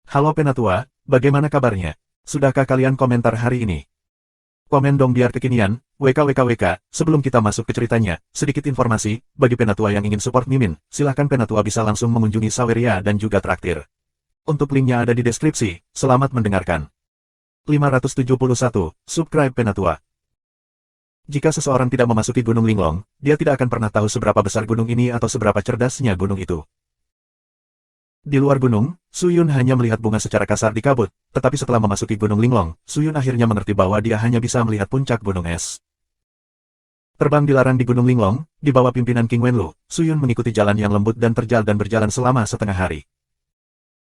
Halo Penatua, bagaimana kabarnya? Sudahkah kalian komentar hari ini? Komen dong biar kekinian, WKWKWK, sebelum kita masuk ke ceritanya, sedikit informasi, bagi Penatua yang ingin support Mimin, silahkan Penatua bisa langsung mengunjungi Saweria dan juga traktir. Untuk linknya ada di deskripsi, selamat mendengarkan. 571, subscribe Penatua. Jika seseorang tidak memasuki Gunung Linglong, dia tidak akan pernah tahu seberapa besar gunung ini atau seberapa cerdasnya gunung itu. Di luar gunung, Suyun hanya melihat bunga secara kasar di kabut, tetapi setelah memasuki Gunung Linglong, Suyun akhirnya mengerti bahwa dia hanya bisa melihat puncak gunung es. Terbang dilarang di Gunung Linglong, di bawah pimpinan King Wenlu, Suyun mengikuti jalan yang lembut dan terjal dan berjalan selama setengah hari.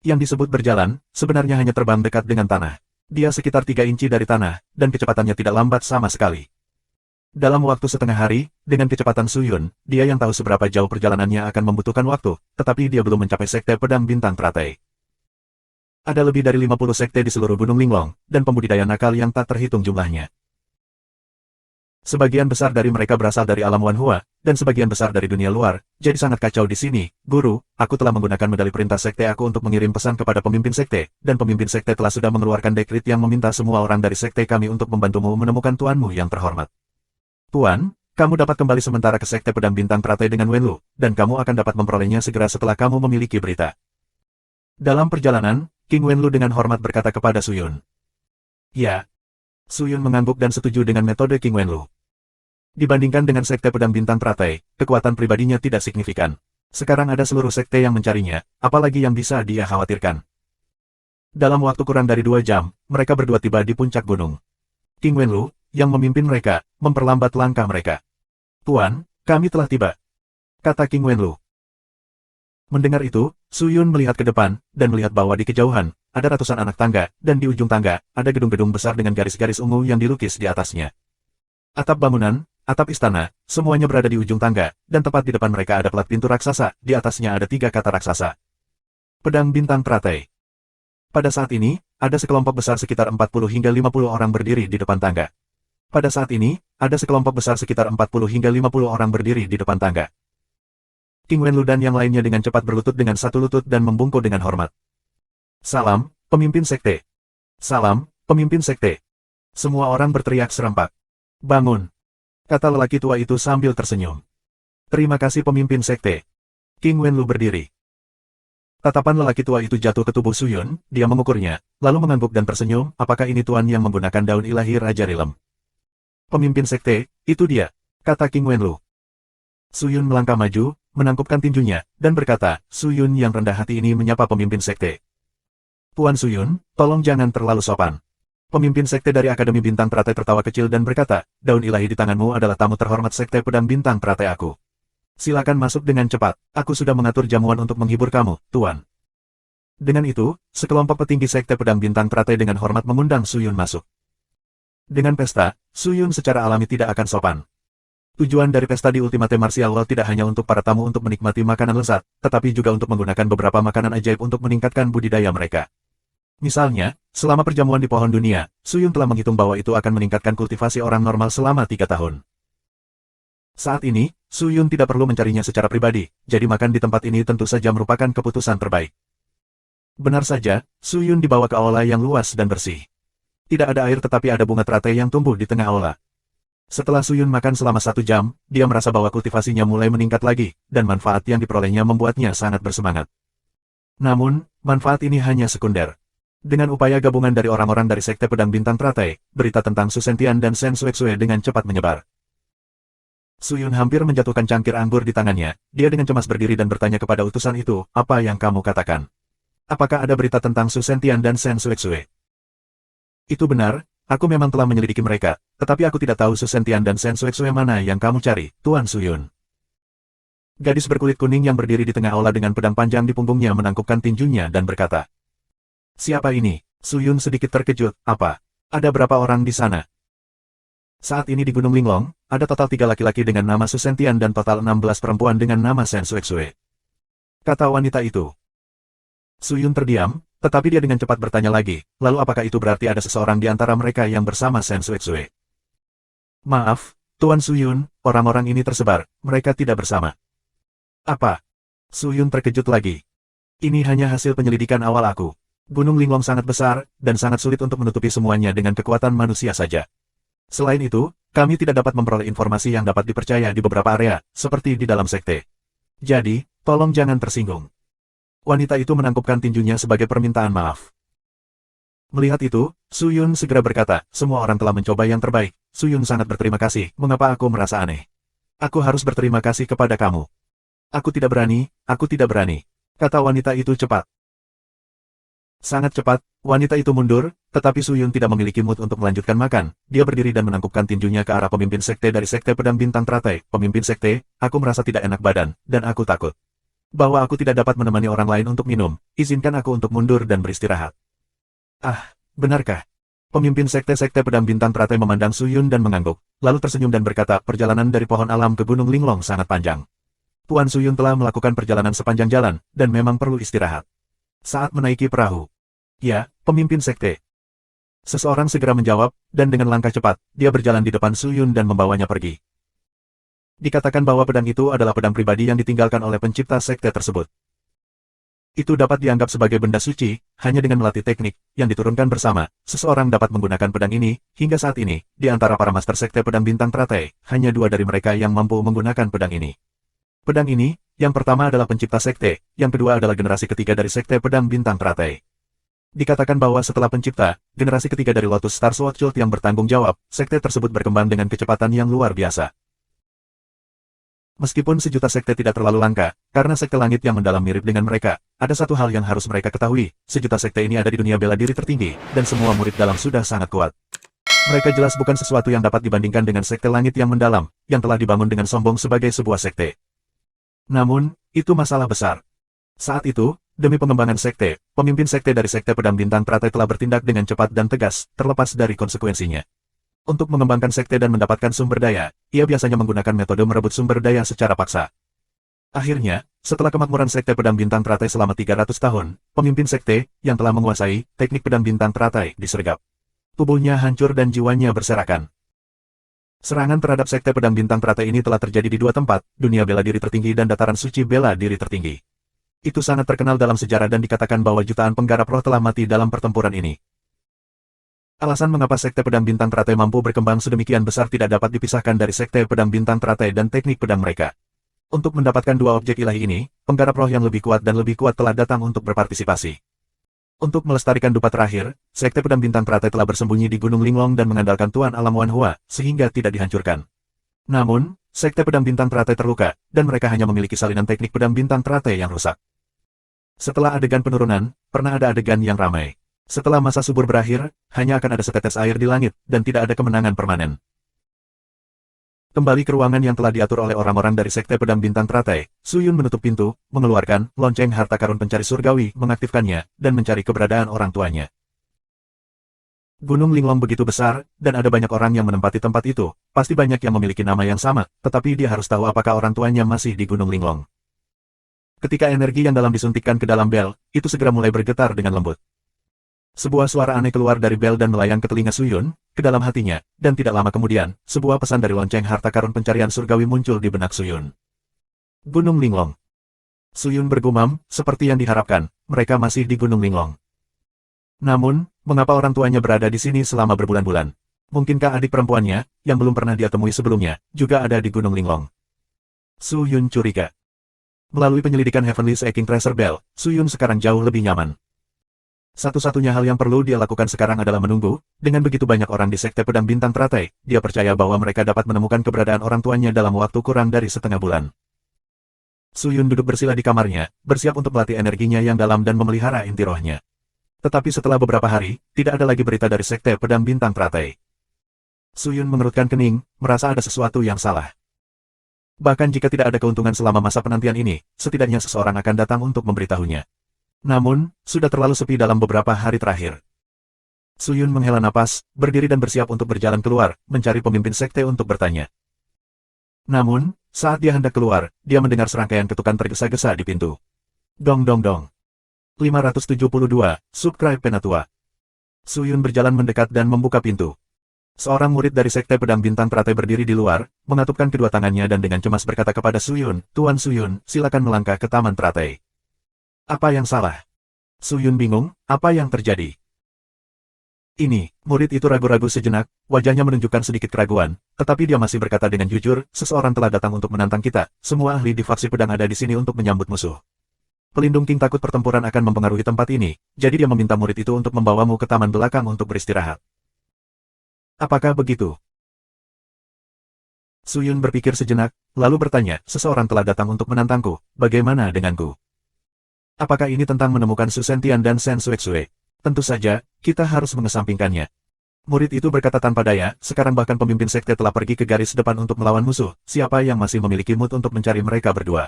Yang disebut berjalan, sebenarnya hanya terbang dekat dengan tanah. Dia sekitar 3 inci dari tanah, dan kecepatannya tidak lambat sama sekali. Dalam waktu setengah hari, dengan kecepatan Suyun, dia yang tahu seberapa jauh perjalanannya akan membutuhkan waktu, tetapi dia belum mencapai sekte pedang bintang teratai. Ada lebih dari 50 sekte di seluruh Gunung Linglong, dan pembudidaya nakal yang tak terhitung jumlahnya. Sebagian besar dari mereka berasal dari alam Wanhua, dan sebagian besar dari dunia luar, jadi sangat kacau di sini. Guru, aku telah menggunakan medali perintah sekte aku untuk mengirim pesan kepada pemimpin sekte, dan pemimpin sekte telah sudah mengeluarkan dekrit yang meminta semua orang dari sekte kami untuk membantumu menemukan tuanmu yang terhormat. Tuan, kamu dapat kembali sementara ke Sekte Pedang Bintang Teratai dengan Wenlu, dan kamu akan dapat memperolehnya segera setelah kamu memiliki berita. Dalam perjalanan, King Wenlu dengan hormat berkata kepada Suyun. Ya. Suyun mengangguk dan setuju dengan metode King Wenlu. Dibandingkan dengan Sekte Pedang Bintang Teratai, kekuatan pribadinya tidak signifikan. Sekarang ada seluruh sekte yang mencarinya, apalagi yang bisa dia khawatirkan. Dalam waktu kurang dari 2 jam, mereka berdua tiba di puncak gunung. King Wenlu, yang memimpin mereka, memperlambat langkah mereka. Tuan, kami telah tiba, kata King Wenlu. Mendengar itu, Suyun melihat ke depan, dan melihat bahwa di kejauhan, ada ratusan anak tangga, dan di ujung tangga, ada gedung-gedung besar dengan garis-garis ungu yang dilukis di atasnya. Atap bangunan, atap istana, semuanya berada di ujung tangga, dan tepat di depan mereka ada pelat pintu raksasa, di atasnya ada 3 kata raksasa. Pedang Bintang Teratai. Pada saat ini, ada sekelompok besar sekitar 40 hingga 50 orang berdiri di depan tangga. Pada saat ini, ada sekelompok besar sekitar 40 hingga 50 orang berdiri di depan tangga. King Wenlu dan yang lainnya dengan cepat berlutut dengan satu lutut dan membungkuk dengan hormat. Salam, pemimpin sekte. Salam, pemimpin sekte. Semua orang berteriak serempak. Bangun, kata lelaki tua itu sambil tersenyum. Terima kasih pemimpin sekte. King Wenlu berdiri. Tatapan lelaki tua itu jatuh ke tubuh Suyun, dia mengukurnya, lalu mengangguk dan tersenyum, apakah ini tuan yang menggunakan daun ilahi Raja Rilem? Pemimpin sekte, itu dia, kata King Wenlu. Suyun melangkah maju, menangkupkan tinjunya, dan berkata, Suyun yang rendah hati ini menyapa pemimpin sekte. Tuan Suyun, tolong jangan terlalu sopan. Pemimpin sekte dari Akademi Bintang Teratai tertawa kecil dan berkata, daun ilahi di tanganmu adalah tamu terhormat Sekte Pedang Bintang Teratai aku. Silakan masuk dengan cepat, aku sudah mengatur jamuan untuk menghibur kamu, Tuan. Dengan itu, sekelompok petinggi Sekte Pedang Bintang Teratai dengan hormat mengundang Suyun masuk. Dengan pesta, Suyun secara alami tidak akan sopan. Tujuan dari pesta di Ultimate Martial World tidak hanya untuk para tamu untuk menikmati makanan lezat, tetapi juga untuk menggunakan beberapa makanan ajaib untuk meningkatkan budidaya mereka. Misalnya, selama perjamuan di pohon dunia, Suyun telah menghitung bahwa itu akan meningkatkan kultivasi orang normal selama 3 tahun. Saat ini, Suyun tidak perlu mencarinya secara pribadi, jadi makan di tempat ini tentu saja merupakan keputusan terbaik. Benar saja, Suyun dibawa ke aula yang luas dan bersih. Tidak ada air tetapi ada bunga teratai yang tumbuh di tengah aula. Setelah Suyun makan selama 1 jam, dia merasa bahwa kultivasinya mulai meningkat lagi, dan manfaat yang diperolehnya membuatnya sangat bersemangat. Namun, manfaat ini hanya sekunder. Dengan upaya gabungan dari orang-orang dari Sekte Pedang Bintang Teratai, berita tentang Su Sentian dan Sen Suexue dengan cepat menyebar. Suyun hampir menjatuhkan cangkir anggur di tangannya, dia dengan cemas berdiri dan bertanya kepada utusan itu, apa yang kamu katakan? Apakah ada berita tentang Su Sentian dan Sen Suexue? Itu benar, aku memang telah menyelidiki mereka, tetapi aku tidak tahu Su Sentian dan Sen Suexue mana yang kamu cari, Tuan Suyun. Gadis berkulit kuning yang berdiri di tengah aula dengan pedang panjang di punggungnya menangkupkan tinjunya dan berkata, siapa ini? Suyun sedikit terkejut, apa? Ada berapa orang di sana? Saat ini di Gunung Linglong, ada total 3 laki-laki dengan nama Su Sentian dan total 16 perempuan dengan nama Sen Suexue. Kata wanita itu. Suyun terdiam, tetapi dia dengan cepat bertanya lagi, lalu apakah itu berarti ada seseorang di antara mereka yang bersama Sen Suexue? Maaf, Tuan Suyun, orang-orang ini tersebar, mereka tidak bersama. Apa? Suyun terkejut lagi. Ini hanya hasil penyelidikan awal aku. Gunung Linglong sangat besar, dan sangat sulit untuk menutupi semuanya dengan kekuatan manusia saja. Selain itu, kami tidak dapat memperoleh informasi yang dapat dipercaya di beberapa area, seperti di dalam sekte. Jadi, tolong jangan tersinggung. Wanita itu menangkupkan tinjunya sebagai permintaan maaf. Melihat itu, Su Yun segera berkata, semua orang telah mencoba yang terbaik. Su Yun sangat berterima kasih, mengapa aku merasa aneh? Aku harus berterima kasih kepada kamu. Aku tidak berani, kata wanita itu cepat. Sangat cepat, wanita itu mundur, tetapi Su Yun tidak memiliki mood untuk melanjutkan makan. Dia berdiri dan menangkupkan tinjunya ke arah pemimpin sekte dari sekte pedang bintang teratai. Pemimpin sekte, aku merasa tidak enak badan, dan aku takut bahwa aku tidak dapat menemani orang lain untuk minum. Izinkan aku untuk mundur dan beristirahat. Ah, benarkah? Pemimpin sekte-sekte pedang bintang teratai memandang Su Yun dan mengangguk, lalu tersenyum dan berkata, perjalanan dari pohon alam ke Gunung Linglong sangat panjang. Tuan Su Yun telah melakukan perjalanan sepanjang jalan, dan memang perlu istirahat. Saat menaiki perahu. Ya, pemimpin sekte. Seseorang segera menjawab, dan dengan langkah cepat, dia berjalan di depan Su Yun dan membawanya pergi. Dikatakan bahwa pedang itu adalah pedang pribadi yang ditinggalkan oleh pencipta sekte tersebut. Itu dapat dianggap sebagai benda suci, hanya dengan melatih teknik, yang diturunkan bersama, seseorang dapat menggunakan pedang ini. Hingga saat ini, di antara para master sekte pedang bintang teratai, hanya 2 dari mereka yang mampu menggunakan pedang ini. Pedang ini, yang pertama adalah pencipta sekte, yang kedua adalah generasi ketiga dari sekte pedang bintang teratai. Dikatakan bahwa setelah pencipta, generasi ketiga dari Lotus Star Sword Cult yang bertanggung jawab, sekte tersebut berkembang dengan kecepatan yang luar biasa. Meskipun sejuta sekte tidak terlalu langka, karena sekte langit yang mendalam mirip dengan mereka, ada satu hal yang harus mereka ketahui, sejuta sekte ini ada di dunia bela diri tertinggi, dan semua murid dalam sudah sangat kuat. Mereka jelas bukan sesuatu yang dapat dibandingkan dengan sekte langit yang mendalam, yang telah dibangun dengan sombong sebagai sebuah sekte. Namun, itu masalah besar. Saat itu, demi pengembangan sekte, pemimpin sekte dari sekte pedang bintang teratai telah bertindak dengan cepat dan tegas, terlepas dari konsekuensinya. Untuk mengembangkan sekte dan mendapatkan sumber daya, ia biasanya menggunakan metode merebut sumber daya secara paksa. Akhirnya, setelah kemakmuran sekte pedang bintang teratai selama 300 tahun, pemimpin sekte, yang telah menguasai teknik pedang bintang teratai, disergap. Tubuhnya hancur dan jiwanya berserakan. Serangan terhadap sekte pedang bintang teratai ini telah terjadi di 2 tempat, dunia bela diri tertinggi dan dataran suci bela diri tertinggi. Itu sangat terkenal dalam sejarah dan dikatakan bahwa jutaan penggarap roh telah mati dalam pertempuran ini. Alasan mengapa sekte pedang bintang teratai mampu berkembang sedemikian besar tidak dapat dipisahkan dari sekte pedang bintang teratai dan teknik pedang mereka. Untuk mendapatkan 2 objek ilahi ini, penggarap roh yang lebih kuat dan lebih kuat telah datang untuk berpartisipasi. Untuk melestarikan dupa terakhir, sekte pedang bintang teratai telah bersembunyi di Gunung Linglong dan mengandalkan Tuan Alam Wan Hua, sehingga tidak dihancurkan. Namun, sekte pedang bintang teratai terluka, dan mereka hanya memiliki salinan teknik pedang bintang teratai yang rusak. Setelah adegan penurunan, pernah ada adegan yang ramai. Setelah masa subur berakhir, hanya akan ada setetes air di langit, dan tidak ada kemenangan permanen. Kembali ke ruangan yang telah diatur oleh orang-orang dari sekte pedang bintang teratai, Su Yun menutup pintu, mengeluarkan lonceng harta karun pencari surgawi, mengaktifkannya, dan mencari keberadaan orang tuanya. Gunung Linglong begitu besar, dan ada banyak orang yang menempati tempat itu, pasti banyak yang memiliki nama yang sama, tetapi dia harus tahu apakah orang tuanya masih di Gunung Linglong. Ketika energi yang dalam disuntikkan ke dalam bel, itu segera mulai bergetar dengan lembut. Sebuah suara aneh keluar dari bel dan melayang ke telinga Su Yun, ke dalam hatinya, dan tidak lama kemudian, sebuah pesan dari lonceng harta karun pencarian surgawi muncul di benak Su Yun. Gunung Linglong. Su Yun bergumam, seperti yang diharapkan, mereka masih di Gunung Linglong. Namun, mengapa orang tuanya berada di sini selama berbulan-bulan? Mungkinkah adik perempuannya, yang belum pernah dia temui sebelumnya, juga ada di Gunung Linglong? Su Yun curiga. Melalui penyelidikan Heavenly Seeking Treasure Bell, Su Yun sekarang jauh lebih nyaman. Satu-satunya hal yang perlu dia lakukan sekarang adalah menunggu. Dengan begitu banyak orang di sekte pedang bintang teratai, dia percaya bahwa mereka dapat menemukan keberadaan orang tuanya dalam waktu kurang dari setengah bulan. Su Yun duduk bersila di kamarnya, bersiap untuk melatih energinya yang dalam dan memelihara inti rohnya. Tetapi setelah beberapa hari, tidak ada lagi berita dari sekte pedang bintang teratai. Su Yun mengerutkan kening, merasa ada sesuatu yang salah. Bahkan jika tidak ada keuntungan selama masa penantian ini, setidaknya seseorang akan datang untuk memberitahunya. Namun, sudah terlalu sepi dalam beberapa hari terakhir. Su Yun menghela napas, berdiri dan bersiap untuk berjalan keluar, mencari pemimpin sekte untuk bertanya. Namun, saat dia hendak keluar, dia mendengar serangkaian ketukan tergesa-gesa di pintu. Dong dong dong. 572, Subscribe Penatua. Su Yun berjalan mendekat dan membuka pintu. Seorang murid dari sekte pedang bintang teratai berdiri di luar, mengatupkan kedua tangannya dan dengan cemas berkata kepada Su Yun, Tuan Su Yun, silakan melangkah ke taman teratai. Apa yang salah? Su Yun bingung, apa yang terjadi? Ini, murid itu ragu-ragu sejenak, wajahnya menunjukkan sedikit keraguan, tetapi dia masih berkata dengan jujur, seseorang telah datang untuk menantang kita, semua ahli di faksi pedang ada di sini untuk menyambut musuh. Pelindung King takut pertempuran akan mempengaruhi tempat ini, jadi dia meminta murid itu untuk membawamu ke taman belakang untuk beristirahat. Apakah begitu? Su Yun berpikir sejenak, lalu bertanya, seseorang telah datang untuk menantangku, bagaimana denganku? Apakah ini tentang menemukan Su Sentian dan Shen Xuexue? Tentu saja, kita harus mengesampingkannya. Murid itu berkata tanpa daya, sekarang bahkan pemimpin sekte telah pergi ke garis depan untuk melawan musuh, siapa yang masih memiliki mood untuk mencari mereka berdua?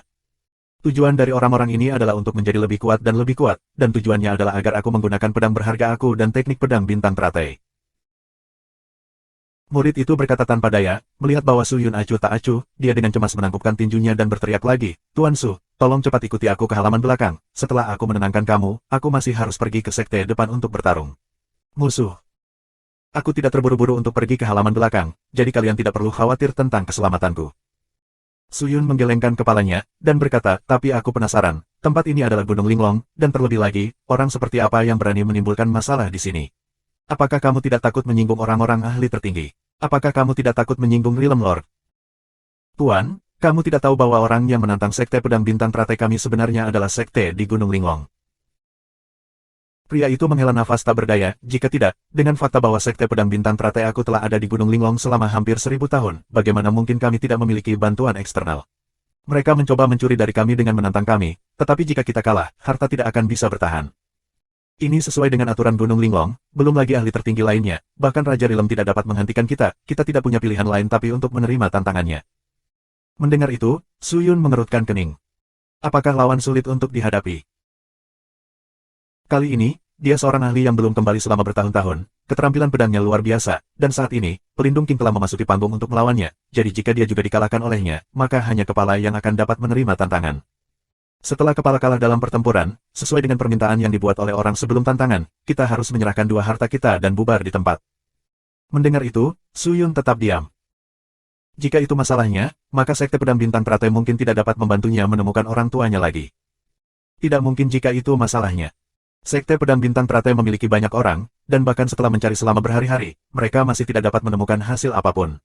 Tujuan dari orang-orang ini adalah untuk menjadi lebih kuat, dan tujuannya adalah agar aku menggunakan pedang berharga aku dan teknik pedang bintang teratai. Murid itu berkata tanpa daya, melihat bahwa Su Yun acuh tak acuh, dia dengan cemas menangkupkan tinjunya dan berteriak lagi, Tuan Su, tolong cepat ikuti aku ke halaman belakang, setelah aku menenangkan kamu, aku masih harus pergi ke sekte depan untuk bertarung. Musuh. Aku tidak terburu-buru untuk pergi ke halaman belakang, jadi kalian tidak perlu khawatir tentang keselamatanku. Su Yun menggelengkan kepalanya, dan berkata, tapi aku penasaran, tempat ini adalah Gunung Linglong, dan terlebih lagi, orang seperti apa yang berani menimbulkan masalah di sini? Apakah kamu tidak takut menyinggung orang-orang ahli tertinggi? Apakah kamu tidak takut menyinggung Realm Lord? Tuan, kamu tidak tahu bahwa orang yang menantang sekte pedang bintang teratai kami sebenarnya adalah sekte di Gunung Linglong. Pria itu menghela nafas tak berdaya, jika tidak, dengan fakta bahwa sekte pedang bintang teratai aku telah ada di Gunung Linglong selama hampir 1000 tahun, bagaimana mungkin kami tidak memiliki bantuan eksternal? Mereka mencoba mencuri dari kami dengan menantang kami, tetapi jika kita kalah, harta tidak akan bisa bertahan. Ini sesuai dengan aturan Gunung Linglong, belum lagi ahli tertinggi lainnya, bahkan Raja Rilem tidak dapat menghentikan kita tidak punya pilihan lain tapi untuk menerima tantangannya. Mendengar itu, Su Yun mengerutkan kening. Apakah lawan sulit untuk dihadapi? Kali ini, dia seorang ahli yang belum kembali selama bertahun-tahun, keterampilan pedangnya luar biasa, dan saat ini, pelindung King telah memasuki panggung untuk melawannya, jadi jika dia juga dikalahkan olehnya, maka hanya kepala yang akan dapat menerima tantangan. Setelah kepala kalah dalam pertempuran, sesuai dengan permintaan yang dibuat oleh orang sebelum tantangan, kita harus menyerahkan 2 harta kita dan bubar di tempat. Mendengar itu, Su Yun tetap diam. Jika itu masalahnya, maka sekte pedang bintang teratai mungkin tidak dapat membantunya menemukan orang tuanya lagi. Tidak mungkin jika itu masalahnya. Sekte pedang bintang teratai memiliki banyak orang, dan bahkan setelah mencari selama berhari-hari, mereka masih tidak dapat menemukan hasil apapun.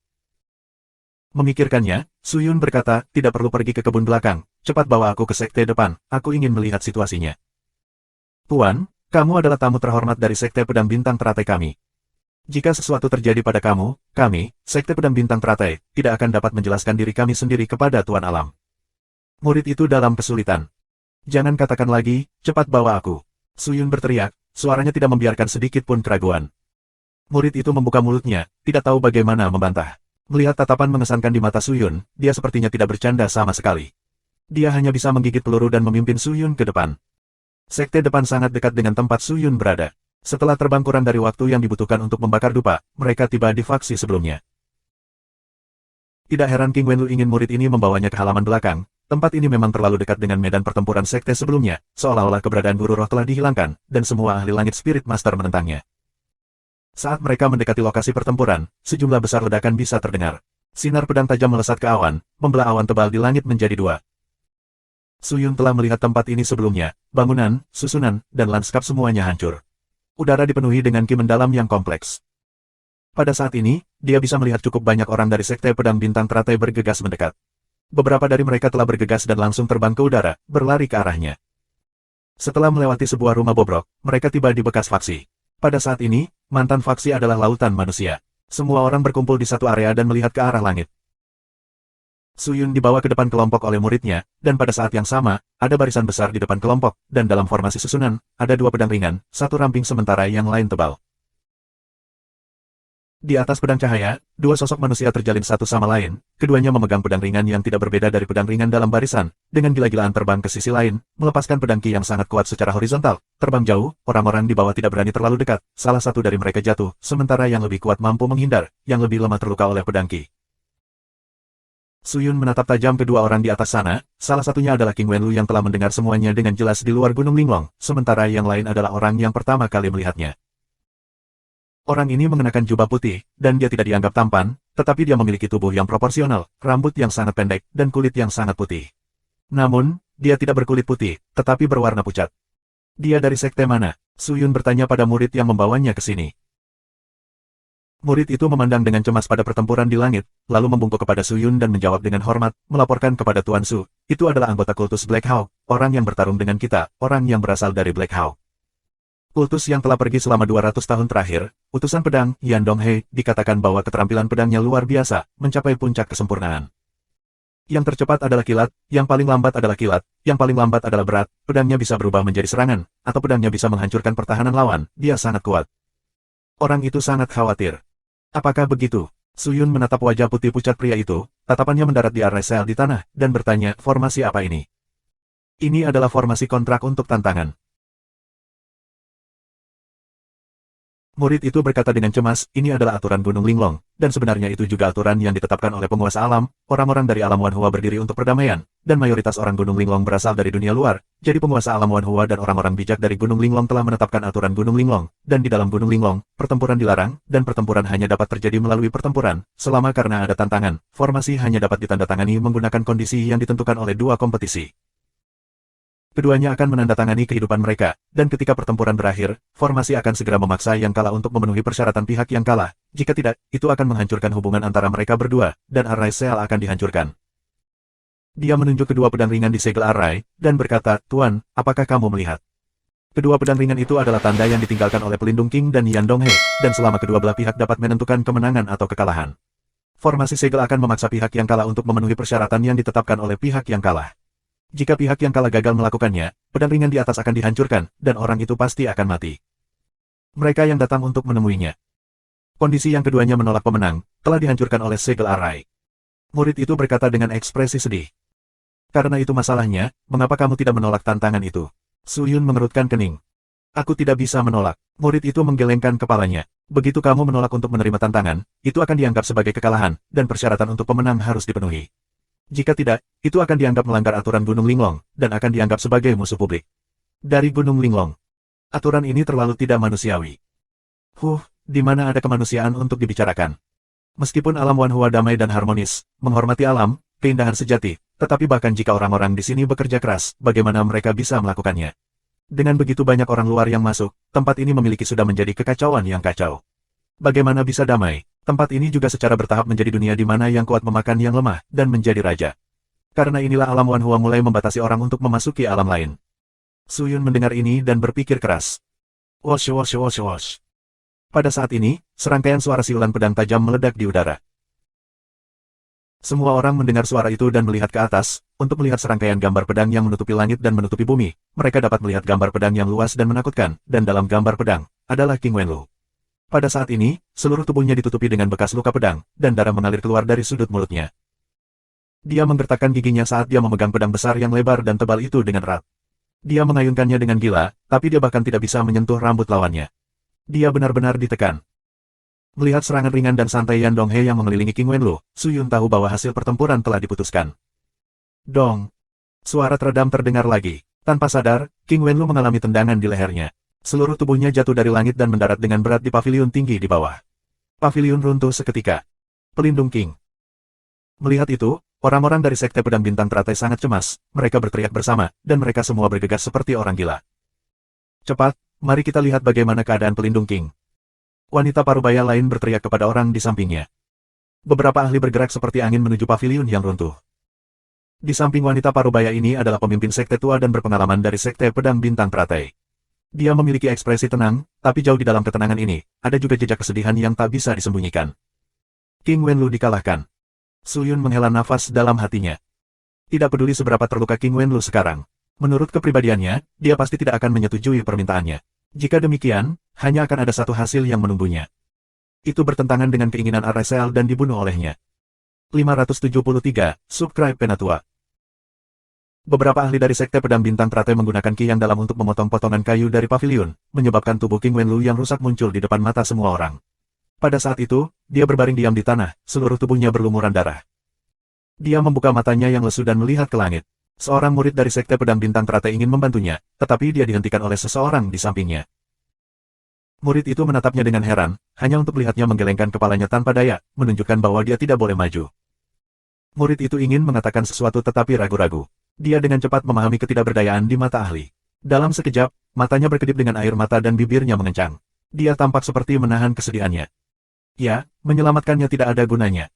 Memikirkannya, Su Yun berkata, tidak perlu pergi ke kebun belakang, cepat bawa aku ke sekte depan, aku ingin melihat situasinya. Tuan, kamu adalah tamu terhormat dari sekte pedang bintang teratai kami. Jika sesuatu terjadi pada kamu, kami, sekte pedang bintang teratai, tidak akan dapat menjelaskan diri kami sendiri kepada Tuan Alam. Murid itu dalam kesulitan. Jangan katakan lagi, cepat bawa aku. Su Yun berteriak, suaranya tidak membiarkan sedikit pun keraguan. Murid itu membuka mulutnya, tidak tahu bagaimana membantah. Melihat tatapan mengesankan di mata Su Yun, dia sepertinya tidak bercanda sama sekali. Dia hanya bisa menggigit peluru dan memimpin Su Yun ke depan. Sekte depan sangat dekat dengan tempat Su Yun berada. Setelah terbang kurang dari waktu yang dibutuhkan untuk membakar dupa, mereka tiba di faksi sebelumnya. Tidak heran King Wenlu ingin murid ini membawanya ke halaman belakang, tempat ini memang terlalu dekat dengan medan pertempuran sekte sebelumnya, seolah-olah keberadaan guru roh telah dihilangkan, dan semua ahli langit Spirit Master menentangnya. Saat mereka mendekati lokasi pertempuran, sejumlah besar ledakan bisa terdengar. Sinar pedang tajam melesat ke awan, membelah awan tebal di langit menjadi 2. Su Yun telah melihat tempat ini sebelumnya, bangunan, susunan, dan lanskap semuanya hancur. Udara dipenuhi dengan ki mendalam yang kompleks. Pada saat ini, dia bisa melihat cukup banyak orang dari sekte pedang bintang teratai bergegas mendekat. Beberapa dari mereka telah bergegas dan langsung terbang ke udara, berlari ke arahnya. Setelah melewati sebuah rumah bobrok, mereka tiba di bekas faksi. Pada saat ini, mantan faksi adalah lautan manusia. Semua orang berkumpul di satu area dan melihat ke arah langit. Su Yun dibawa ke depan kelompok oleh muridnya, dan pada saat yang sama, ada barisan besar di depan kelompok, dan dalam formasi susunan, ada 2 pedang ringan, 1 ramping sementara yang lain tebal. Di atas pedang cahaya, 2 sosok manusia terjalin satu sama lain, keduanya memegang pedang ringan yang tidak berbeda dari pedang ringan dalam barisan, dengan gila-gilaan terbang ke sisi lain, melepaskan pedang ki yang sangat kuat secara horizontal, terbang jauh, orang-orang di bawah tidak berani terlalu dekat, salah satu dari mereka jatuh, sementara yang lebih kuat mampu menghindar, yang lebih lemah terluka oleh pedang ki. Su Yun menatap tajam kedua orang di atas sana, salah satunya adalah King Wenlu yang telah mendengar semuanya dengan jelas di luar Gunung Linglong, sementara yang lain adalah orang yang pertama kali melihatnya. Orang ini mengenakan jubah putih, dan dia tidak dianggap tampan, tetapi dia memiliki tubuh yang proporsional, rambut yang sangat pendek, dan kulit yang sangat putih. Namun, dia tidak berkulit putih, tetapi berwarna pucat. Dia dari sekte mana? Su Yun bertanya pada murid yang membawanya ke sini. Murid itu memandang dengan cemas pada pertempuran di langit, lalu membungkuk kepada Su Yun dan menjawab dengan hormat, melaporkan kepada Tuan Su. Itu adalah anggota kultus Black Hawk, orang yang bertarung dengan kita, orang yang berasal dari Black Hawk. Kultus yang telah pergi selama 200 tahun terakhir, utusan pedang, Yan Donghae, dikatakan bahwa keterampilan pedangnya luar biasa, mencapai puncak kesempurnaan. Yang tercepat adalah kilat, yang paling lambat adalah kilat, yang paling lambat adalah berat, pedangnya bisa berubah menjadi serangan, atau pedangnya bisa menghancurkan pertahanan lawan, dia sangat kuat. Orang itu sangat khawatir. Apakah begitu? Su Yun menatap wajah putih pucat pria itu, tatapannya mendarat di area sel di tanah, dan bertanya, formasi apa ini? Ini adalah formasi kontrak untuk tantangan. Murid itu berkata dengan cemas, ini adalah aturan Gunung Linglong, dan sebenarnya itu juga aturan yang ditetapkan oleh penguasa alam, orang-orang dari alam Wanhua berdiri untuk perdamaian, dan mayoritas orang Gunung Linglong berasal dari dunia luar, jadi penguasa alam Wanhua dan orang-orang bijak dari Gunung Linglong telah menetapkan aturan Gunung Linglong, dan di dalam Gunung Linglong, pertempuran dilarang, dan pertempuran hanya dapat terjadi melalui pertempuran, selama karena ada tantangan, formasi hanya dapat ditandatangani menggunakan kondisi yang ditentukan oleh dua kompetisi. Keduanya akan menandatangani kehidupan mereka, dan ketika pertempuran berakhir, formasi akan segera memaksa yang kalah untuk memenuhi persyaratan pihak yang kalah. Jika tidak, itu akan menghancurkan hubungan antara mereka berdua, dan Array Sel akan dihancurkan. Dia menunjuk kedua pedang ringan di segel Array, dan berkata, Tuan, apakah kamu melihat? Kedua pedang ringan itu adalah tanda yang ditinggalkan oleh pelindung King dan Yan Donghae, dan selama kedua belah pihak dapat menentukan kemenangan atau kekalahan. Formasi segel akan memaksa pihak yang kalah untuk memenuhi persyaratan yang ditetapkan oleh pihak yang kalah. Jika pihak yang kalah gagal melakukannya, pedang ringan di atas akan dihancurkan, dan orang itu pasti akan mati. Mereka yang datang untuk menemuinya. Kondisi yang keduanya menolak pemenang, telah dihancurkan oleh segel Array. Murid itu berkata dengan ekspresi sedih. Karena itu masalahnya, mengapa kamu tidak menolak tantangan itu? Su Yun mengerutkan kening. Aku tidak bisa menolak. Murid itu menggelengkan kepalanya. Begitu kamu menolak untuk menerima tantangan, itu akan dianggap sebagai kekalahan, dan persyaratan untuk pemenang harus dipenuhi. Jika tidak, itu akan dianggap melanggar aturan Gunung Linglong, dan akan dianggap sebagai musuh publik. Dari Gunung Linglong. Aturan ini terlalu tidak manusiawi. Di mana ada kemanusiaan untuk dibicarakan? Meskipun alam Wanhua damai dan harmonis, menghormati alam, keindahan sejati, tetapi bahkan jika orang-orang di sini bekerja keras, bagaimana mereka bisa melakukannya? Dengan begitu banyak orang luar yang masuk, tempat ini memiliki sudah menjadi kekacauan yang kacau. Bagaimana bisa damai? Tempat ini juga secara bertahap menjadi dunia di mana yang kuat memakan yang lemah, dan menjadi raja. Karena inilah alam Wanhua mulai membatasi orang untuk memasuki alam lain. Su Yun mendengar ini dan berpikir keras. Wosh wosh wosh wosh. Pada saat ini, serangkaian suara siulan pedang tajam meledak di udara. Semua orang mendengar suara itu dan melihat ke atas, untuk melihat serangkaian gambar pedang yang menutupi langit dan menutupi bumi. Mereka dapat melihat gambar pedang yang luas dan menakutkan, dan dalam gambar pedang, adalah King Wenlu. Pada saat ini, seluruh tubuhnya ditutupi dengan bekas luka pedang, dan darah mengalir keluar dari sudut mulutnya. Dia menggertakkan giginya saat dia memegang pedang besar yang lebar dan tebal itu dengan erat. Dia mengayunkannya dengan gila, tapi dia bahkan tidak bisa menyentuh rambut lawannya. Dia benar-benar ditekan. Melihat serangan ringan dan santai Yan Donghae yang mengelilingi King Wenlu, Su Yun tahu bahwa hasil pertempuran telah diputuskan. Dong! Suara teredam terdengar lagi. Tanpa sadar, King Wenlu mengalami tendangan di lehernya. Seluruh tubuhnya jatuh dari langit dan mendarat dengan berat di paviliun tinggi di bawah. Paviliun runtuh seketika. Pelindung King. Melihat itu, orang-orang dari Sekte Pedang Bintang Teratai sangat cemas, mereka berteriak bersama, dan mereka semua bergegas seperti orang gila. Cepat, mari kita lihat bagaimana keadaan pelindung King. Wanita parubaya lain berteriak kepada orang di sampingnya. Beberapa ahli bergerak seperti angin menuju paviliun yang runtuh. Di samping wanita parubaya ini adalah pemimpin sekte tua dan berpengalaman dari Sekte Pedang Bintang Teratai. Dia memiliki ekspresi tenang, tapi jauh di dalam ketenangan ini, ada juga jejak kesedihan yang tak bisa disembunyikan. King Wenlu dikalahkan. Su Yun menghela nafas dalam hatinya. Tidak peduli seberapa terluka King Wenlu sekarang. Menurut kepribadiannya, dia pasti tidak akan menyetujui permintaannya. Jika demikian, hanya akan ada satu hasil yang menunggunya. Itu bertentangan dengan keinginan Array Sel dan dibunuh olehnya. 573, Subscribe Penatua. Beberapa ahli dari Sekte Pedang Bintang Teratai menggunakan Qiyang dalam untuk memotong potongan kayu dari paviliun, menyebabkan tubuh King Wenlu yang rusak muncul di depan mata semua orang. Pada saat itu, dia berbaring diam di tanah, seluruh tubuhnya berlumuran darah. Dia membuka matanya yang lesu dan melihat ke langit. Seorang murid dari Sekte Pedang Bintang Teratai ingin membantunya, tetapi dia dihentikan oleh seseorang di sampingnya. Murid itu menatapnya dengan heran, hanya untuk melihatnya menggelengkan kepalanya tanpa daya, menunjukkan bahwa dia tidak boleh maju. Murid itu ingin mengatakan sesuatu tetapi ragu-ragu. Dia dengan cepat memahami ketidakberdayaan di mata ahli. Dalam sekejap, matanya berkedip dengan air mata dan bibirnya mengencang. Dia tampak seperti menahan kesedihannya. Ya, menyelamatkannya tidak ada gunanya.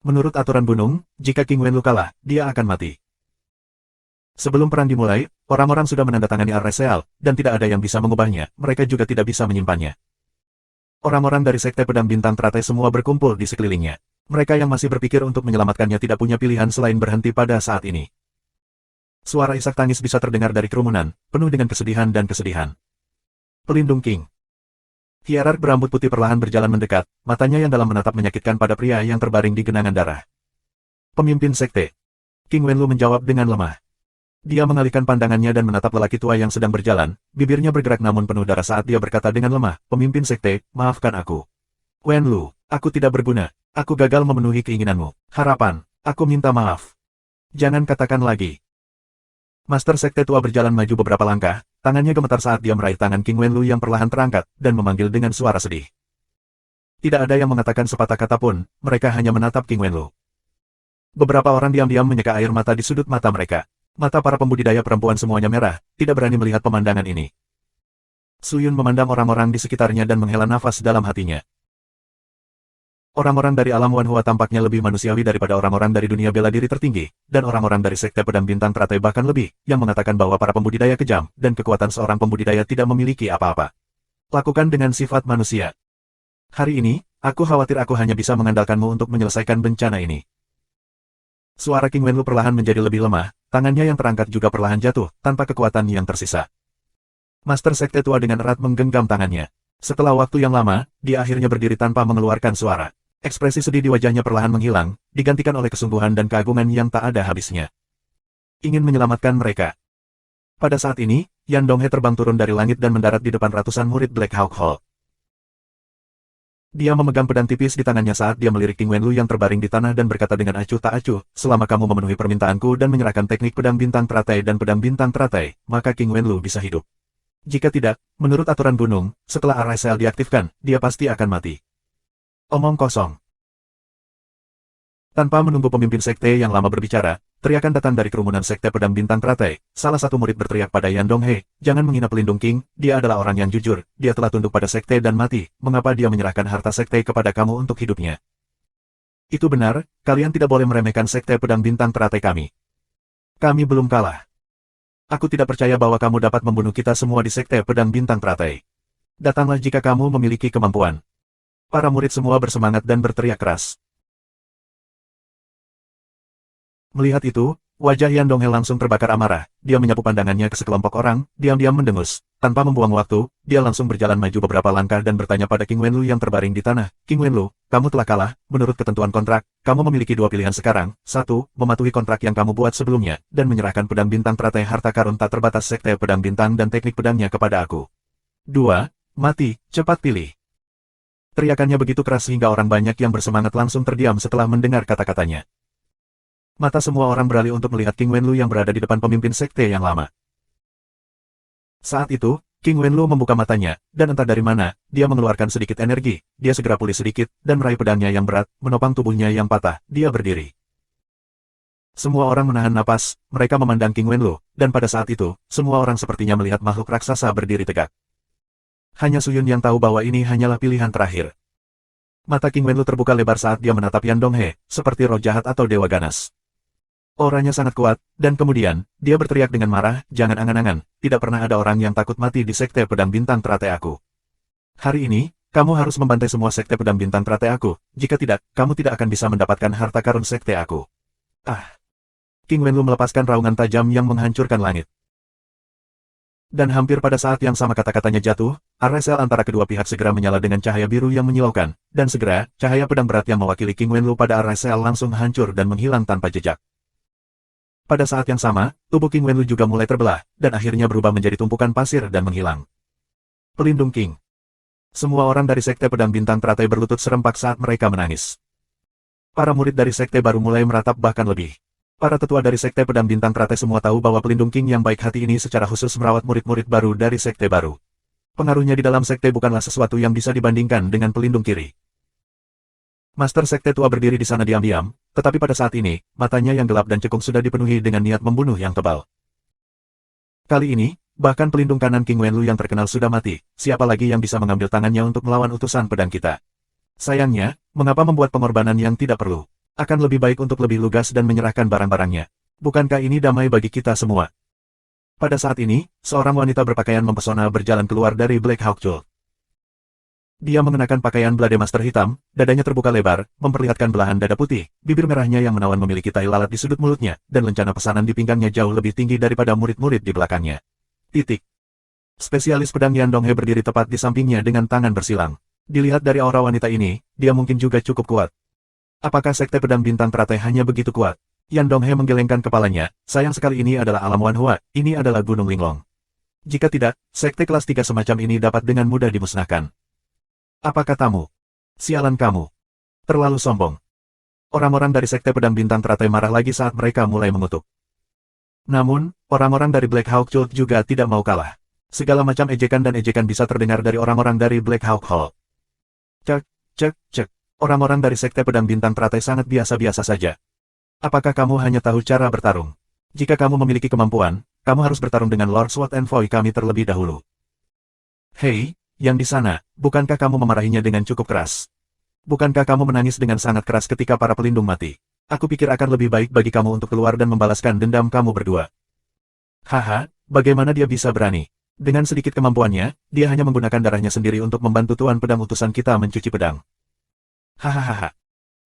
Menurut aturan gunung, jika King Wenlu kalah, dia akan mati. Sebelum perang dimulai, orang-orang sudah menandatangani Arreseal, dan tidak ada yang bisa mengubahnya, mereka juga tidak bisa menyimpannya. Orang-orang dari Sekte Pedang Bintang Teratai semua berkumpul di sekelilingnya. Mereka yang masih berpikir untuk menyelamatkannya tidak punya pilihan selain berhenti pada saat ini. Suara isak tangis bisa terdengar dari kerumunan, penuh dengan kesedihan dan kesedihan. Pelindung King. Hierark berambut putih perlahan berjalan mendekat, matanya yang dalam menatap menyakitkan pada pria yang terbaring di genangan darah. Pemimpin sekte. King Wenlu menjawab dengan lemah. Dia mengalihkan pandangannya dan menatap lelaki tua yang sedang berjalan, bibirnya bergerak namun penuh darah saat dia berkata dengan lemah, "Pemimpin sekte, maafkan aku. Wenlu, aku tidak berguna, aku gagal memenuhi keinginanmu. Harapan, aku minta maaf. Jangan katakan lagi." Master sekte tua berjalan maju beberapa langkah, tangannya gemetar saat dia meraih tangan King Wenlu yang perlahan terangkat, dan memanggil dengan suara sedih. Tidak ada yang mengatakan sepatah kata pun, mereka hanya menatap King Wenlu. Beberapa orang diam-diam menyeka air mata di sudut mata mereka. Mata para pembudidaya perempuan semuanya merah, tidak berani melihat pemandangan ini. Suyun memandang orang-orang di sekitarnya dan menghela nafas dalam hatinya. Orang-orang dari alam Wanhua tampaknya lebih manusiawi daripada orang-orang dari dunia bela diri tertinggi, dan orang-orang dari Sekte Pedang Bintang Teratai bahkan lebih, yang mengatakan bahwa para pembudidaya kejam, dan kekuatan seorang pembudidaya tidak memiliki apa-apa. Lakukan dengan sifat manusia. Hari ini, aku khawatir aku hanya bisa mengandalkanmu untuk menyelesaikan bencana ini. Suara King Wenlu perlahan menjadi lebih lemah, tangannya yang terangkat juga perlahan jatuh, tanpa kekuatan yang tersisa. Master Sekte tua dengan erat menggenggam tangannya. Setelah waktu yang lama, dia akhirnya berdiri tanpa mengeluarkan suara. Ekspresi sedih di wajahnya perlahan menghilang, digantikan oleh kesungguhan dan keagungan yang tak ada habisnya. Ingin menyelamatkan mereka. Pada saat ini, Yan Donghe terbang turun dari langit dan mendarat di depan ratusan murid Black Hawk Hall. Dia memegang pedang tipis di tangannya saat dia melirik King Wenlu yang terbaring di tanah dan berkata dengan acuh tak acuh, "Selama kamu memenuhi permintaanku dan menyerahkan teknik pedang bintang teratai dan pedang bintang teratai, maka King Wenlu bisa hidup. Jika tidak, menurut aturan gunung, setelah Arraesel diaktifkan, dia pasti akan mati." Omong kosong. Tanpa menunggu pemimpin sekte yang lama berbicara, teriakan datang dari kerumunan Sekte Pedang Bintang Teratai. Salah satu murid berteriak pada Yan Donghe, "Jangan menghina pelindung King, dia adalah orang yang jujur, dia telah tunduk pada sekte dan mati, mengapa dia menyerahkan harta sekte kepada kamu untuk hidupnya?" Itu benar, kalian tidak boleh meremehkan Sekte Pedang Bintang Teratai kami. Kami belum kalah. Aku tidak percaya bahwa kamu dapat membunuh kita semua di Sekte Pedang Bintang Teratai. Datanglah jika kamu memiliki kemampuan. Para murid semua bersemangat dan berteriak keras. Melihat itu, wajah Yan Donghe langsung terbakar amarah. Dia menyapu pandangannya ke sekelompok orang, diam-diam mendengus. Tanpa membuang waktu, dia langsung berjalan maju beberapa langkah dan bertanya pada King Wenlu yang terbaring di tanah. "King Wenlu, kamu telah kalah, menurut ketentuan kontrak, kamu memiliki dua pilihan sekarang. 1. Mematuhi kontrak yang kamu buat sebelumnya, dan menyerahkan pedang bintang teratai harta karun tak terbatas Sekte Pedang Bintang dan teknik pedangnya kepada aku. 2. Mati, cepat pilih." Teriakannya begitu keras sehingga orang banyak yang bersemangat langsung terdiam setelah mendengar kata-katanya. Mata semua orang beralih untuk melihat King Wenlu yang berada di depan pemimpin sekte yang lama. Saat itu, King Wenlu membuka matanya, dan entah dari mana, dia mengeluarkan sedikit energi, dia segera pulih sedikit, dan meraih pedangnya yang berat, menopang tubuhnya yang patah, dia berdiri. Semua orang menahan napas, mereka memandang King Wenlu, dan pada saat itu, semua orang sepertinya melihat makhluk raksasa berdiri tegak. Hanya Suyun yang tahu bahwa ini hanyalah pilihan terakhir. Mata King Wenlu terbuka lebar saat dia menatap Yan Donghe, seperti roh jahat atau dewa ganas. Auranya sangat kuat, dan kemudian, dia berteriak dengan marah, "Jangan angan-angan, tidak pernah ada orang yang takut mati di Sekte Pedang Bintang Teratai aku. Hari ini, kamu harus membantai semua Sekte Pedang Bintang Teratai aku, jika tidak, kamu tidak akan bisa mendapatkan harta karun Sekte aku." Ah! King Wenlu melepaskan raungan tajam yang menghancurkan langit. Dan hampir pada saat yang sama kata-katanya jatuh, Arraesel antara kedua pihak segera menyala dengan cahaya biru yang menyilaukan, dan segera, cahaya pedang berat yang mewakili King Wenlu pada Arraesel langsung hancur dan menghilang tanpa jejak. Pada saat yang sama, tubuh King Wenlu juga mulai terbelah, dan akhirnya berubah menjadi tumpukan pasir dan menghilang. Pelindung King. Semua orang dari Sekte Pedang Bintang Teratai berlutut serempak saat mereka menangis. Para murid dari sekte baru mulai meratap bahkan lebih. Para tetua dari Sekte Pedang Bintang Teratai semua tahu bahwa pelindung King yang baik hati ini secara khusus merawat murid-murid baru dari sekte baru. Pengaruhnya di dalam sekte bukanlah sesuatu yang bisa dibandingkan dengan pelindung kiri. Master sekte tua berdiri di sana diam-diam, tetapi pada saat ini, matanya yang gelap dan cekung sudah dipenuhi dengan niat membunuh yang tebal. Kali ini, bahkan pelindung kanan King Wenlu yang terkenal sudah mati, siapa lagi yang bisa mengambil tangannya untuk melawan utusan pedang kita? Sayangnya, mengapa membuat pengorbanan yang tidak perlu? Akan lebih baik untuk lebih lugas dan menyerahkan barang-barangnya. Bukankah ini damai bagi kita semua? Pada saat ini, seorang wanita berpakaian mempesona berjalan keluar dari Black Hawk Cult. Dia mengenakan pakaian Blade Master hitam, dadanya terbuka lebar, memperlihatkan belahan dada putih, bibir merahnya yang menawan memiliki tai lalat di sudut mulutnya, dan lencana pesanan di pinggangnya jauh lebih tinggi daripada murid-murid di belakangnya. Titik. Spesialis pedang Yan Donghe berdiri tepat di sampingnya dengan tangan bersilang. Dilihat dari aura wanita ini, dia mungkin juga cukup kuat. Apakah sekte pedang bintang teratai hanya begitu kuat? Yan Donghe menggelengkan kepalanya, sayang sekali ini adalah alam Wanhua, ini adalah Gunung Linglong. Jika tidak, sekte kelas 3 semacam ini dapat dengan mudah dimusnahkan. Apa katamu? Sialan kamu. Terlalu sombong. Orang-orang dari sekte pedang bintang teratai marah lagi saat mereka mulai mengutuk. Namun, orang-orang dari Black Hawk Cult juga tidak mau kalah. Segala macam ejekan dan ejekan bisa terdengar dari orang-orang dari Black Hawk Hall. Cek, cek, cek. Orang-orang dari sekte pedang bintang teratai sangat biasa-biasa saja. Apakah kamu hanya tahu cara bertarung? Jika kamu memiliki kemampuan, kamu harus bertarung dengan Lord Sword Envoy kami terlebih dahulu. Hei, yang di sana, bukankah kamu memarahinya dengan cukup keras? Bukankah kamu menangis dengan sangat keras ketika para pelindung mati? Aku pikir akan lebih baik bagi kamu untuk keluar dan membalaskan dendam kamu berdua. Haha, bagaimana dia bisa berani? Dengan sedikit kemampuannya, dia hanya menggunakan darahnya sendiri untuk membantu Tuan Pedang utusan kita mencuci pedang. Hahaha.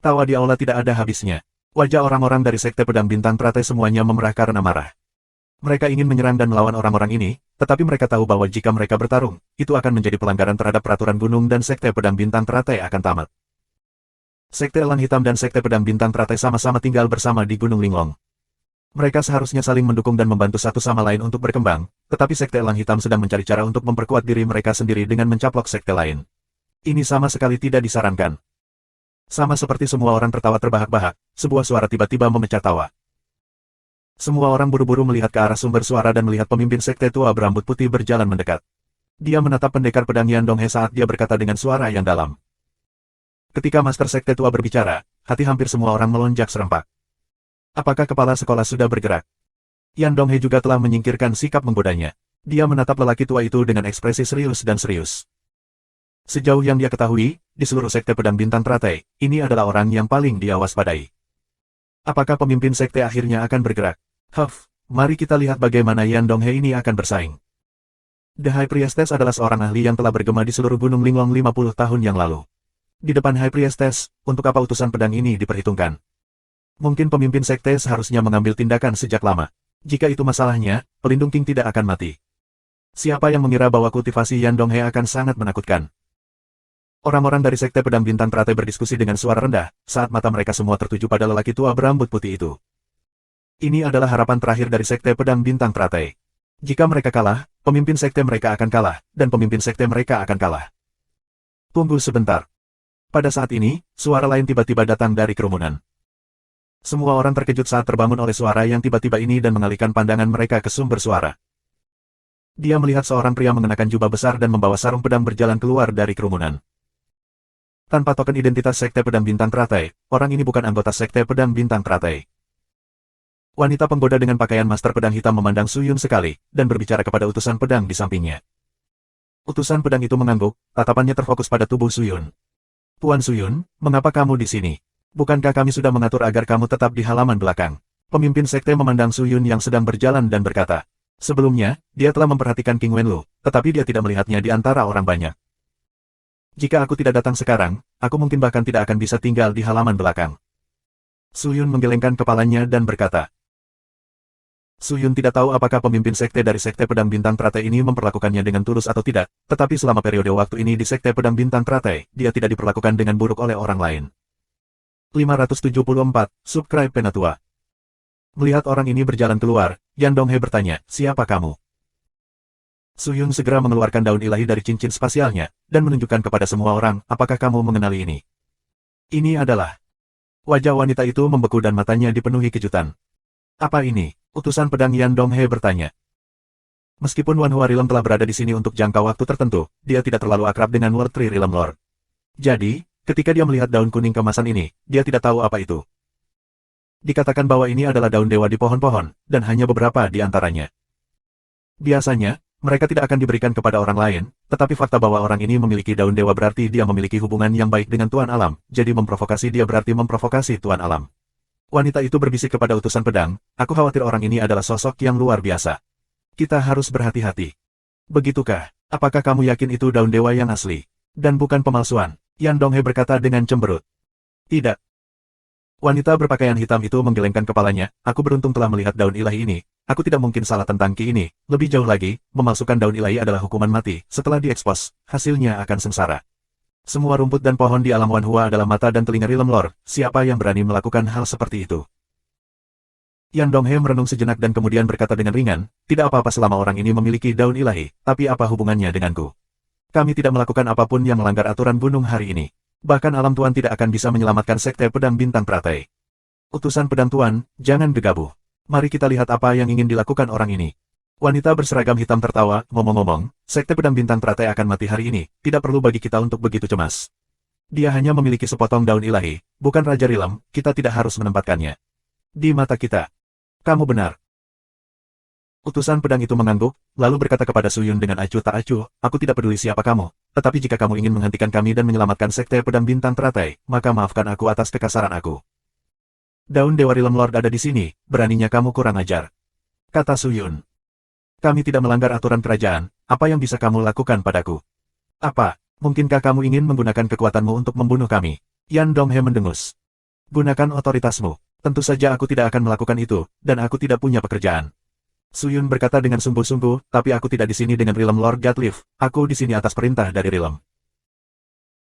Tawa di aula tidak ada habisnya. Wajah orang-orang dari sekte pedang bintang teratai semuanya memerah karena marah. Mereka ingin menyerang dan melawan orang-orang ini, tetapi mereka tahu bahwa jika mereka bertarung, itu akan menjadi pelanggaran terhadap peraturan gunung dan sekte pedang bintang teratai akan tamat. Sekte Elang Hitam dan sekte pedang bintang teratai sama-sama tinggal bersama di Gunung Linglong. Mereka seharusnya saling mendukung dan membantu satu sama lain untuk berkembang, tetapi sekte Elang Hitam sedang mencari cara untuk memperkuat diri mereka sendiri dengan mencaplok sekte lain. Ini sama sekali tidak disarankan. Sama seperti semua orang tertawa terbahak-bahak, sebuah suara tiba-tiba memecah tawa. Semua orang buru-buru melihat ke arah sumber suara dan melihat pemimpin sekte tua berambut putih berjalan mendekat. Dia menatap pendekar pedang Yan Donghe saat dia berkata dengan suara yang dalam. Ketika Master Sekte tua berbicara, hati hampir semua orang melonjak serempak. Apakah kepala sekolah sudah bergerak? Yan Donghe juga telah menyingkirkan sikap menggodanya. Dia menatap lelaki tua itu dengan ekspresi serius dan serius. Sejauh yang dia ketahui, di seluruh sekte pedang bintang teratai, ini adalah orang yang paling dia waspadai. Apakah pemimpin sekte akhirnya akan bergerak? Mari kita lihat bagaimana Yan Donghe ini akan bersaing. The High Priestess adalah seorang ahli yang telah bergema di seluruh Gunung Linglong 50 tahun yang lalu. Di depan High Priestess, untuk apa utusan pedang ini diperhitungkan? Mungkin pemimpin sekte seharusnya mengambil tindakan sejak lama. Jika itu masalahnya, pelindung King tidak akan mati. Siapa yang mengira bahwa kultivasi Yan Donghe akan sangat menakutkan? Orang-orang dari sekte pedang bintang teratai berdiskusi dengan suara rendah, saat mata mereka semua tertuju pada lelaki tua berambut putih itu. Ini adalah harapan terakhir dari sekte pedang bintang teratai. Jika mereka kalah, pemimpin sekte mereka akan kalah, dan pemimpin sekte mereka akan kalah. Tunggu sebentar. Pada saat ini, suara lain tiba-tiba datang dari kerumunan. Semua orang terkejut saat terbangun oleh suara yang tiba-tiba ini dan mengalihkan pandangan mereka ke sumber suara. Dia melihat seorang pria mengenakan jubah besar dan membawa sarung pedang berjalan keluar dari kerumunan. Tanpa token identitas sekte pedang bintang teratai, orang ini bukan anggota sekte pedang bintang teratai. Wanita penggoda dengan pakaian master pedang hitam memandang Su Yun sekali, dan berbicara kepada utusan pedang di sampingnya. Utusan pedang itu mengangguk, tatapannya terfokus pada tubuh Su Yun. Tuan Su Yun, mengapa kamu di sini? Bukankah kami sudah mengatur agar kamu tetap di halaman belakang? Pemimpin sekte memandang Su Yun yang sedang berjalan dan berkata. Sebelumnya, dia telah memperhatikan King Wenlu, tetapi dia tidak melihatnya di antara orang banyak. Jika aku tidak datang sekarang, aku mungkin bahkan tidak akan bisa tinggal di halaman belakang. Su Yun menggelengkan kepalanya dan berkata. Su Yun tidak tahu apakah pemimpin sekte dari sekte pedang bintang teratai ini memperlakukannya dengan tulus atau tidak, tetapi selama periode waktu ini di sekte pedang bintang teratai, dia tidak diperlakukan dengan buruk oleh orang lain. 574, Subscribe Penatua. Melihat orang ini berjalan keluar, Yan Donghe bertanya, siapa kamu? Su Yun segera mengeluarkan daun ilahi dari cincin spasialnya, dan menunjukkan kepada semua orang, apakah kamu mengenali ini? Ini adalah... Wajah wanita itu membeku dan matanya dipenuhi kejutan. Apa ini? Utusan pedang Yan Donghe bertanya. Meskipun Wanhua Realm telah berada di sini untuk jangka waktu tertentu, dia tidak terlalu akrab dengan World Tree Realm Lord. Jadi, ketika dia melihat daun kuning kemasan ini, dia tidak tahu apa itu. Dikatakan bahwa ini adalah daun dewa di pohon-pohon, dan hanya beberapa di antaranya. Biasanya, mereka tidak akan diberikan kepada orang lain, tetapi fakta bahwa orang ini memiliki daun dewa berarti dia memiliki hubungan yang baik dengan Tuan Alam, jadi memprovokasi dia berarti memprovokasi Tuan Alam. Wanita itu berbisik kepada utusan pedang, aku khawatir orang ini adalah sosok yang luar biasa. Kita harus berhati-hati. Begitukah? Apakah kamu yakin itu daun dewa yang asli? Dan bukan pemalsuan? Yan Donghe berkata dengan cemberut. Tidak. Wanita berpakaian hitam itu menggelengkan kepalanya, aku beruntung telah melihat daun ilahi ini. Aku tidak mungkin salah tentang ki ini. Lebih jauh lagi, memalsukan daun ilahi adalah hukuman mati. Setelah diekspos, hasilnya akan sengsara. Semua rumput dan pohon di alam Wanhua adalah mata dan telinga Rilem Lord. Siapa yang berani melakukan hal seperti itu? Yan Donghe merenung sejenak dan kemudian berkata dengan ringan, tidak apa-apa selama orang ini memiliki daun ilahi, tapi apa hubungannya denganku? Kami tidak melakukan apapun yang melanggar aturan gunung hari ini. Bahkan alam Tuan tidak akan bisa menyelamatkan Sekte Pedang Bintang Teratai. Utusan pedang Tuan, jangan gegabah. Mari kita lihat apa yang ingin dilakukan orang ini. Wanita berseragam hitam tertawa, ngomong-ngomong, Sekte Pedang Bintang Teratai akan mati hari ini, tidak perlu bagi kita untuk begitu cemas. Dia hanya memiliki sepotong daun ilahi, bukan Raja Rilem, kita tidak harus menempatkannya. Di mata kita. Kamu benar. Utusan pedang itu mengangguk, lalu berkata kepada Suyun dengan acuh tak acuh, aku tidak peduli siapa kamu, tetapi jika kamu ingin menghentikan kami dan menyelamatkan Sekte Pedang Bintang Teratai, maka maafkan aku atas kekasaran aku. Daun Dewa Rilem Lord ada di sini, beraninya kamu kurang ajar. Kata Suyun. Kami tidak melanggar aturan kerajaan, apa yang bisa kamu lakukan padaku? Apa, mungkinkah kamu ingin menggunakan kekuatanmu untuk membunuh kami? Yan Donghe mendengus. Gunakan otoritasmu, tentu saja aku tidak akan melakukan itu, dan aku tidak punya pekerjaan. Suyun berkata dengan sungguh-sungguh, tapi aku tidak di sini dengan Rilem Lord Godleaf, aku di sini atas perintah dari Rilem.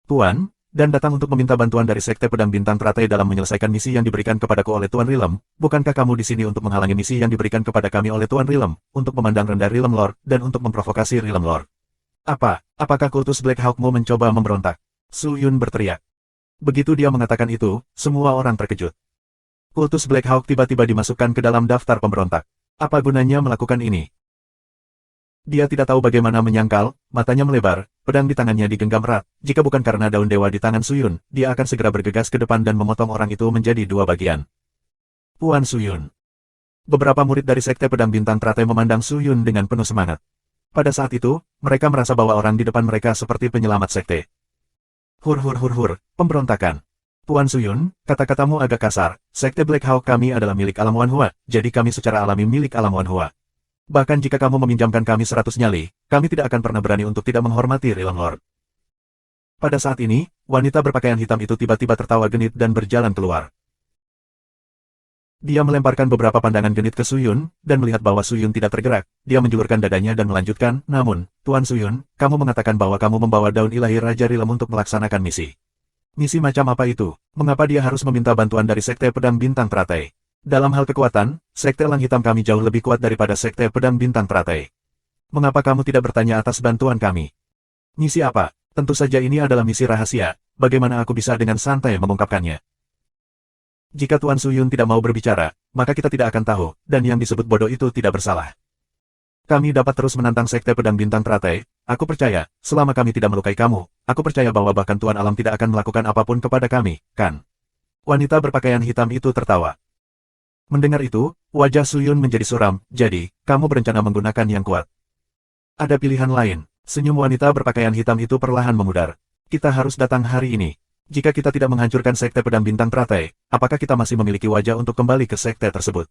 Tuan, dan datang untuk meminta bantuan dari Sekte Pedang Bintang Teratai dalam menyelesaikan misi yang diberikan kepadaku oleh Tuan Rilem. Bukankah kamu di sini untuk menghalangi misi yang diberikan kepada kami oleh Tuan Rilem, untuk memandang rendah Rilem Lord, dan untuk memprovokasi Rilem Lord? Apakah kultus Black Hawk mau mencoba memberontak? Suyun berteriak. Begitu dia mengatakan itu, semua orang terkejut. Kultus Black Hawk tiba-tiba dimasukkan ke dalam daftar pemberontak. Apa gunanya melakukan ini? Dia tidak tahu bagaimana menyangkal, matanya melebar, pedang di tangannya digenggam erat. Jika bukan karena daun dewa di tangan Suyun, dia akan segera bergegas ke depan dan memotong orang itu menjadi dua bagian. Puan Suyun. Beberapa murid dari Sekte Pedang Bintang Teratai memandang Suyun dengan penuh semangat. Pada saat itu, mereka merasa bahwa orang di depan mereka seperti penyelamat sekte. Hur, pemberontakan. Puan Suyun, kata-katamu agak kasar. Sekte Black Hawk kami adalah milik alam Wanhua, jadi kami secara alami milik alam Wanhua. Bahkan jika kamu meminjamkan kami 100 nyali, kami tidak akan pernah berani untuk tidak menghormati Rilem Lord. Pada saat ini, wanita berpakaian hitam itu tiba-tiba tertawa genit dan berjalan keluar. Dia melemparkan beberapa pandangan genit ke Suyun, dan melihat bahwa Suyun tidak tergerak, dia menjulurkan dadanya dan melanjutkan, namun, Tuan Suyun, kamu mengatakan bahwa kamu membawa daun ilahi Raja Rilem untuk melaksanakan misi. Misi macam apa itu? Mengapa dia harus meminta bantuan dari Sekte Pedang Bintang Teratai? Dalam hal kekuatan, Sekte Elang Hitam kami jauh lebih kuat daripada Sekte Pedang Bintang Teratai. Mengapa kamu tidak bertanya atas bantuan kami? Misi apa? Tentu saja ini adalah misi rahasia, bagaimana aku bisa dengan santai mengungkapkannya? Jika Tuan Suyun tidak mau berbicara, maka kita tidak akan tahu, dan yang disebut bodoh itu tidak bersalah. Kami dapat terus menantang Sekte Pedang Bintang Teratai, aku percaya, selama kami tidak melukai kamu, aku percaya bahwa bahkan Tuan Alam tidak akan melakukan apapun kepada kami, kan? Wanita berpakaian hitam itu tertawa. Mendengar itu, wajah Suyun menjadi suram, jadi, kamu berencana menggunakan yang kuat. Ada pilihan lain, senyum wanita berpakaian hitam itu perlahan memudar. Kita harus datang hari ini. Jika kita tidak menghancurkan Sekte Pedang Bintang Teratai, apakah kita masih memiliki wajah untuk kembali ke sekte tersebut?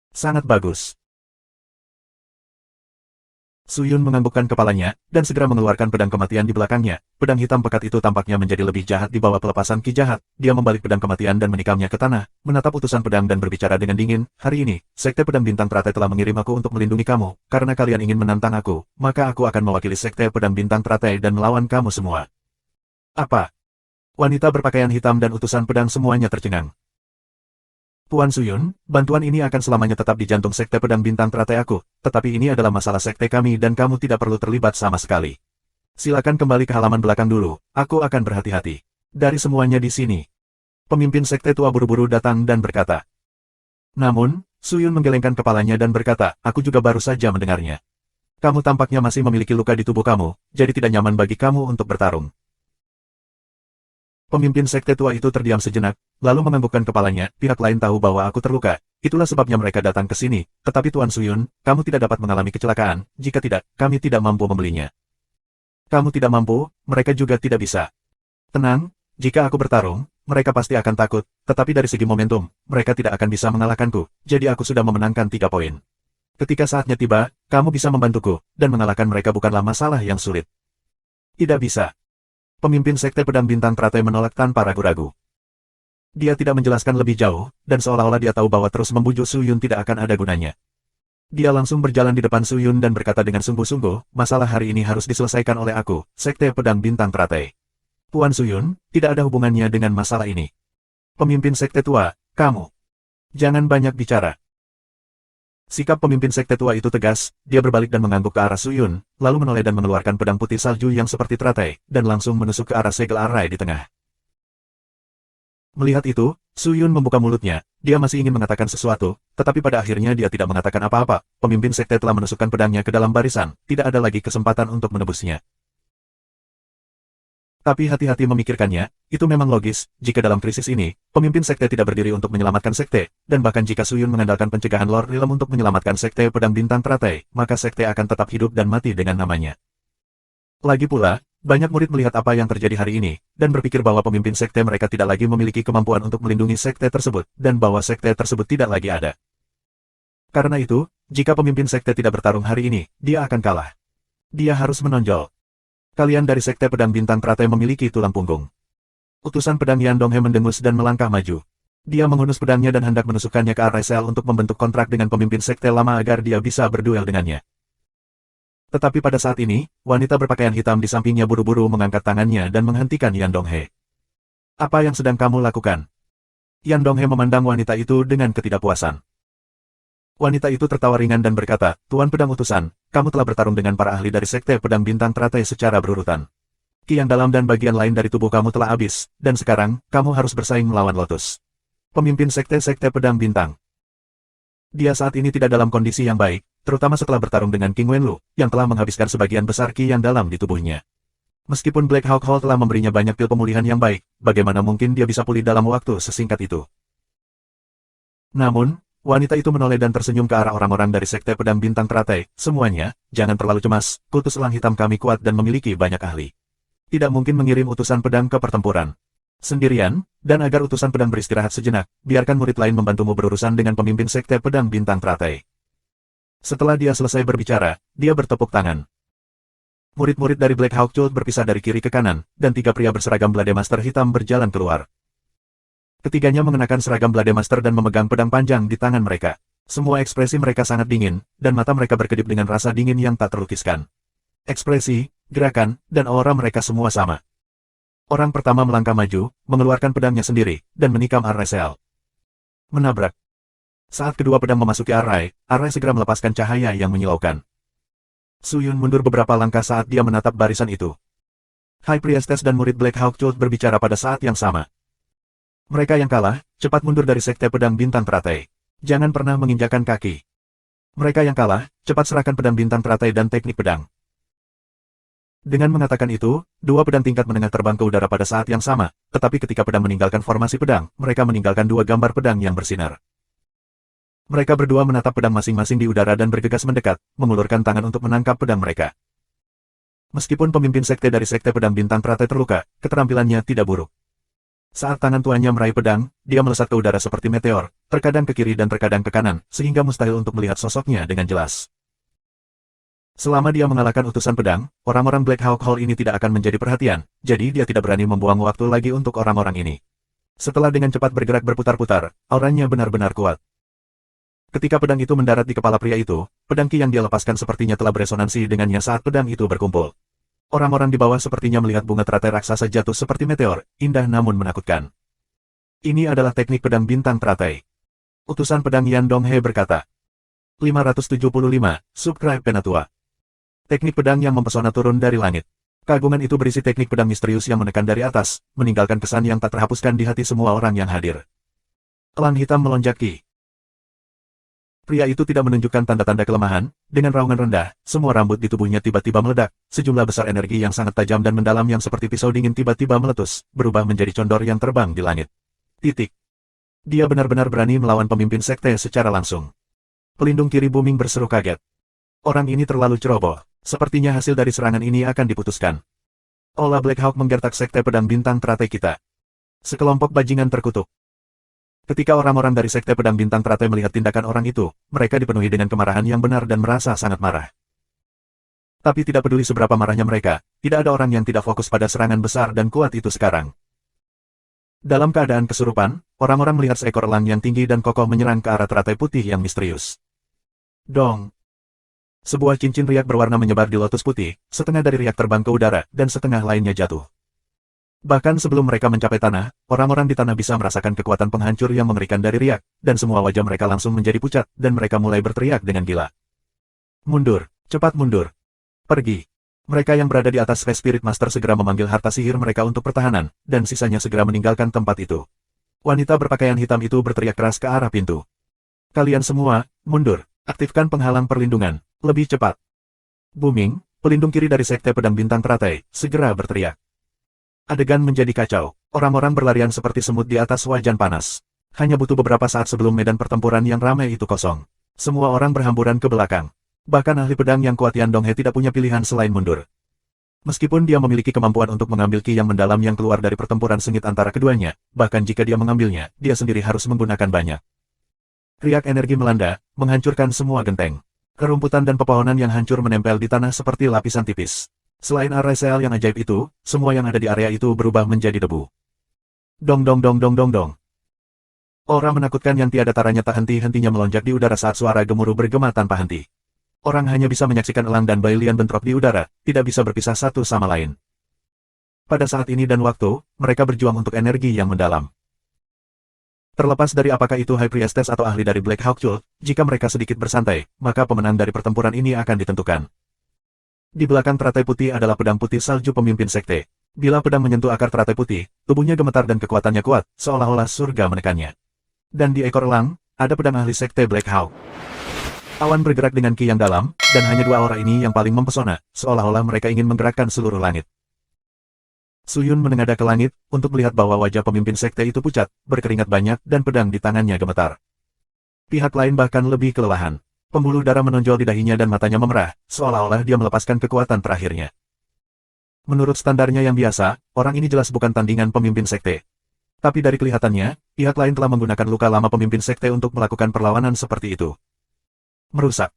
Sangat bagus. Suyun menganggukkan kepalanya, dan segera mengeluarkan pedang kematian di belakangnya. Pedang hitam pekat itu tampaknya menjadi lebih jahat di bawah pelepasan ki jahat. Dia membalik pedang kematian dan menikamnya ke tanah, menatap utusan pedang dan berbicara dengan dingin. Hari ini, Sekte Pedang Bintang Teratai telah mengirim aku untuk melindungi kamu. Karena kalian ingin menantang aku, maka aku akan mewakili Sekte Pedang Bintang Teratai dan melawan kamu semua. Apa? Wanita berpakaian hitam dan utusan pedang semuanya tercengang. Puan Suyun, bantuan ini akan selamanya tetap di jantung Sekte Pedang Bintang Teratai aku, tetapi ini adalah masalah sekte kami dan kamu tidak perlu terlibat sama sekali. Silakan kembali ke halaman belakang dulu, aku akan berhati-hati. Dari semuanya di sini. Pemimpin sekte tua buru-buru datang dan berkata. Namun, Suyun menggelengkan kepalanya dan berkata, aku juga baru saja mendengarnya. Kamu tampaknya masih memiliki luka di tubuh kamu, jadi tidak nyaman bagi kamu untuk bertarung. Pemimpin sekte tua itu terdiam sejenak, lalu menganggukkan kepalanya. Pihak lain tahu bahwa aku terluka. Itulah sebabnya mereka datang ke sini. Tetapi Tuan Suyun, kamu tidak dapat mengalami kecelakaan. Jika tidak, kami tidak mampu membelinya. Kamu tidak mampu, mereka juga tidak bisa. Tenang, jika aku bertarung, mereka pasti akan takut. Tetapi dari segi momentum, mereka tidak akan bisa mengalahkanku. Jadi aku sudah memenangkan 3 poin. Ketika saatnya tiba, kamu bisa membantuku, dan mengalahkan mereka bukanlah masalah yang sulit. Tidak bisa. Pemimpin Sekte Pedang Bintang Teratai menolak tanpa ragu-ragu. Dia tidak menjelaskan lebih jauh, dan seolah-olah dia tahu bahwa terus membujuk Suyun tidak akan ada gunanya. Dia langsung berjalan di depan Suyun dan berkata dengan sungguh-sungguh, masalah hari ini harus diselesaikan oleh aku, Sekte Pedang Bintang Teratai. Tuan Suyun, tidak ada hubungannya dengan masalah ini. Pemimpin Sekte Tua, kamu. Jangan banyak bicara. Sikap pemimpin sekte tua itu tegas, dia berbalik dan mengangguk ke arah Suyun, lalu menoleh dan mengeluarkan pedang putih salju yang seperti teratai, dan langsung menusuk ke arah segel arai di tengah. Melihat itu, Suyun membuka mulutnya, dia masih ingin mengatakan sesuatu, tetapi pada akhirnya dia tidak mengatakan apa-apa. Pemimpin sekte telah menusukkan pedangnya ke dalam barisan, tidak ada lagi kesempatan untuk menebusnya. Tapi hati-hati memikirkannya, itu memang logis, jika dalam krisis ini, pemimpin sekte tidak berdiri untuk menyelamatkan sekte, dan bahkan jika Suyun mengandalkan pencegahan Lord Rilem untuk menyelamatkan sekte pedang bintang teratai, maka sekte akan tetap hidup dan mati dengan namanya. Lagi pula, banyak murid melihat apa yang terjadi hari ini, dan berpikir bahwa pemimpin sekte mereka tidak lagi memiliki kemampuan untuk melindungi sekte tersebut, dan bahwa sekte tersebut tidak lagi ada. Karena itu, jika pemimpin sekte tidak bertarung hari ini, dia akan kalah. Dia harus menonjol. Kalian dari Sekte Pedang Bintang Teratai memiliki tulang punggung. Utusan pedang Yan Donghe mendengus dan melangkah maju. Dia menghunus pedangnya dan hendak menusukkannya ke arah sel untuk membentuk kontrak dengan pemimpin sekte lama agar dia bisa berduel dengannya. Tetapi pada saat ini, wanita berpakaian hitam di sampingnya buru-buru mengangkat tangannya dan menghentikan Yan Donghe. Apa yang sedang kamu lakukan? Yan Donghe memandang wanita itu dengan ketidakpuasan. Wanita itu tertawa ringan dan berkata, Tuan Pedang Utusan, kamu telah bertarung dengan para ahli dari Sekte Pedang Bintang Teratai secara berurutan. Ki yang dalam dan bagian lain dari tubuh kamu telah habis, dan sekarang, kamu harus bersaing melawan Lotus. Pemimpin Sekte Pedang Bintang. Dia saat ini tidak dalam kondisi yang baik, terutama setelah bertarung dengan King Wenlu, yang telah menghabiskan sebagian besar ki yang dalam di tubuhnya. Meskipun Black Hawk Hall telah memberinya banyak pil pemulihan yang baik, bagaimana mungkin dia bisa pulih dalam waktu sesingkat itu? Namun, wanita itu menoleh dan tersenyum ke arah orang-orang dari Sekte Pedang Bintang Teratai. Semuanya, jangan terlalu cemas, kultus elang hitam kami kuat dan memiliki banyak ahli. Tidak mungkin mengirim utusan pedang ke pertempuran sendirian, dan agar utusan pedang beristirahat sejenak, biarkan murid lain membantumu berurusan dengan pemimpin Sekte Pedang Bintang Teratai. Setelah dia selesai berbicara, dia bertepuk tangan. Murid-murid dari Black Hawk Cult berpisah dari kiri ke kanan, dan 3 pria berseragam Blade Master hitam berjalan keluar. Ketiganya mengenakan seragam Blade Master dan memegang pedang panjang di tangan mereka. Semua ekspresi mereka sangat dingin, dan mata mereka berkedip dengan rasa dingin yang tak terlukiskan. Ekspresi, gerakan, dan aura mereka semua sama. Orang pertama melangkah maju, mengeluarkan pedangnya sendiri, dan menikam Array Sel. Menabrak. Saat kedua pedang memasuki Array segera melepaskan cahaya yang menyilaukan. Suyun mundur beberapa langkah saat dia menatap barisan itu. High Priestess dan murid Black Hawk Cult berbicara pada saat yang sama. Mereka yang kalah, cepat mundur dari Sekte Pedang Bintang Teratai. Jangan pernah menginjakan kaki. Mereka yang kalah, cepat serahkan pedang bintang teratai dan teknik pedang. Dengan mengatakan itu, 2 pedang tingkat menengah terbang ke udara pada saat yang sama, tetapi ketika pedang meninggalkan formasi pedang, mereka meninggalkan 2 gambar pedang yang bersinar. Mereka berdua menatap pedang masing-masing di udara dan bergegas mendekat, mengulurkan tangan untuk menangkap pedang mereka. Meskipun pemimpin sekte dari Sekte Pedang Bintang Teratai terluka, keterampilannya tidak buruk. Saat tangan tuannya meraih pedang, dia melesat ke udara seperti meteor, terkadang ke kiri dan terkadang ke kanan, sehingga mustahil untuk melihat sosoknya dengan jelas. Selama dia mengalahkan utusan pedang, orang-orang Black Hawk Hall ini tidak akan menjadi perhatian, jadi dia tidak berani membuang waktu lagi untuk orang-orang ini. Setelah dengan cepat bergerak berputar-putar, auranya benar-benar kuat. Ketika pedang itu mendarat di kepala pria itu, pedang ki yang dia lepaskan sepertinya telah beresonansi dengannya saat pedang itu berkumpul. Orang-orang di bawah sepertinya melihat bunga teratai raksasa jatuh seperti meteor, indah namun menakutkan. Ini adalah teknik pedang bintang teratai. Utusan pedang Yan Donghe berkata. 575, Subscribe Penatua. Teknik pedang yang mempesona turun dari langit. Keagungan itu berisi teknik pedang misterius yang menekan dari atas, meninggalkan kesan yang tak terhapuskan di hati semua orang yang hadir. Elang hitam melonjak ki. Pria itu tidak menunjukkan tanda-tanda kelemahan, dengan raungan rendah, semua rambut di tubuhnya tiba-tiba meledak, sejumlah besar energi yang sangat tajam dan mendalam yang seperti pisau dingin tiba-tiba meletus, berubah menjadi condor yang terbang di langit. Titik. Dia benar-benar berani melawan pemimpin sekte secara langsung. Pelindung kiri Booming berseru kaget. Orang ini terlalu ceroboh, sepertinya hasil dari serangan ini akan diputuskan. Olah Black Hawk menggertak sekte pedang bintang teratai kita. Sekelompok bajingan terkutuk. Ketika orang-orang dari Sekte Pedang Bintang Teratai melihat tindakan orang itu, mereka dipenuhi dengan kemarahan yang benar dan merasa sangat marah. Tapi tidak peduli seberapa marahnya mereka, tidak ada orang yang tidak fokus pada serangan besar dan kuat itu sekarang. Dalam keadaan kesurupan, orang-orang melihat seekor elang yang tinggi dan kokoh menyerang ke arah teratai putih yang misterius. Dong! Sebuah cincin riak berwarna menyebar di lotus putih, setengah dari riak terbang ke udara, dan setengah lainnya jatuh. Bahkan sebelum mereka mencapai tanah, orang-orang di tanah bisa merasakan kekuatan penghancur yang mengerikan dari riak, dan semua wajah mereka langsung menjadi pucat, dan mereka mulai berteriak dengan gila. Mundur, cepat mundur. Pergi. Mereka yang berada di atas Space Spirit Master segera memanggil harta sihir mereka untuk pertahanan, dan sisanya segera meninggalkan tempat itu. Wanita berpakaian hitam itu berteriak keras ke arah pintu. Kalian semua, mundur, aktifkan penghalang perlindungan, lebih cepat. Booming, pelindung kiri dari Sekte Pedang Bintang Teratai, segera berteriak. Adegan menjadi kacau, orang-orang berlarian seperti semut di atas wajan panas. Hanya butuh beberapa saat sebelum medan pertempuran yang ramai itu kosong. Semua orang berhamburan ke belakang. Bahkan ahli pedang yang kuat Yan Donghe tidak punya pilihan selain mundur. Meskipun dia memiliki kemampuan untuk mengambil ki yang mendalam yang keluar dari pertempuran sengit antara keduanya, bahkan jika dia mengambilnya, dia sendiri harus menggunakan banyak. Riak energi melanda, menghancurkan semua genteng. Kerumputan dan pepohonan yang hancur menempel di tanah seperti lapisan tipis. Selain RSL yang ajaib itu, semua yang ada di area itu berubah menjadi debu. Dong dong dong dong dong dong. Aura menakutkan yang tiada taranya tak henti-hentinya melonjak di udara saat suara gemuruh bergema tanpa henti. Orang hanya bisa menyaksikan elang dan bailian bentrok di udara, tidak bisa berpisah satu sama lain. Pada saat ini dan waktu, mereka berjuang untuk energi yang mendalam. Terlepas dari apakah itu High Priestess atau ahli dari Black Hawk Cult, jika mereka sedikit bersantai, maka pemenang dari pertempuran ini akan ditentukan. Di belakang teratai putih adalah pedang putih salju pemimpin sekte. Bila pedang menyentuh akar teratai putih, tubuhnya gemetar dan kekuatannya kuat, seolah-olah surga menekannya. Dan di ekor elang, ada pedang ahli sekte Black Hawk. Awan bergerak dengan ki yang dalam, dan hanya dua aura ini yang paling mempesona, seolah-olah mereka ingin menggerakkan seluruh langit. Suyun menengadah ke langit, untuk melihat bahwa wajah pemimpin sekte itu pucat, berkeringat banyak, dan pedang di tangannya gemetar. Pihak lain bahkan lebih kelelahan. Pembuluh darah menonjol di dahinya dan matanya memerah, seolah-olah dia melepaskan kekuatan terakhirnya. Menurut standarnya yang biasa, orang ini jelas bukan tandingan pemimpin sekte. Tapi dari kelihatannya, pihak lain telah menggunakan luka lama pemimpin sekte untuk melakukan perlawanan seperti itu. Merusak.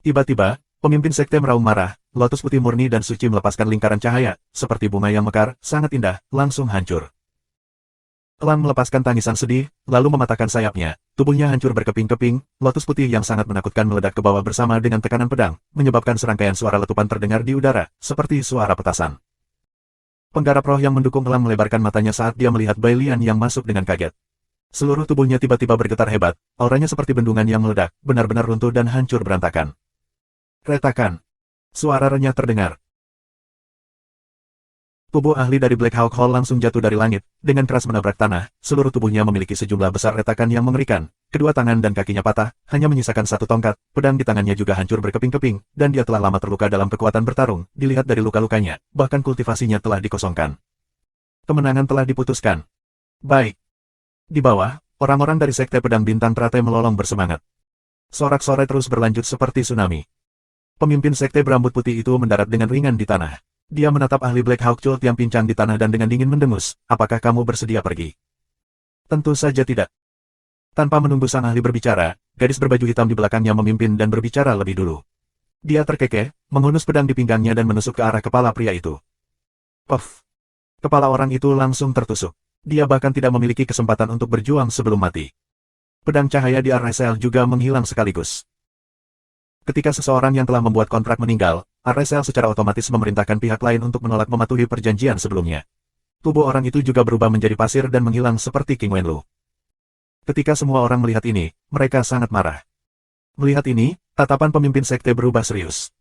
Tiba-tiba, pemimpin sekte meraung marah, lotus putih murni dan suci melepaskan lingkaran cahaya, seperti bunga yang mekar, sangat indah, langsung hancur. Elang melepaskan tangisan sedih, lalu mematahkan sayapnya, tubuhnya hancur berkeping-keping, lotus putih yang sangat menakutkan meledak ke bawah bersama dengan tekanan pedang, menyebabkan serangkaian suara letupan terdengar di udara, seperti suara petasan. Penggarap roh yang mendukung elang melebarkan matanya saat dia melihat Bailian yang masuk dengan kaget. Seluruh tubuhnya tiba-tiba bergetar hebat, auranya seperti bendungan yang meledak, benar-benar runtuh dan hancur berantakan. Retakan. Suara renyah terdengar. Tubuh ahli dari Black Hawk Hall langsung jatuh dari langit, dengan keras menabrak tanah, seluruh tubuhnya memiliki sejumlah besar retakan yang mengerikan, kedua tangan dan kakinya patah, hanya menyisakan satu tongkat, pedang di tangannya juga hancur berkeping-keping, dan dia telah lama terluka dalam kekuatan bertarung, dilihat dari luka-lukanya, bahkan kultivasinya telah dikosongkan. Kemenangan telah diputuskan. Baik. Di bawah, orang-orang dari Sekte Pedang Bintang Teratai melolong bersemangat. Sorak-sorai terus berlanjut seperti tsunami. Pemimpin Sekte berambut putih itu mendarat dengan ringan di tanah. Dia menatap ahli Black Hawk Cult yang pincang di tanah dan dengan dingin mendengus, apakah kamu bersedia pergi? Tentu saja tidak. Tanpa menunggu sang ahli berbicara, gadis berbaju hitam di belakangnya memimpin dan berbicara lebih dulu. Dia terkekeh, menghunus pedang di pinggangnya dan menusuk ke arah kepala pria itu. Puff! Kepala orang itu langsung tertusuk. Dia bahkan tidak memiliki kesempatan untuk berjuang sebelum mati. Pedang cahaya di RSL juga menghilang sekaligus. Ketika seseorang yang telah membuat kontrak meninggal, RSL secara otomatis memerintahkan pihak lain untuk menolak mematuhi perjanjian sebelumnya. Tubuh orang itu juga berubah menjadi pasir dan menghilang seperti King Wenlu. Ketika semua orang melihat ini, mereka sangat marah. Melihat ini, tatapan pemimpin sekte berubah serius.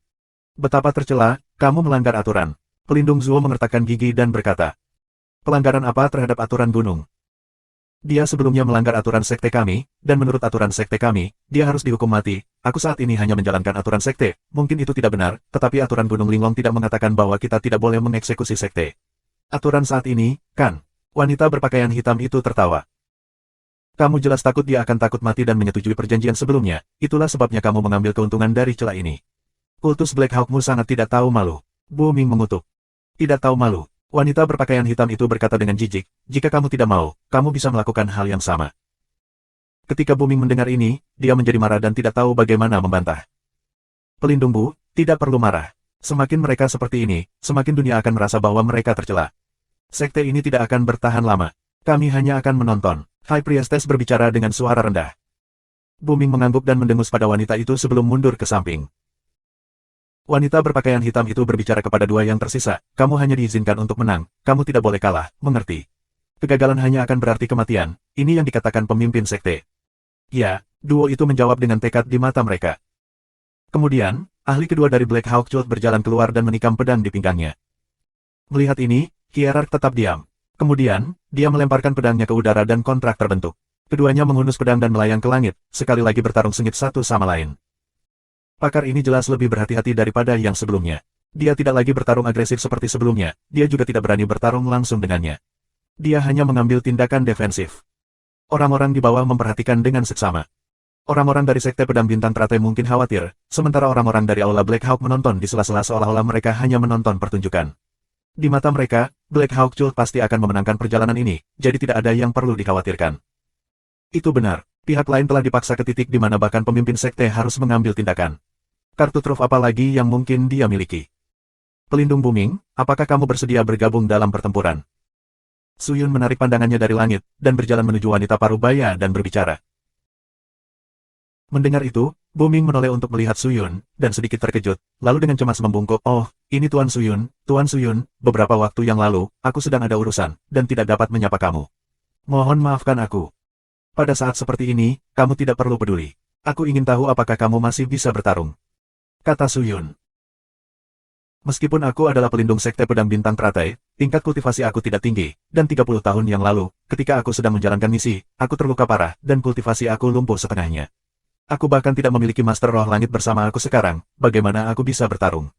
Betapa tercela, kamu melanggar aturan. Pelindung Zuo mengertakkan gigi dan berkata, pelanggaran apa terhadap aturan gunung? Dia sebelumnya melanggar aturan sekte kami, dan menurut aturan sekte kami, dia harus dihukum mati. Aku saat ini hanya menjalankan aturan sekte. Mungkin itu tidak benar, tetapi aturan Gunung Linglong tidak mengatakan bahwa kita tidak boleh mengeksekusi sekte. Aturan saat ini, kan? Wanita berpakaian hitam itu tertawa. Kamu jelas takut dia akan takut mati dan menyetujui perjanjian sebelumnya, itulah sebabnya kamu mengambil keuntungan dari celah ini. Kultus Black Hawkmu sangat tidak tahu malu. Bu Ming mengutuk. Tidak tahu malu. Wanita berpakaian hitam itu berkata dengan jijik, jika kamu tidak mau, kamu bisa melakukan hal yang sama. Ketika Bu Ming mendengar ini, dia menjadi marah dan tidak tahu bagaimana membantah. Pelindung Bu, tidak perlu marah. Semakin mereka seperti ini, semakin dunia akan merasa bahwa mereka tercela. Sekte ini tidak akan bertahan lama. Kami hanya akan menonton. High Priestess berbicara dengan suara rendah. Bu Ming mengangguk dan mendengus pada wanita itu sebelum mundur ke samping. Wanita berpakaian hitam itu berbicara kepada dua yang tersisa, kamu hanya diizinkan untuk menang, kamu tidak boleh kalah, mengerti? Kegagalan hanya akan berarti kematian, ini yang dikatakan pemimpin sekte. Ya, duo itu menjawab dengan tekad di mata mereka. Kemudian, ahli kedua dari Black Hawk Cult berjalan keluar dan menikam pedang di pinggangnya. Melihat ini, Hierarch tetap diam. Kemudian, dia melemparkan pedangnya ke udara dan kontrak terbentuk. Keduanya menghunus pedang dan melayang ke langit, sekali lagi bertarung sengit satu sama lain. Pakar ini jelas lebih berhati-hati daripada yang sebelumnya. Dia tidak lagi bertarung agresif seperti sebelumnya, dia juga tidak berani bertarung langsung dengannya. Dia hanya mengambil tindakan defensif. Orang-orang di bawah memperhatikan dengan seksama. Orang-orang dari Sekte Pedang Bintang Teratai mungkin khawatir, sementara orang-orang dari Aula Black Hawk menonton di sela-sela seolah-olah mereka hanya menonton pertunjukan. Di mata mereka, Black Hawk Cult pasti akan memenangkan perjalanan ini, jadi tidak ada yang perlu dikhawatirkan. Itu benar, pihak lain telah dipaksa ke titik di mana bahkan pemimpin sekte harus mengambil tindakan. Kartu truf apa lagi yang mungkin dia miliki? Pelindung Bu Ming, apakah kamu bersedia bergabung dalam pertempuran? Su Yun menarik pandangannya dari langit, dan berjalan menuju wanita parubaya dan berbicara. Mendengar itu, Bu Ming menoleh untuk melihat Su Yun, dan sedikit terkejut, lalu dengan cemas membungkuk, oh, ini Tuan Su Yun, beberapa waktu yang lalu, aku sedang ada urusan, dan tidak dapat menyapa kamu. Mohon maafkan aku. Pada saat seperti ini, kamu tidak perlu peduli. Aku ingin tahu apakah kamu masih bisa bertarung. Kata Su Yun. Meskipun aku adalah pelindung Sekte Pedang Bintang Teratai, tingkat kultivasi aku tidak tinggi, dan 30 tahun yang lalu, ketika aku sedang menjalankan misi, aku terluka parah, dan kultivasi aku lumpuh setengahnya. Aku bahkan tidak memiliki Master Roh Langit bersama aku sekarang, bagaimana aku bisa bertarung?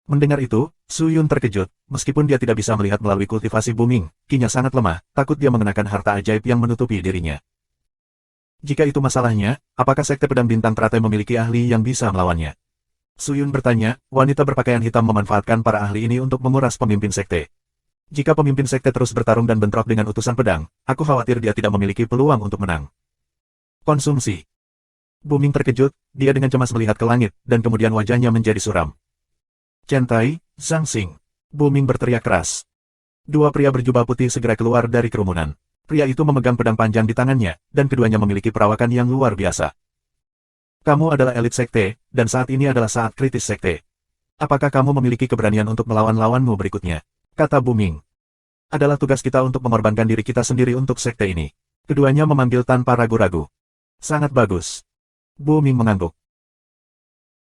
Mendengar itu, Su Yun terkejut, meskipun dia tidak bisa melihat melalui kultivasi Bu Ming, kinya sangat lemah, takut dia mengenakan harta ajaib yang menutupi dirinya. Jika itu masalahnya, apakah Sekte Pedang Bintang Teratai memiliki ahli yang bisa melawannya? Su Yun bertanya, wanita berpakaian hitam memanfaatkan para ahli ini untuk menguras pemimpin sekte. Jika pemimpin sekte terus bertarung dan bentrok dengan utusan pedang, aku khawatir dia tidak memiliki peluang untuk menang. Konsumsi. Bu Ming terkejut, dia dengan cemas melihat ke langit, dan kemudian wajahnya menjadi suram. Centai, Zhang Xing. Bu Ming berteriak keras. Dua pria berjubah putih segera keluar dari kerumunan. Pria itu memegang pedang panjang di tangannya, dan keduanya memiliki perawakan yang luar biasa. Kamu adalah elit sekte, dan saat ini adalah saat kritis sekte. Apakah kamu memiliki keberanian untuk melawan lawanmu berikutnya? Kata Bu Ming. Adalah tugas kita untuk mengorbankan diri kita sendiri untuk sekte ini. Keduanya memanggil tanpa ragu-ragu. Sangat bagus. Bu Ming mengangguk.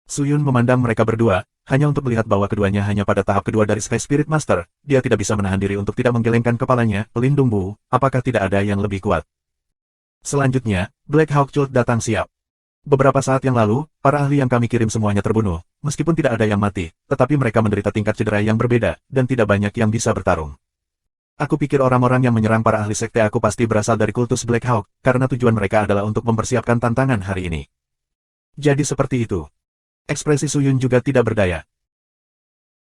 Su Yun memandang mereka berdua, hanya untuk melihat bahwa keduanya hanya pada tahap kedua dari Sky Spirit Master, dia tidak bisa menahan diri untuk tidak menggelengkan kepalanya, pelindung Bu, apakah tidak ada yang lebih kuat? Selanjutnya, Black Hawk Cult datang siap. Beberapa saat yang lalu, para ahli yang kami kirim semuanya terbunuh, meskipun tidak ada yang mati, tetapi mereka menderita tingkat cedera yang berbeda, dan tidak banyak yang bisa bertarung. Aku pikir orang-orang yang menyerang para ahli sekte aku pasti berasal dari kultus Black Hawk, karena tujuan mereka adalah untuk mempersiapkan tantangan hari ini. Jadi seperti itu. Ekspresi Su Yun juga tidak berdaya.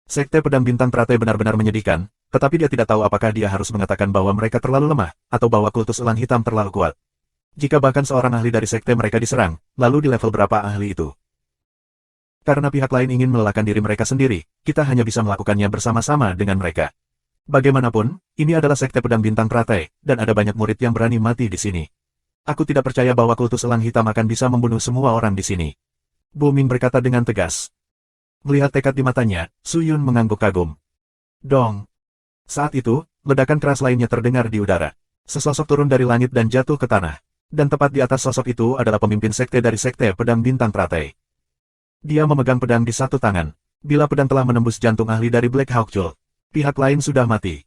Sekte Pedang Bintang Teratai benar-benar menyedihkan, tetapi dia tidak tahu apakah dia harus mengatakan bahwa mereka terlalu lemah, atau bahwa kultus elang hitam terlalu kuat. Jika bahkan seorang ahli dari sekte mereka diserang, lalu di level berapa ahli itu? Karena pihak lain ingin melelahkan diri mereka sendiri, kita hanya bisa melakukannya bersama-sama dengan mereka. Bagaimanapun, ini adalah Sekte Pedang Bintang Teratai, dan ada banyak murid yang berani mati di sini. Aku tidak percaya bahwa kultus elang hitam akan bisa membunuh semua orang di sini. Bu Ming berkata dengan tegas. Melihat tekad di matanya, Su Yun mengangguk kagum. Dong. Saat itu, ledakan keras lainnya terdengar di udara. Sesosok turun dari langit dan jatuh ke tanah. Dan tepat di atas sosok itu adalah pemimpin sekte dari Sekte Pedang Bintang Teratai. Dia memegang pedang di satu tangan. Bila pedang telah menembus jantung ahli dari Black Hawk Cult, pihak lain sudah mati.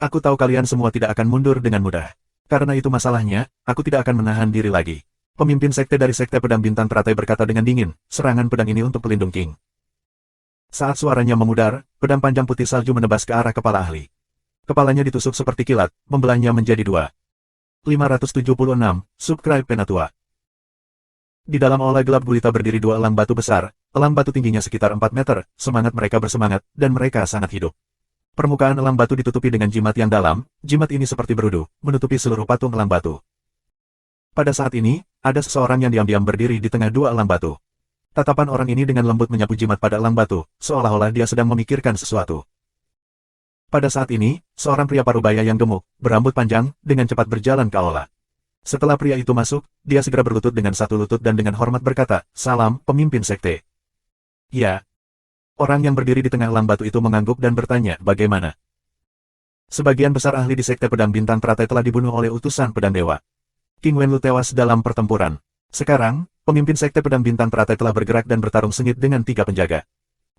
Aku tahu kalian semua tidak akan mundur dengan mudah. Karena itu masalahnya, aku tidak akan menahan diri lagi. Pemimpin sekte dari Sekte Pedang Bintang Teratai berkata dengan dingin, serangan pedang ini untuk pelindung King. Saat suaranya memudar, pedang panjang putih salju menebas ke arah kepala ahli. Kepalanya ditusuk seperti kilat, membelahnya menjadi dua. 576, Subscribe Penatua. Di dalam aula gelap gulita berdiri dua elang batu besar, elang batu tingginya sekitar 4 meter, semangat mereka bersemangat, dan mereka sangat hidup. Permukaan elang batu ditutupi dengan jimat yang dalam, jimat ini seperti berudu, menutupi seluruh patung elang batu. Pada saat ini, ada seseorang yang diam-diam berdiri di tengah dua elang batu. Tatapan orang ini dengan lembut menyapu jimat pada elang batu, seolah-olah dia sedang memikirkan sesuatu. Pada saat ini, seorang pria parubaya yang gemuk, berambut panjang, dengan cepat berjalan ke aula. Setelah pria itu masuk, dia segera berlutut dengan satu lutut dan dengan hormat berkata, "Salam, pemimpin sekte." Ya. Orang yang berdiri di tengah elang batu itu mengangguk dan bertanya, "Bagaimana?" Sebagian besar ahli di Sekte Pedang Bintang Teratai telah dibunuh oleh utusan pedang dewa. King Wenlu tewas dalam pertempuran. Sekarang, pemimpin Sekte Pedang Bintang Teratai telah bergerak dan bertarung sengit dengan 3 penjaga.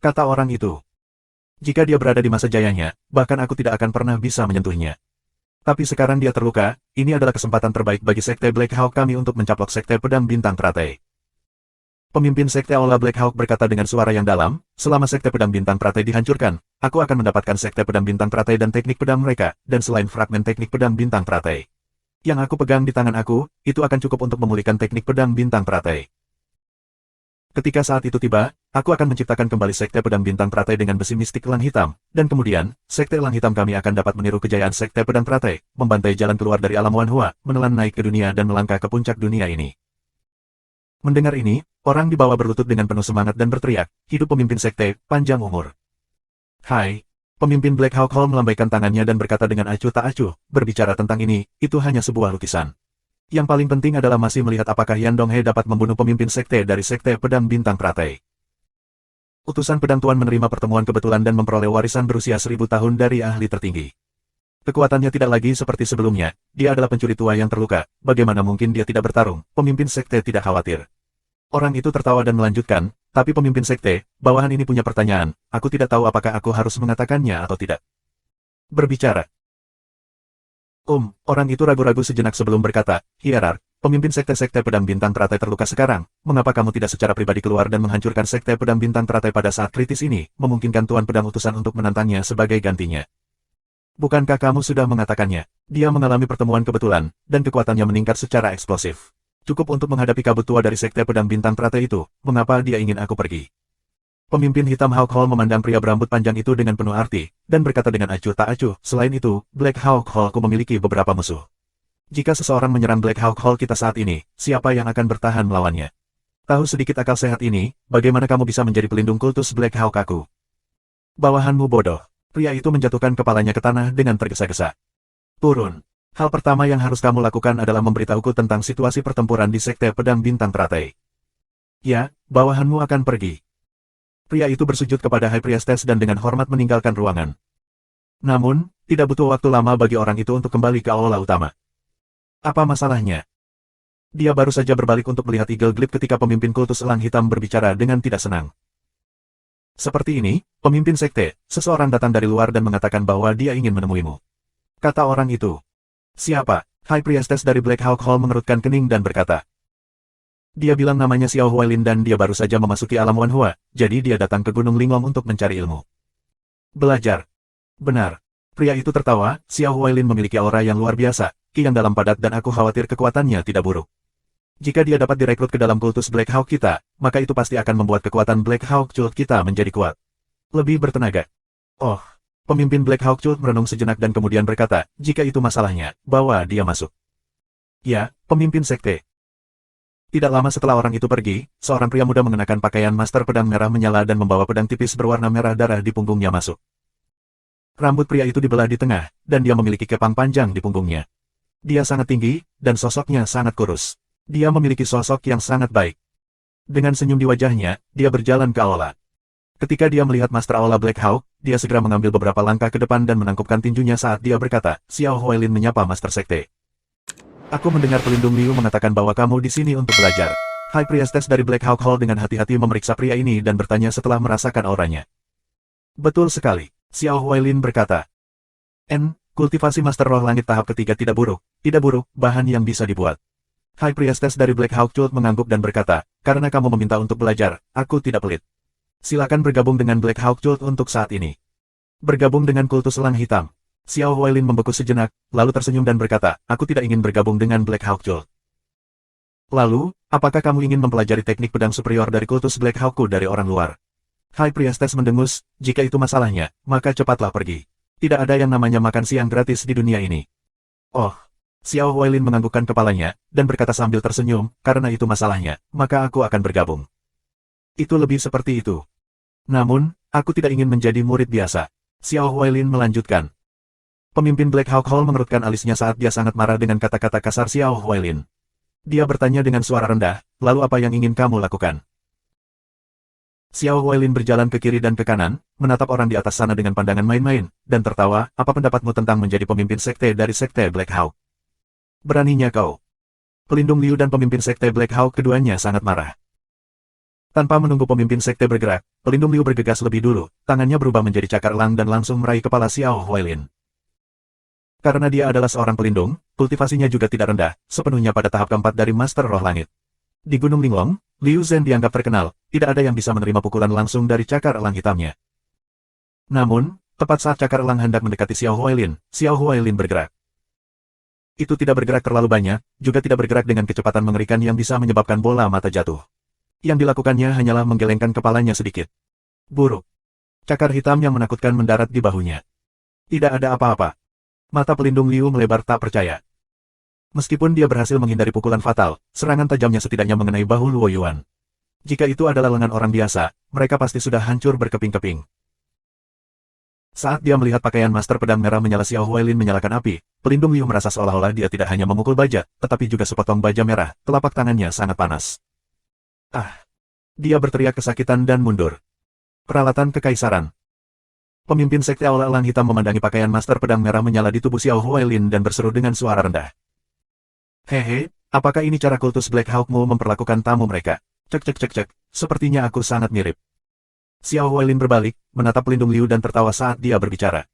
Kata orang itu. Jika dia berada di masa jayanya, bahkan aku tidak akan pernah bisa menyentuhnya. Tapi sekarang dia terluka, ini adalah kesempatan terbaik bagi Sekte Black Hawk kami untuk mencaplok Sekte Pedang Bintang Teratai. Pemimpin Sekte Aula Black Hawk berkata dengan suara yang dalam, selama Sekte Pedang Bintang Teratai dihancurkan, aku akan mendapatkan Sekte Pedang Bintang Teratai dan teknik pedang mereka, dan selain fragmen teknik pedang Bintang Teratai yang aku pegang di tangan aku, itu akan cukup untuk memulihkan teknik pedang Bintang Teratai. Ketika saat itu tiba, aku akan menciptakan kembali Sekte Pedang Bintang Teratai dengan besi mistik elang hitam, dan kemudian, Sekte Elang Hitam kami akan dapat meniru kejayaan Sekte Pedang Teratai, membantai jalan keluar dari alam Wanhua, menelan naik ke dunia dan melangkah ke puncak dunia ini. Mendengar ini, orang di bawah berlutut dengan penuh semangat dan berteriak, "Hidup pemimpin sekte, panjang umur." Hai, pemimpin Black Hawk Hall melambaikan tangannya dan berkata dengan acuh tak acuh, berbicara tentang ini, itu hanya sebuah lukisan. Yang paling penting adalah masih melihat apakah Yan Donghe dapat membunuh pemimpin sekte dari Sekte Pedang Bintang Teratai. Utusan Pedang Tuan menerima pertemuan kebetulan dan memperoleh warisan berusia 1000 tahun dari ahli tertinggi. Kekuatannya tidak lagi seperti sebelumnya, dia adalah pencuri tua yang terluka, bagaimana mungkin dia tidak bertarung, pemimpin sekte tidak khawatir. Orang itu tertawa dan melanjutkan, tapi pemimpin sekte, bawahan ini punya pertanyaan, aku tidak tahu apakah aku harus mengatakannya atau tidak. Berbicara. Orang itu ragu-ragu sejenak sebelum berkata, "Hierark, pemimpin sekte-sekte Pedang Bintang Teratai terluka sekarang, mengapa kamu tidak secara pribadi keluar dan menghancurkan Sekte Pedang Bintang Teratai pada saat kritis ini, memungkinkan Tuan Pedang Utusan untuk menantangnya sebagai gantinya? Bukankah kamu sudah mengatakannya?" Dia mengalami pertemuan kebetulan, dan kekuatannya meningkat secara eksplosif. Cukup untuk menghadapi kabut tua dari Sekte Pedang Bintang Teratai itu, mengapa dia ingin aku pergi? Pemimpin hitam Hawk Hall memandang pria berambut panjang itu dengan penuh arti, dan berkata dengan acuh tak acuh, "Selain itu, Black Hawk Hall ku memiliki beberapa musuh. Jika seseorang menyerang Black Hawk Hall kita saat ini, siapa yang akan bertahan melawannya? Tahu sedikit akal sehat ini, bagaimana kamu bisa menjadi pelindung kultus Black Hawk aku? Bawahanmu bodoh." Pria itu menjatuhkan kepalanya ke tanah dengan tergesa-gesa. "Turun. Hal pertama yang harus kamu lakukan adalah memberitahuku tentang situasi pertempuran di Sekte Pedang Bintang Teratai." "Ya, bawahanmu akan pergi." Pria itu bersujud kepada High Priestess dan dengan hormat meninggalkan ruangan. Namun, tidak butuh waktu lama bagi orang itu untuk kembali ke aula utama. Apa masalahnya? Dia baru saja berbalik untuk melihat Eagle Glip ketika pemimpin kultus elang hitam berbicara dengan tidak senang. "Seperti ini, pemimpin sekte, seseorang datang dari luar dan mengatakan bahwa dia ingin menemuimu." Kata orang itu. "Siapa?" High Priestess dari Black Hawk Hall mengerutkan kening dan berkata. Dia bilang namanya Xiao Huailin dan dia baru saja memasuki alam Wanhua, jadi dia datang ke Gunung Linglong untuk mencari ilmu. Belajar. Benar. Pria itu tertawa, Xiao Huailin memiliki aura yang luar biasa, ki yang dalam padat dan aku khawatir kekuatannya tidak buruk. Jika dia dapat direkrut ke dalam kultus Black Hawk kita, maka itu pasti akan membuat kekuatan Black Hawk Cult kita menjadi kuat. Lebih bertenaga. Oh, pemimpin Black Hawk Cult merenung sejenak dan kemudian berkata, "Jika itu masalahnya, bawa dia masuk." "Ya, pemimpin sekte." Tidak lama setelah orang itu pergi, seorang pria muda mengenakan pakaian master pedang merah menyala dan membawa pedang tipis berwarna merah darah di punggungnya masuk. Rambut pria itu dibelah di tengah, dan dia memiliki kepang panjang di punggungnya. Dia sangat tinggi, dan sosoknya sangat kurus. Dia memiliki sosok yang sangat baik. Dengan senyum di wajahnya, dia berjalan ke aula. Ketika dia melihat Master Aula Black Hawk, dia segera mengambil beberapa langkah ke depan dan menangkupkan tinjunya saat dia berkata, "Xiao Huailin menyapa Master Sekte. Aku mendengar pelindung Liu mengatakan bahwa kamu di sini untuk belajar." High Priestess dari Black Hawk Hall dengan hati-hati memeriksa pria ini dan bertanya setelah merasakan auranya. "Betul sekali," Xiao Huailin berkata. Kultivasi Master Roh Langit tahap ketiga tidak buruk, bahan yang bisa dibuat. High Priestess dari Black Hawk Cult mengangguk dan berkata, karena kamu meminta untuk belajar, aku tidak pelit. Silakan bergabung dengan Black Hawk Cult untuk saat ini. Bergabung dengan kultus elang hitam. Xiao Huailin membeku sejenak, lalu tersenyum dan berkata, aku tidak ingin bergabung dengan Black Hawk Cult. Lalu, apakah kamu ingin mempelajari teknik pedang superior dari kultus Black Hawkku dari orang luar? High Priestess mendengus, jika itu masalahnya, maka cepatlah pergi. Tidak ada yang namanya makan siang gratis di dunia ini. Oh. Xiao Huailin menganggukkan kepalanya, dan berkata sambil tersenyum, karena itu masalahnya, maka aku akan bergabung. Itu lebih seperti itu. Namun, aku tidak ingin menjadi murid biasa. Xiao Huailin melanjutkan. Pemimpin Black Hawk Hall mengerutkan alisnya saat dia sangat marah dengan kata-kata kasar Xiao Huailin. Dia bertanya dengan suara rendah, lalu apa yang ingin kamu lakukan? Xiao Huailin berjalan ke kiri dan ke kanan, menatap orang di atas sana dengan pandangan main-main, dan tertawa, apa pendapatmu tentang menjadi pemimpin sekte dari sekte Black Hawk? Beraninya kau. Pelindung Liu dan pemimpin sekte Black Hawk keduanya sangat marah. Tanpa menunggu pemimpin sekte bergerak, pelindung Liu bergegas lebih dulu, tangannya berubah menjadi cakar elang dan langsung meraih kepala Xiao Huailin. Karena dia adalah seorang pelindung, kultivasinya juga tidak rendah, sepenuhnya pada tahap keempat dari Master Roh Langit. Di Gunung Linglong, Liu Zhen dianggap terkenal, tidak ada yang bisa menerima pukulan langsung dari cakar elang hitamnya. Namun, tepat saat cakar elang hendak mendekati Xiao Huailin bergerak. Itu tidak bergerak terlalu banyak, juga tidak bergerak dengan kecepatan mengerikan yang bisa menyebabkan bola mata jatuh. Yang dilakukannya hanyalah menggelengkan kepalanya sedikit. Buruk. Cakar hitam yang menakutkan mendarat di bahunya. Tidak ada apa-apa. Mata pelindung Liu melebar tak percaya. Meskipun dia berhasil menghindari pukulan fatal, serangan tajamnya setidaknya mengenai bahu Luo Yuan. Jika itu adalah lengan orang biasa, mereka pasti sudah hancur berkeping-keping. Saat dia melihat pakaian Master Pedang Merah menyala Xiao Huailin menyalakan api, pelindung Liu merasa seolah-olah dia tidak hanya memukul baja, tetapi juga sepotong baja merah, telapak tangannya sangat panas. Ah! Dia berteriak kesakitan dan mundur. Peralatan Kekaisaran. Pemimpin sekte Aula Elang Hitam memandangi pakaian Master Pedang Merah menyala di tubuh Xiao Huailin dan berseru dengan suara rendah. Hehe, apakah ini cara kultus Black Hawkmu memperlakukan tamu mereka? Cek, sepertinya aku sangat mirip. Xiao Huailin berbalik, menatap pelindung Liu dan tertawa saat dia berbicara.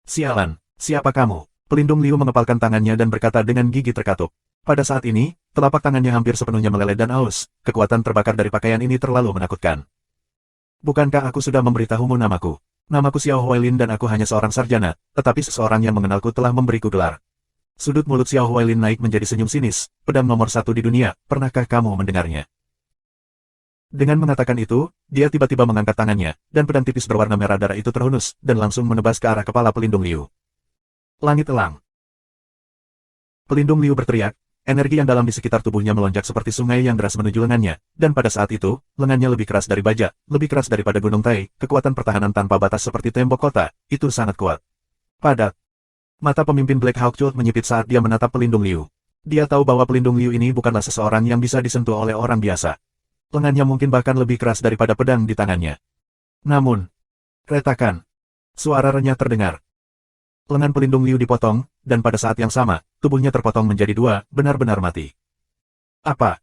Sialan, siapa kamu? Pelindung Liu mengepalkan tangannya dan berkata dengan gigi terkatup. Pada saat ini, telapak tangannya hampir sepenuhnya meleleh dan aus, kekuatan terbakar dari pakaian ini terlalu menakutkan. Bukankah aku sudah memberitahumu namaku? Namaku Xiao Huailin dan aku hanya seorang sarjana, tetapi seseorang yang mengenalku telah memberiku gelar. Sudut mulut Xiao Huailin naik menjadi senyum sinis, pedang nomor 1 di dunia, pernahkah kamu mendengarnya? Dengan mengatakan itu, dia tiba-tiba mengangkat tangannya, dan pedang tipis berwarna merah darah itu terhunus, dan langsung menebas ke arah kepala pelindung Liu. Langit elang. Pelindung Liu berteriak, energi yang dalam di sekitar tubuhnya melonjak seperti sungai yang deras menuju lengannya, dan pada saat itu, lengannya lebih keras dari baja, lebih keras daripada gunung Tai, kekuatan pertahanan tanpa batas seperti tembok kota, itu sangat kuat. Padat. Mata pemimpin Black Hawk Cult menyipit saat dia menatap pelindung Liu. Dia tahu bahwa pelindung Liu ini bukanlah seseorang yang bisa disentuh oleh orang biasa. Lengannya mungkin bahkan lebih keras daripada pedang di tangannya. Namun, retakan. Suara renyah terdengar. Lengan pelindung Liu dipotong, dan pada saat yang sama, tubuhnya terpotong menjadi dua, benar-benar mati. Apa?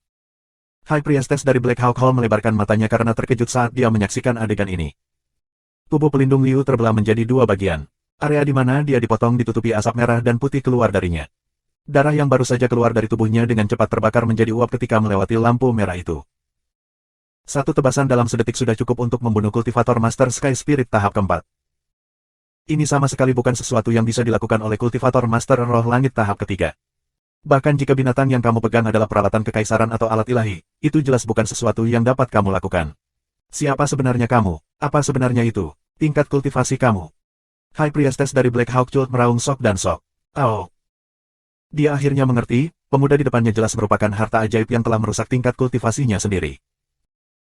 High Priestess dari Black Hawk Hall melebarkan matanya karena terkejut saat dia menyaksikan adegan ini. Tubuh pelindung Liu terbelah menjadi dua bagian. Area di mana dia dipotong ditutupi asap merah dan putih keluar darinya. Darah yang baru saja keluar dari tubuhnya dengan cepat terbakar menjadi uap ketika melewati lampu merah itu. Satu tebasan dalam sedetik sudah cukup untuk membunuh kultivator Master Sky Spirit tahap keempat. Ini sama sekali bukan sesuatu yang bisa dilakukan oleh kultivator Master Roh Langit tahap ketiga. Bahkan jika binatang yang kamu pegang adalah peralatan kekaisaran atau alat ilahi, itu jelas bukan sesuatu yang dapat kamu lakukan. Siapa sebenarnya kamu? Apa sebenarnya itu? Tingkat kultivasi kamu? High Priestess dari Black Hawk Cult meraung sok dan sok. Oh. Dia akhirnya mengerti, pemuda di depannya jelas merupakan harta ajaib yang telah merusak tingkat kultivasinya sendiri.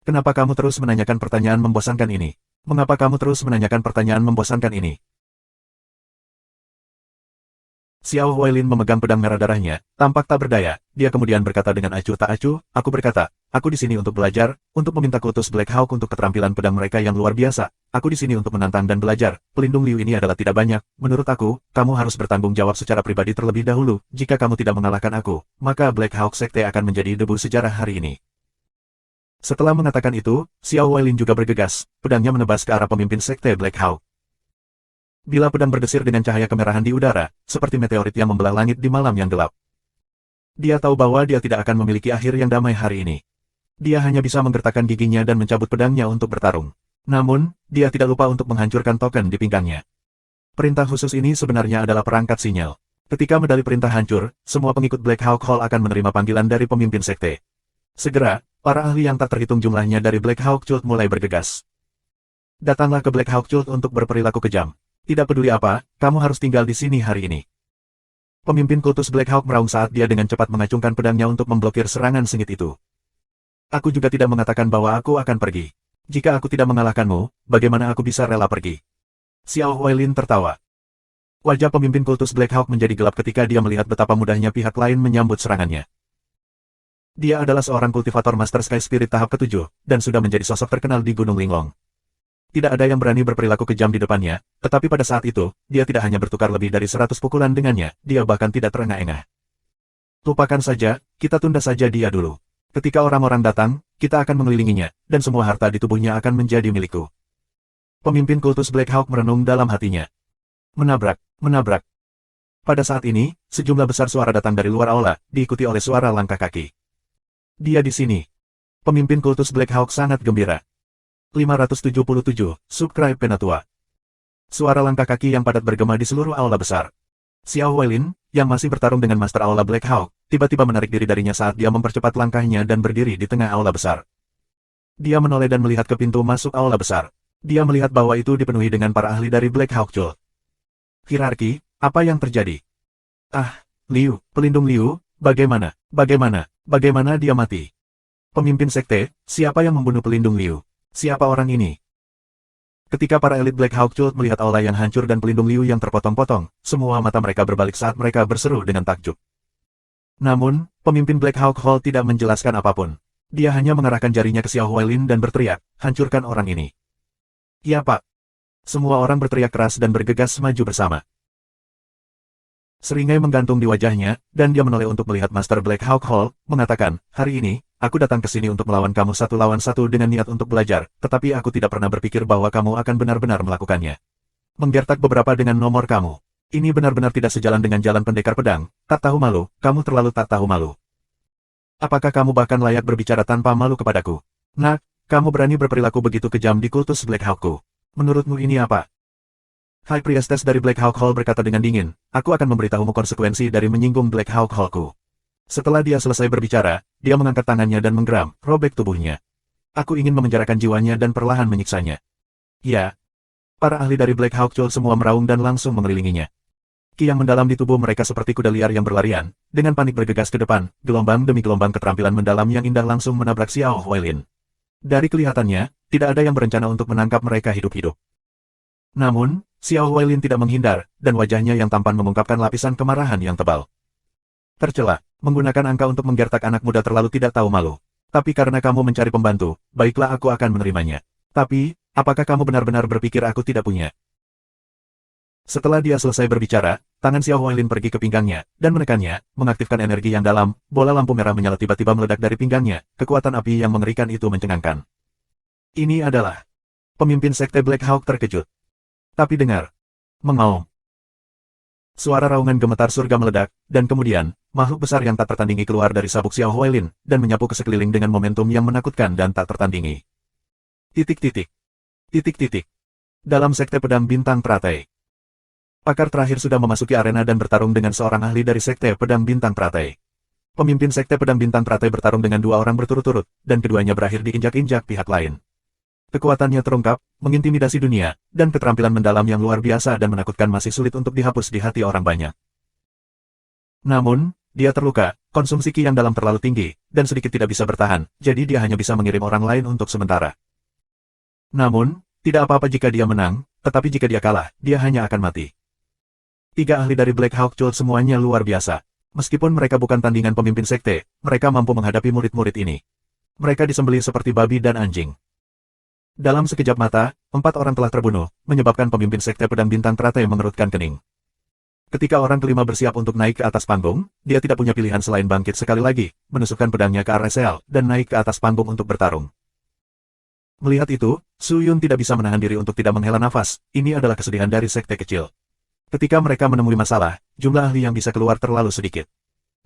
Kenapa kamu terus menanyakan pertanyaan membosankan ini? Mengapa kamu terus menanyakan pertanyaan membosankan ini? Xiao Huailin memegang pedang merah darahnya, tampak tak berdaya. Dia kemudian berkata dengan acuh tak acuh, aku berkata, aku di sini untuk belajar, untuk meminta kultus Black Hawk untuk keterampilan pedang mereka yang luar biasa. Aku di sini untuk menantang dan belajar. Pelindung Liu ini adalah tidak banyak. Menurut aku, kamu harus bertanggung jawab secara pribadi terlebih dahulu. Jika kamu tidak mengalahkan aku, maka Black Hawk Sekte akan menjadi debu sejarah hari ini. Setelah mengatakan itu, Xiao Huailin juga bergegas, pedangnya menebas ke arah pemimpin Sekte Black Hawk. Bila pedang berdesir dengan cahaya kemerahan di udara, seperti meteorit yang membelah langit di malam yang gelap. Dia tahu bahwa dia tidak akan memiliki akhir yang damai hari ini. Dia hanya bisa menggertakkan giginya dan mencabut pedangnya untuk bertarung. Namun, dia tidak lupa untuk menghancurkan token di pinggangnya. Perintah khusus ini sebenarnya adalah perangkat sinyal. Ketika medali perintah hancur, semua pengikut Black Hawk Hall akan menerima panggilan dari pemimpin sekte. Segera, para ahli yang tak terhitung jumlahnya dari Black Hawk Cult mulai bergegas. Datanglah ke Black Hawk Cult untuk berperilaku kejam. Tidak peduli apa, kamu harus tinggal di sini hari ini. Pemimpin kultus Black Hawk meraung saat dia dengan cepat mengacungkan pedangnya untuk memblokir serangan sengit itu. Aku juga tidak mengatakan bahwa aku akan pergi. Jika aku tidak mengalahkanmu, bagaimana aku bisa rela pergi? Xiao Huailin tertawa. Wajah pemimpin kultus Black Hawk menjadi gelap ketika dia melihat betapa mudahnya pihak lain menyambut serangannya. Dia adalah seorang kultivator Master Sky Spirit tahap ke-7, dan sudah menjadi sosok terkenal di Gunung Linglong. Tidak ada yang berani berperilaku kejam di depannya, tetapi pada saat itu, dia tidak hanya bertukar lebih dari 100 pukulan dengannya, dia bahkan tidak terengah-engah. Lupakan saja, kita tunda saja dia dulu. Ketika orang-orang datang, kita akan mengelilinginya, dan semua harta di tubuhnya akan menjadi milikku. Pemimpin kultus Black Hawk merenung dalam hatinya. Menabrak, menabrak. Pada saat ini, sejumlah besar suara datang dari luar aula, diikuti oleh suara langkah kaki. Dia di sini. Pemimpin kultus Black Hawk sangat gembira. 577, Subscribe Penatua. Suara langkah kaki yang padat bergema di seluruh aula besar. Xiao Huailin, yang masih bertarung dengan Master Aula Black Hawk, tiba-tiba menarik diri darinya saat dia mempercepat langkahnya dan berdiri di tengah aula besar. Dia menoleh dan melihat ke pintu masuk aula besar. Dia melihat bahwa itu dipenuhi dengan para ahli dari Black Hawk Cult. Hierarki, apa yang terjadi? Ah, Liu, pelindung Liu, bagaimana dia mati? Pemimpin sekte, siapa yang membunuh pelindung Liu? Siapa orang ini? Ketika para elit Black Hawk Cult melihat aula yang hancur dan pelindung Liu yang terpotong-potong, semua mata mereka berbalik saat mereka berseru dengan takjub. Namun, pemimpin Black Hawk Hall tidak menjelaskan apapun. Dia hanya mengarahkan jarinya ke Xiao Huailin dan berteriak, hancurkan orang ini. Ya Pak. Semua orang berteriak keras dan bergegas maju bersama. Seringai menggantung di wajahnya, dan dia menoleh untuk melihat Master Black Hawk Hall, mengatakan, hari ini, aku datang ke sini untuk melawan kamu 1 lawan 1 dengan niat untuk belajar, tetapi aku tidak pernah berpikir bahwa kamu akan benar-benar melakukannya. Menggertak beberapa dengan nomor kamu. Ini benar-benar tidak sejalan dengan jalan pendekar pedang, tak tahu malu, kamu terlalu tak tahu malu. Apakah kamu bahkan layak berbicara tanpa malu kepadaku? Nak, kamu berani berperilaku begitu kejam di kultus Black Hawkku. Menurutmu ini apa? High Priestess dari Black Hawk Hall berkata dengan dingin, aku akan memberitahumu konsekuensi dari menyinggung Black Hawk Hallku. Setelah dia selesai berbicara, dia mengangkat tangannya dan menggeram, robek tubuhnya. Aku ingin memenjarakan jiwanya dan perlahan menyiksanya. Ya. Para ahli dari Black Hawk Cult semua meraung dan langsung mengelilinginya. Ki yang mendalam di tubuh mereka seperti kuda liar yang berlarian, dengan panik bergegas ke depan, gelombang demi gelombang keterampilan mendalam yang indah langsung menabrak Xiao Huailin. Dari kelihatannya, tidak ada yang berencana untuk menangkap mereka hidup-hidup. Namun, Xiao Huailin tidak menghindar, dan wajahnya yang tampan mengungkapkan lapisan kemarahan yang tebal. Tercela, menggunakan angka untuk menggertak anak muda terlalu tidak tahu malu. Tapi karena kamu mencari pembantu, baiklah aku akan menerimanya. Tapi, apakah kamu benar-benar berpikir aku tidak punya? Setelah dia selesai berbicara, tangan Xiao Huailin pergi ke pinggangnya, dan menekannya, mengaktifkan energi yang dalam, bola lampu merah menyala tiba-tiba meledak dari pinggangnya, kekuatan api yang mengerikan itu mencengangkan. Ini adalah pemimpin sekte Black Hawk terkejut. Tapi dengar. Mengaum. Suara raungan gemetar surga meledak, dan kemudian, makhluk besar yang tak tertandingi keluar dari sabuk Xiao Huailin, dan menyapu ke sekeliling dengan momentum yang menakutkan dan tak tertandingi. Titik-titik. Titik-titik. Dalam sekte pedang bintang teratai. Pakar terakhir sudah memasuki arena dan bertarung dengan seorang ahli dari sekte pedang bintang teratai. Pemimpin sekte pedang bintang teratai bertarung dengan 2 orang berturut-turut, dan keduanya berakhir diinjak-injak pihak lain. Kekuatannya terungkap, mengintimidasi dunia, dan keterampilan mendalam yang luar biasa dan menakutkan masih sulit untuk dihapus di hati orang banyak. Namun, dia terluka, konsumsi ki yang dalam terlalu tinggi, dan sedikit tidak bisa bertahan, jadi dia hanya bisa mengirim orang lain untuk sementara. Namun, tidak apa-apa jika dia menang, tetapi jika dia kalah, dia hanya akan mati. 3 ahli dari Black Hawk Cult semuanya luar biasa. Meskipun mereka bukan tandingan pemimpin sekte, mereka mampu menghadapi murid-murid ini. Mereka disembelih seperti babi dan anjing. Dalam sekejap mata, 4 orang telah terbunuh, menyebabkan pemimpin sekte pedang bintang teratai mengerutkan kening. Ketika orang kelima bersiap untuk naik ke atas panggung, dia tidak punya pilihan selain bangkit sekali lagi, menusukkan pedangnya ke arah Sel, dan naik ke atas panggung untuk bertarung. Melihat itu, Su Yun tidak bisa menahan diri untuk tidak menghela nafas. Ini adalah kesedihan dari sekte kecil. Ketika mereka menemui masalah, jumlah ahli yang bisa keluar terlalu sedikit.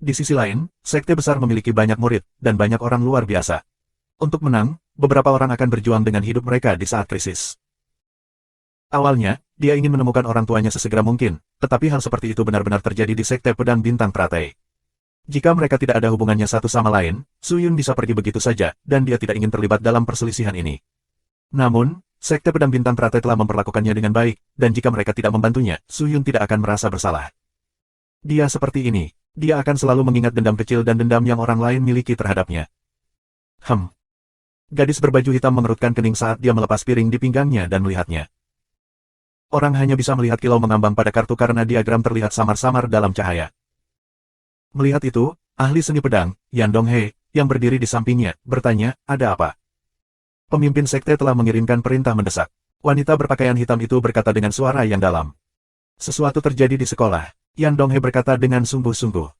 Di sisi lain, sekte besar memiliki banyak murid, dan banyak orang luar biasa. Untuk menang, beberapa orang akan berjuang dengan hidup mereka di saat krisis. Awalnya, dia ingin menemukan orang tuanya sesegera mungkin, tetapi hal seperti itu benar-benar terjadi di sekte pedang bintang teratai. Jika mereka tidak ada hubungannya satu sama lain, Su Yun bisa pergi begitu saja, dan dia tidak ingin terlibat dalam perselisihan ini. Namun, sekte pedang bintang teratai telah memperlakukannya dengan baik, dan jika mereka tidak membantunya, Su Yun tidak akan merasa bersalah. Dia seperti ini, dia akan selalu mengingat dendam kecil dan dendam yang orang lain miliki terhadapnya. Gadis berbaju hitam mengerutkan kening saat dia melepas piring di pinggangnya dan melihatnya. Orang hanya bisa melihat kilau mengambang pada kartu karena diagram terlihat samar-samar dalam cahaya. Melihat itu, ahli seni pedang, Yan Donghae, yang berdiri di sampingnya, bertanya, ada apa? Pemimpin sekte telah mengirimkan perintah mendesak. Wanita berpakaian hitam itu berkata dengan suara yang dalam. Sesuatu terjadi di sekolah. Yan Donghae berkata dengan sungguh-sungguh.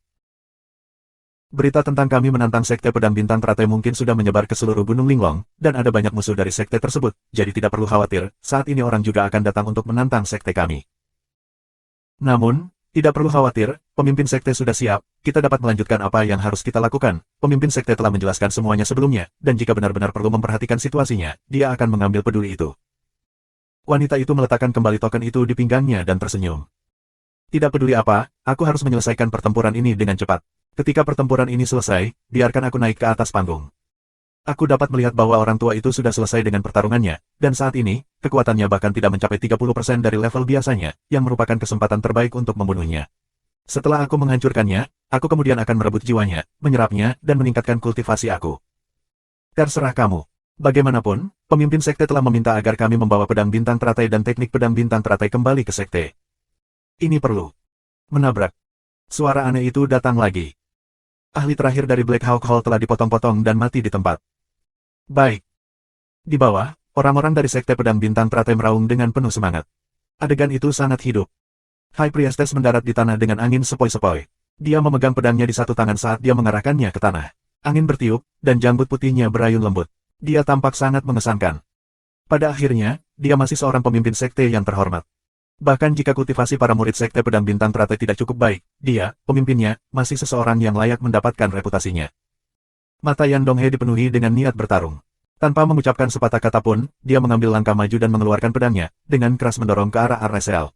Berita tentang kami menantang sekte pedang bintang teratai mungkin sudah menyebar ke seluruh Gunung Linglong, dan ada banyak musuh dari sekte tersebut, jadi tidak perlu khawatir, saat ini orang juga akan datang untuk menantang sekte kami. Namun, tidak perlu khawatir, pemimpin sekte sudah siap, kita dapat melanjutkan apa yang harus kita lakukan. Pemimpin sekte telah menjelaskan semuanya sebelumnya, dan jika benar-benar perlu memperhatikan situasinya, dia akan mengambil peduli itu. Wanita itu meletakkan kembali token itu di pinggangnya dan tersenyum. Tidak peduli apa, aku harus menyelesaikan pertempuran ini dengan cepat. Ketika pertempuran ini selesai, biarkan aku naik ke atas panggung. Aku dapat melihat bahwa orang tua itu sudah selesai dengan pertarungannya, dan saat ini, kekuatannya bahkan tidak mencapai 30% dari level biasanya, yang merupakan kesempatan terbaik untuk membunuhnya. Setelah aku menghancurkannya, aku kemudian akan merebut jiwanya, menyerapnya, dan meningkatkan kultivasi aku. Terserah kamu. Bagaimanapun, pemimpin sekte telah meminta agar kami membawa pedang bintang teratai dan teknik pedang bintang teratai kembali ke sekte. Ini perlu. Menabrak. Suara aneh itu datang lagi. Ahli terakhir dari Black Hawk Hall telah dipotong-potong dan mati di tempat. Baik. Di bawah, orang-orang dari sekte pedang bintang teratai meraung dengan penuh semangat. Adegan itu sangat hidup. High Priestess mendarat di tanah dengan angin sepoi-sepoi. Dia memegang pedangnya di satu tangan saat dia mengarahkannya ke tanah. Angin bertiup, dan janggut putihnya berayun lembut. Dia tampak sangat mengesankan. Pada akhirnya, dia masih seorang pemimpin sekte yang terhormat. Bahkan jika kultivasi para murid sekte pedang bintang teratai tidak cukup baik, dia, pemimpinnya, masih seseorang yang layak mendapatkan reputasinya. Mata Yan Donghae dipenuhi dengan niat bertarung. Tanpa mengucapkan sepatah kata pun, dia mengambil langkah maju dan mengeluarkan pedangnya, dengan keras mendorong ke arah Arnesel.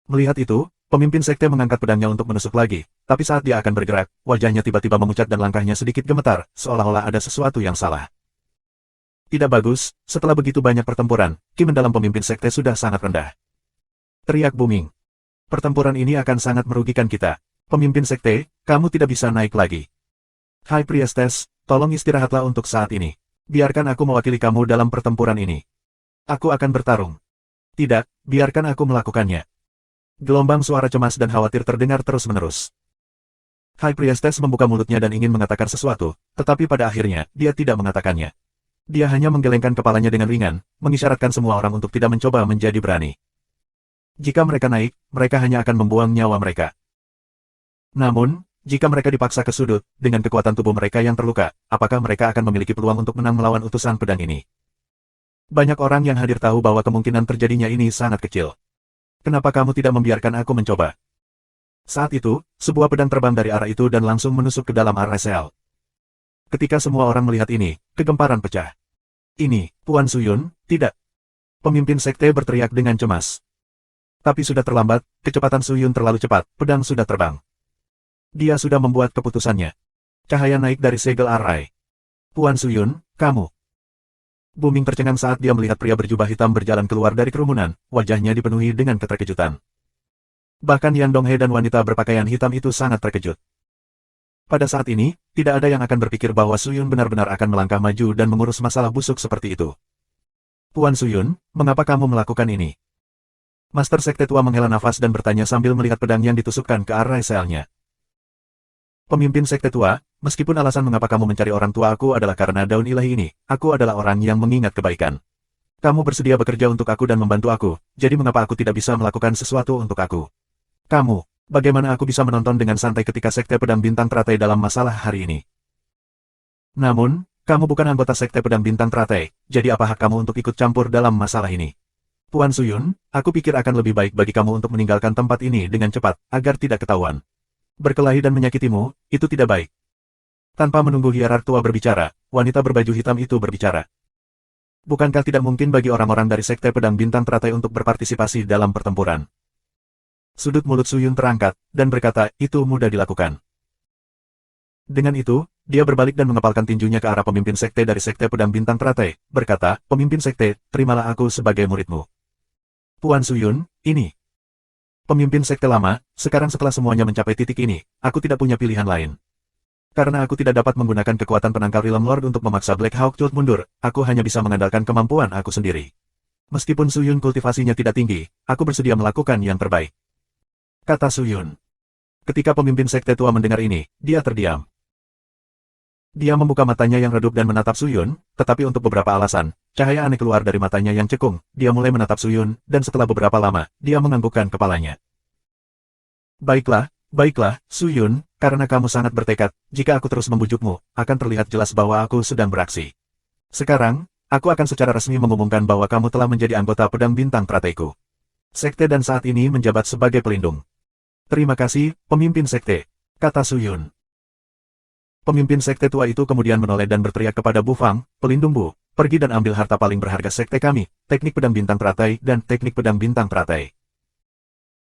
Melihat itu, pemimpin sekte mengangkat pedangnya untuk menusuk lagi, tapi saat dia akan bergerak, wajahnya tiba-tiba memucat dan langkahnya sedikit gemetar, seolah-olah ada sesuatu yang salah. Tidak bagus, setelah begitu banyak pertempuran, Kim dalam pemimpin sekte sudah sangat rendah. Teriak booming. Pertempuran ini akan sangat merugikan kita. Pemimpin sekte, kamu tidak bisa naik lagi. High Priestess, tolong istirahatlah untuk saat ini. Biarkan aku mewakili kamu dalam pertempuran ini. Aku akan bertarung. Tidak, biarkan aku melakukannya. Gelombang suara cemas dan khawatir terdengar terus-menerus. High Priestess membuka mulutnya dan ingin mengatakan sesuatu, tetapi pada akhirnya, dia tidak mengatakannya. Dia hanya menggelengkan kepalanya dengan ringan, mengisyaratkan semua orang untuk tidak mencoba menjadi berani. Jika mereka naik, mereka hanya akan membuang nyawa mereka. Namun, jika mereka dipaksa ke sudut, dengan kekuatan tubuh mereka yang terluka, apakah mereka akan memiliki peluang untuk menang melawan utusan pedang ini? Banyak orang yang hadir tahu bahwa kemungkinan terjadinya ini sangat kecil. Kenapa kamu tidak membiarkan aku mencoba? Saat itu, sebuah pedang terbang dari arah itu dan langsung menusuk ke dalam Arnesel. Ketika semua orang melihat ini, kegemparan pecah. Ini, Puan Suyun, tidak. Pemimpin sekte berteriak dengan cemas. Tapi sudah terlambat, kecepatan Suyun terlalu cepat, pedang sudah terbang. Dia sudah membuat keputusannya. Cahaya naik dari segel arai. Puan Suyun, kamu. Booming tercengang saat dia melihat pria berjubah hitam berjalan keluar dari kerumunan, wajahnya dipenuhi dengan keterkejutan. Bahkan Yan Donghae dan wanita berpakaian hitam itu sangat terkejut. Pada saat ini, tidak ada yang akan berpikir bahwa Suyun benar-benar akan melangkah maju dan mengurus masalah busuk seperti itu. Puan Suyun, mengapa kamu melakukan ini? Master Sekte Tua menghela nafas dan bertanya sambil melihat pedang yang ditusukkan ke arah selnya. Pemimpin Sekte Tua, meskipun alasan mengapa kamu mencari orang tua aku adalah karena daun ilahi ini, aku adalah orang yang mengingat kebaikan. Kamu bersedia bekerja untuk aku dan membantu aku, jadi mengapa aku tidak bisa melakukan sesuatu untuk aku? Kamu, bagaimana aku bisa menonton dengan santai ketika Sekte Pedang Bintang teratai dalam masalah hari ini? Namun, Kamu bukan anggota Sekte Pedang Bintang Teratai, jadi apa hak kamu untuk ikut campur dalam masalah ini? Tuan Suyun, aku pikir akan lebih baik bagi kamu untuk meninggalkan tempat ini dengan cepat, agar tidak ketahuan. Berkelahi dan menyakitimu, itu tidak baik. Tanpa menunggu hierark tua berbicara, wanita berbaju hitam itu berbicara. Bukankah tidak mungkin bagi orang-orang dari Sekte Pedang Bintang Teratai untuk berpartisipasi dalam pertempuran? Sudut mulut Suyun terangkat, dan berkata, itu mudah dilakukan. Dengan itu, dia berbalik dan mengepalkan tinjunya ke arah pemimpin sekte dari Sekte Pedang Bintang Teratai, berkata, pemimpin sekte, terimalah aku sebagai muridmu. Tuan Suyun, ini. Pemimpin sekte lama, sekarang setelah semuanya mencapai titik ini, aku tidak punya pilihan lain. Karena aku tidak dapat menggunakan kekuatan penangkal Realm Lord untuk memaksa Black Hawk Tooth mundur, aku hanya bisa mengandalkan kemampuan aku sendiri. Meskipun Suyun kultivasinya tidak tinggi, aku bersedia melakukan yang terbaik. Kata Suyun. Ketika pemimpin sekte tua mendengar ini, dia terdiam. Dia membuka matanya yang redup dan menatap Suyun, tetapi untuk beberapa alasan, cahaya aneh keluar dari matanya yang cekung, dia mulai menatap Suyun, dan setelah beberapa lama, dia menganggukkan kepalanya. Baiklah, Suyun, karena kamu sangat bertekad, jika aku terus membujukmu, akan terlihat jelas bahwa aku sedang beraksi. Sekarang, aku akan secara resmi mengumumkan bahwa kamu telah menjadi anggota Pedang Bintang Terataiku. Sekte dan saat ini menjabat sebagai pelindung. Terima kasih, pemimpin sekte, kata Suyun. Pemimpin sekte tua itu kemudian menoleh dan berteriak kepada Bu Fang, pelindung Bu, pergi dan ambil harta paling berharga sekte kami, teknik pedang bintang teratai dan teknik pedang bintang teratai.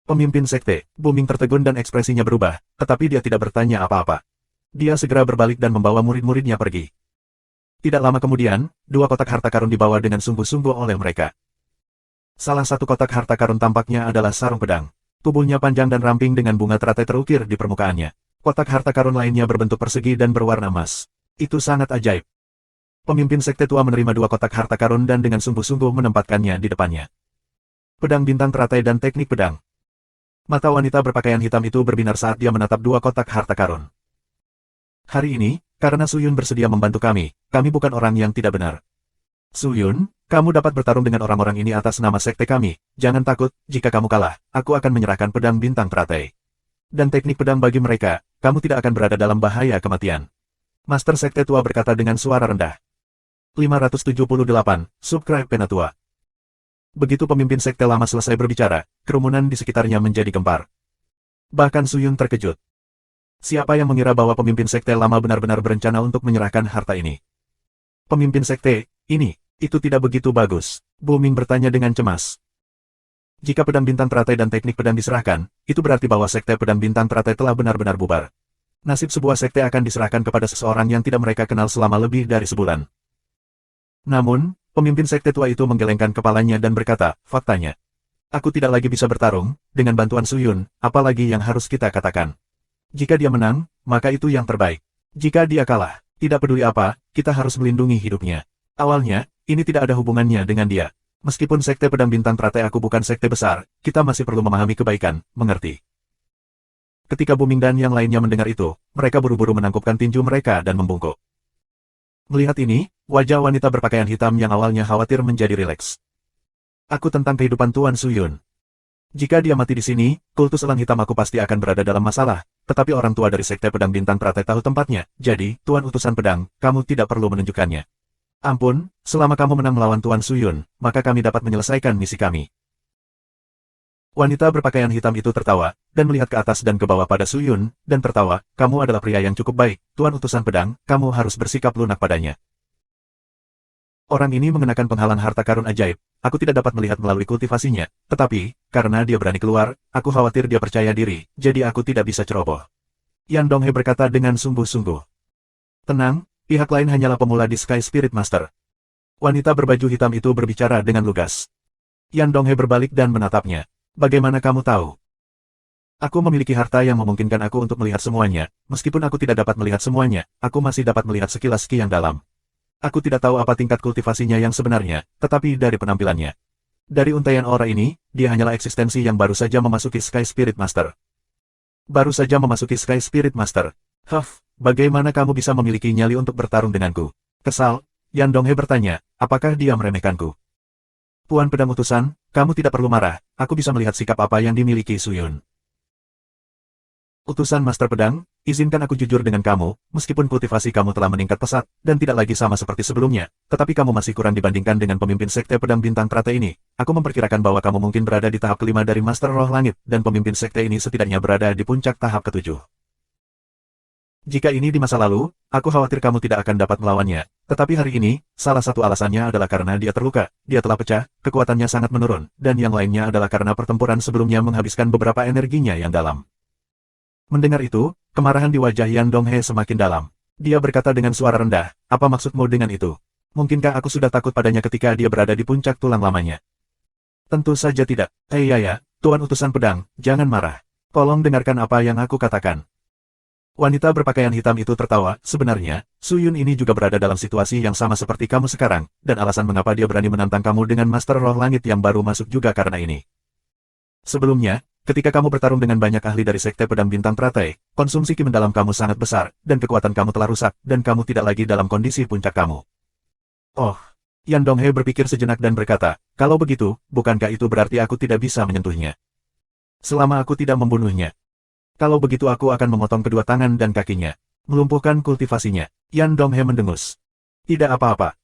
Pemimpin sekte, Bu Ming tertegun dan ekspresinya berubah, tetapi dia tidak bertanya apa-apa. Dia segera berbalik dan membawa murid-muridnya pergi. Tidak lama kemudian, 2 kotak harta karun dibawa dengan sungguh-sungguh oleh mereka. Salah satu kotak harta karun tampaknya adalah sarung pedang. Tubuhnya panjang dan ramping dengan bunga teratai terukir di permukaannya. Kotak harta karun lainnya berbentuk persegi dan berwarna emas. Itu sangat ajaib. Pemimpin sekte tua menerima 2 kotak harta karun dan dengan sungguh-sungguh menempatkannya di depannya. Pedang bintang teratai dan teknik pedang. Mata wanita berpakaian hitam itu berbinar saat dia menatap 2 kotak harta karun. Hari ini, karena Suyun bersedia membantu kami bukan orang yang tidak benar. Suyun, kamu dapat bertarung dengan orang-orang ini atas nama sekte kami. Jangan takut, jika kamu kalah, aku akan menyerahkan pedang bintang teratai. Dan teknik pedang bagi mereka, kamu tidak akan berada dalam bahaya kematian. Master Sekte Tua berkata dengan suara rendah. 578, Subscribe Penatua. Begitu pemimpin sekte lama selesai berbicara, kerumunan di sekitarnya menjadi gempar. Bahkan Suyun terkejut. Siapa yang mengira bahwa pemimpin sekte lama benar-benar berencana untuk menyerahkan harta ini? Pemimpin sekte, itu tidak begitu bagus. Bu Ming bertanya dengan cemas. Jika pedang bintang teratai dan teknik pedang diserahkan, itu berarti bahwa sekte pedang bintang teratai telah benar-benar bubar. Nasib sebuah sekte akan diserahkan kepada seseorang yang tidak mereka kenal selama lebih dari sebulan. Namun, pemimpin sekte tua itu menggelengkan kepalanya dan berkata, faktanya. Aku tidak lagi bisa bertarung, dengan bantuan Suyun, apalagi yang harus kita katakan. Jika dia menang, maka itu yang terbaik. Jika dia kalah, tidak peduli apa, kita harus melindungi hidupnya. Awalnya, ini tidak ada hubungannya dengan dia. Meskipun sekte pedang bintang teratai aku bukan sekte besar, kita masih perlu memahami kebaikan, mengerti. Ketika Bu Ming dan yang lainnya mendengar itu, mereka buru-buru menangkupkan tinju mereka dan membungkuk. Melihat ini, wajah wanita berpakaian hitam yang awalnya khawatir menjadi rileks. Aku tentang kehidupan Tuan Suyun. Jika dia mati di sini, kultus elang hitam aku pasti akan berada dalam masalah, tetapi orang tua dari sekte pedang bintang teratai tahu tempatnya, jadi, Tuan utusan pedang, kamu tidak perlu menunjukkannya. Ampun, selama kamu menang melawan Tuan Suyun, maka kami dapat menyelesaikan misi kami. Wanita berpakaian hitam itu tertawa, dan melihat ke atas dan ke bawah pada Suyun, dan tertawa, kamu adalah pria yang cukup baik, Tuan utusan pedang, kamu harus bersikap lunak padanya. Orang ini mengenakan penghalang harta karun ajaib, aku tidak dapat melihat melalui kultivasinya, tetapi, karena dia berani keluar, aku khawatir dia percaya diri, jadi aku tidak bisa ceroboh. Yan Donghe berkata dengan sungguh-sungguh. Tenang. Pihak lain hanyalah pemula di Sky Spirit Master. Wanita berbaju hitam itu berbicara dengan lugas. Yan Donghe berbalik dan menatapnya. Bagaimana kamu tahu? Aku memiliki harta yang memungkinkan aku untuk melihat semuanya. Meskipun aku tidak dapat melihat semuanya, aku masih dapat melihat sekilas ki yang dalam. Aku tidak tahu apa tingkat kultivasinya yang sebenarnya, tetapi dari penampilannya. Dari untaian aura ini, dia hanyalah eksistensi yang baru saja memasuki Sky Spirit Master. Baru saja memasuki Sky Spirit Master. Bagaimana kamu bisa memiliki nyali untuk bertarung denganku? Kesal, Yan Donghe bertanya, apakah dia meremehkanku? Tuan pedang utusan, kamu tidak perlu marah, aku bisa melihat sikap apa yang dimiliki Suyun. Utusan Master Pedang, izinkan aku jujur dengan kamu, meskipun kultivasi kamu telah meningkat pesat, dan tidak lagi sama seperti sebelumnya, tetapi kamu masih kurang dibandingkan dengan pemimpin Sekte Pedang Bintang Teratai ini. Aku memperkirakan bahwa kamu mungkin berada di tahap kelima dari Master Roh Langit, dan pemimpin Sekte ini setidaknya berada di puncak tahap ketujuh. Jika ini di masa lalu, aku khawatir kamu tidak akan dapat melawannya. Tetapi hari ini, salah satu alasannya adalah karena dia terluka, dia telah pecah, kekuatannya sangat menurun, dan yang lainnya adalah karena pertempuran sebelumnya menghabiskan beberapa energinya yang dalam. Mendengar itu, kemarahan di wajah Yan Donghe semakin dalam. Dia berkata dengan suara rendah, apa maksudmu dengan itu? Mungkinkah aku sudah takut padanya ketika dia berada di puncak tulang lamanya? Tentu saja tidak. Ya, Tuan Utusan Pedang, jangan marah. Tolong dengarkan apa yang aku katakan. Wanita berpakaian hitam itu tertawa, sebenarnya, Su Yun ini juga berada dalam situasi yang sama seperti kamu sekarang, dan alasan mengapa dia berani menantang kamu dengan Master Roh Langit yang baru masuk juga karena ini. Sebelumnya, ketika kamu bertarung dengan banyak ahli dari Sekte Pedang Bintang Teratai, konsumsi ki mendalam kamu sangat besar, dan kekuatan kamu telah rusak, dan kamu tidak lagi dalam kondisi puncak kamu. Oh, Yan Donghe berpikir sejenak dan berkata, kalau begitu, bukankah itu berarti aku tidak bisa menyentuhnya? Selama aku tidak membunuhnya. Kalau begitu aku akan memotong kedua tangan dan kakinya, melumpuhkan kultivasinya. Yan Donghe mendengus. Tidak apa-apa.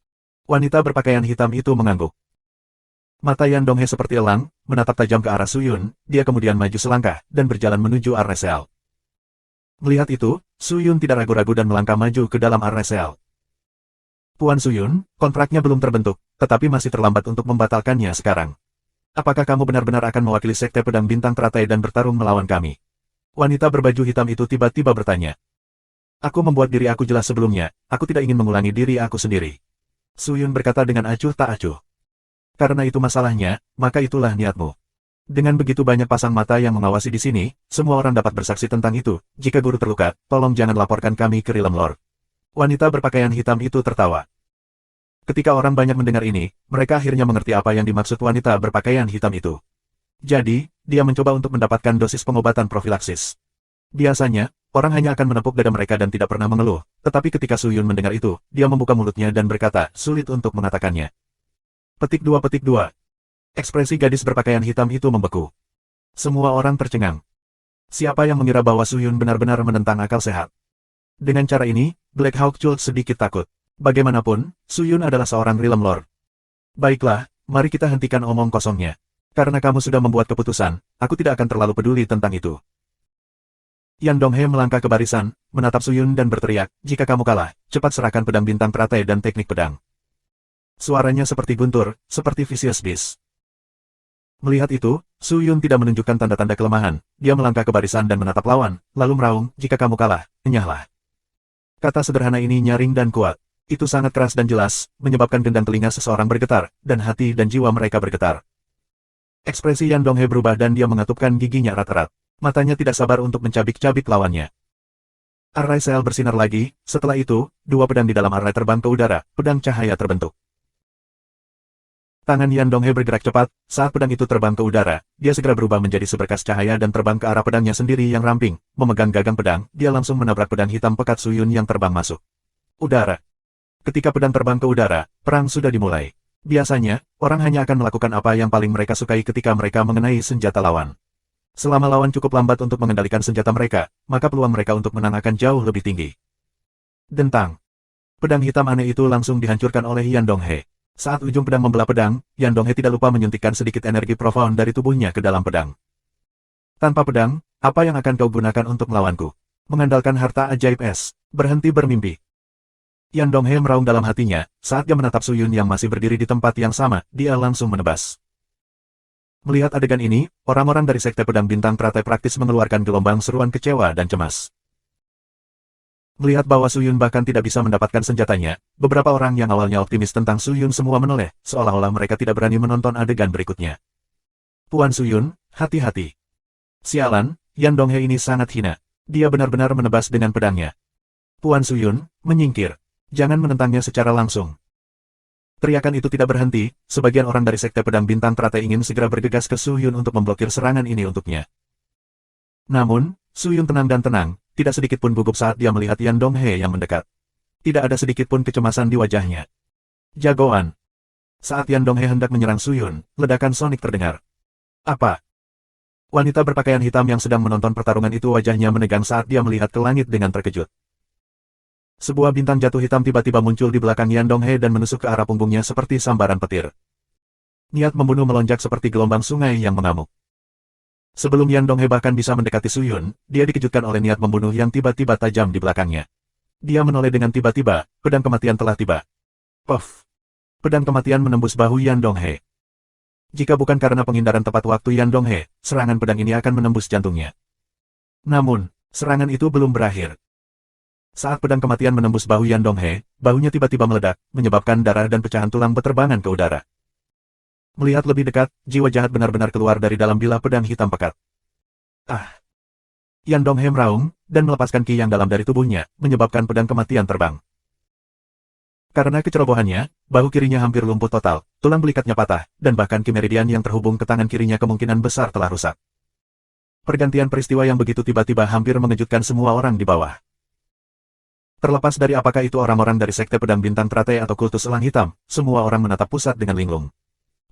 Wanita berpakaian hitam itu mengangguk. Mata Yan Donghe seperti elang, menatap tajam ke arah Su Yun, dia kemudian maju selangkah, dan berjalan menuju Arresel. Melihat itu, Su Yun tidak ragu-ragu dan melangkah maju ke dalam Arresel. Puan Su Yun, kontraknya belum terbentuk, tetapi masih terlambat untuk membatalkannya sekarang. Apakah kamu benar-benar akan mewakili Sekte Pedang Bintang Teratai dan bertarung melawan kami? Wanita berbaju hitam itu tiba-tiba bertanya. Aku membuat diri aku jelas sebelumnya, aku tidak ingin mengulangi diri aku sendiri. Su Yun berkata dengan acuh tak acuh. Karena itu masalahnya, maka itulah niatmu. Dengan begitu banyak pasang mata yang mengawasi di sini, semua orang dapat bersaksi tentang itu. Jika guru terluka, tolong jangan laporkan kami ke Realm Lord. Wanita berpakaian hitam itu tertawa. Ketika orang banyak mendengar ini, mereka akhirnya mengerti apa yang dimaksud wanita berpakaian hitam itu. Jadi, dia mencoba untuk mendapatkan dosis pengobatan profilaksis. Biasanya, orang hanya akan menepuk dada mereka dan tidak pernah mengeluh. Tetapi ketika Su Yun mendengar itu, dia membuka mulutnya dan berkata, sulit untuk mengatakannya. Petik 2. Ekspresi gadis berpakaian hitam itu membeku. Semua orang tercengang. Siapa yang mengira bahwa Su Yun benar-benar menentang akal sehat? Dengan cara ini, Black Hawk Chult sedikit takut. Bagaimanapun, Su Yun adalah seorang Realm Lord. Baiklah, mari kita hentikan omong kosongnya. Karena kamu sudah membuat keputusan, aku tidak akan terlalu peduli tentang itu. Yan Donghe melangkah ke barisan, menatap Su Yun dan berteriak, jika kamu kalah, cepat serahkan pedang bintang teratai dan teknik pedang. Suaranya seperti guntur, seperti Vicious Beast. Melihat itu, Su Yun tidak menunjukkan tanda-tanda kelemahan. Dia melangkah ke barisan dan menatap lawan, lalu meraung, jika kamu kalah, enyahlah. Kata sederhana ini nyaring dan kuat. Itu sangat keras dan jelas, menyebabkan gendang telinga seseorang bergetar, dan hati dan jiwa mereka bergetar. Ekspresi Yan Donghe berubah dan dia mengatupkan giginya erat-erat. Matanya tidak sabar untuk mencabik-cabik lawannya. Array sel bersinar lagi, setelah itu, dua pedang di dalam array terbang ke udara, pedang cahaya terbentuk. Tangan Yan Donghe bergerak cepat, saat pedang itu terbang ke udara, dia segera berubah menjadi seberkas cahaya dan terbang ke arah pedangnya sendiri yang ramping. Memegang gagang pedang, dia langsung menabrak pedang hitam pekat Su Yun yang terbang masuk. Udara. Ketika pedang terbang ke udara, perang sudah dimulai. Biasanya, orang hanya akan melakukan apa yang paling mereka sukai ketika mereka mengenai senjata lawan. Selama lawan cukup lambat untuk mengendalikan senjata mereka, maka peluang mereka untuk menang akan jauh lebih tinggi. Dentang. Pedang hitam aneh itu langsung dihancurkan oleh Yan Donghe. Saat ujung pedang membelah pedang, Yan Donghe tidak lupa menyuntikkan sedikit energi profound dari tubuhnya ke dalam pedang. Tanpa pedang, apa yang akan kau gunakan untuk melawanku? Mengandalkan harta ajaib es. Berhenti bermimpi. Yan Donghe meraung dalam hatinya, saat dia menatap Su Yun yang masih berdiri di tempat yang sama, dia langsung menebas. Melihat adegan ini, orang-orang dari Sekte Pedang Bintang Teratai praktis mengeluarkan gelombang seruan kecewa dan cemas. Melihat bahwa Su Yun bahkan tidak bisa mendapatkan senjatanya, beberapa orang yang awalnya optimis tentang Su Yun semua menoleh, seolah-olah mereka tidak berani menonton adegan berikutnya. Puan Su Yun, hati-hati. Sialan, Yan Donghe ini sangat hina. Dia benar-benar menebas dengan pedangnya. Puan Su Yun, menyingkir. Jangan menentangnya secara langsung. Teriakan itu tidak berhenti, sebagian orang dari Sekte Pedang Bintang Teratai ingin segera bergegas ke Su Yun untuk memblokir serangan ini untuknya. Namun, Su Yun tenang dan tenang. Tidak sedikit pun gugup saat dia melihat Yan Donghe yang mendekat. Tidak ada sedikit pun kecemasan di wajahnya. Jagoan. Saat Yan Donghe hendak menyerang Su Yun, ledakan sonik terdengar. Apa? Wanita berpakaian hitam yang sedang menonton pertarungan itu wajahnya menegang saat dia melihat ke langit dengan terkejut. Sebuah bintang jatuh hitam tiba-tiba muncul di belakang Yan Donghae dan menusuk ke arah punggungnya seperti sambaran petir. Niat membunuh melonjak seperti gelombang sungai yang mengamuk. Sebelum Yan Donghae bahkan bisa mendekati Su Yun, dia dikejutkan oleh niat membunuh yang tiba-tiba tajam di belakangnya. Dia menoleh dengan tiba-tiba, pedang kematian telah tiba. Puff! Pedang kematian menembus bahu Yan Donghae. Jika bukan karena penghindaran tepat waktu Yan Donghae, serangan pedang ini akan menembus jantungnya. Namun, serangan itu belum berakhir. Saat pedang kematian menembus bahu Yan Donghae, bahunya tiba-tiba meledak, menyebabkan darah dan pecahan tulang berterbangan ke udara. Melihat lebih dekat, jiwa jahat benar-benar keluar dari dalam bilah pedang hitam pekat. Ah! Yan Donghae meraung, dan melepaskan ki yang dalam dari tubuhnya, menyebabkan pedang kematian terbang. Karena kecerobohannya, bahu kirinya hampir lumpuh total, tulang belikatnya patah, dan bahkan ki meridian yang terhubung ke tangan kirinya kemungkinan besar telah rusak. Pergantian peristiwa yang begitu tiba-tiba hampir mengejutkan semua orang di bawah. Terlepas dari apakah itu orang-orang dari Sekte Pedang Bintang Teratai atau Kultus Elang Hitam, semua orang menatap pusat dengan linglung.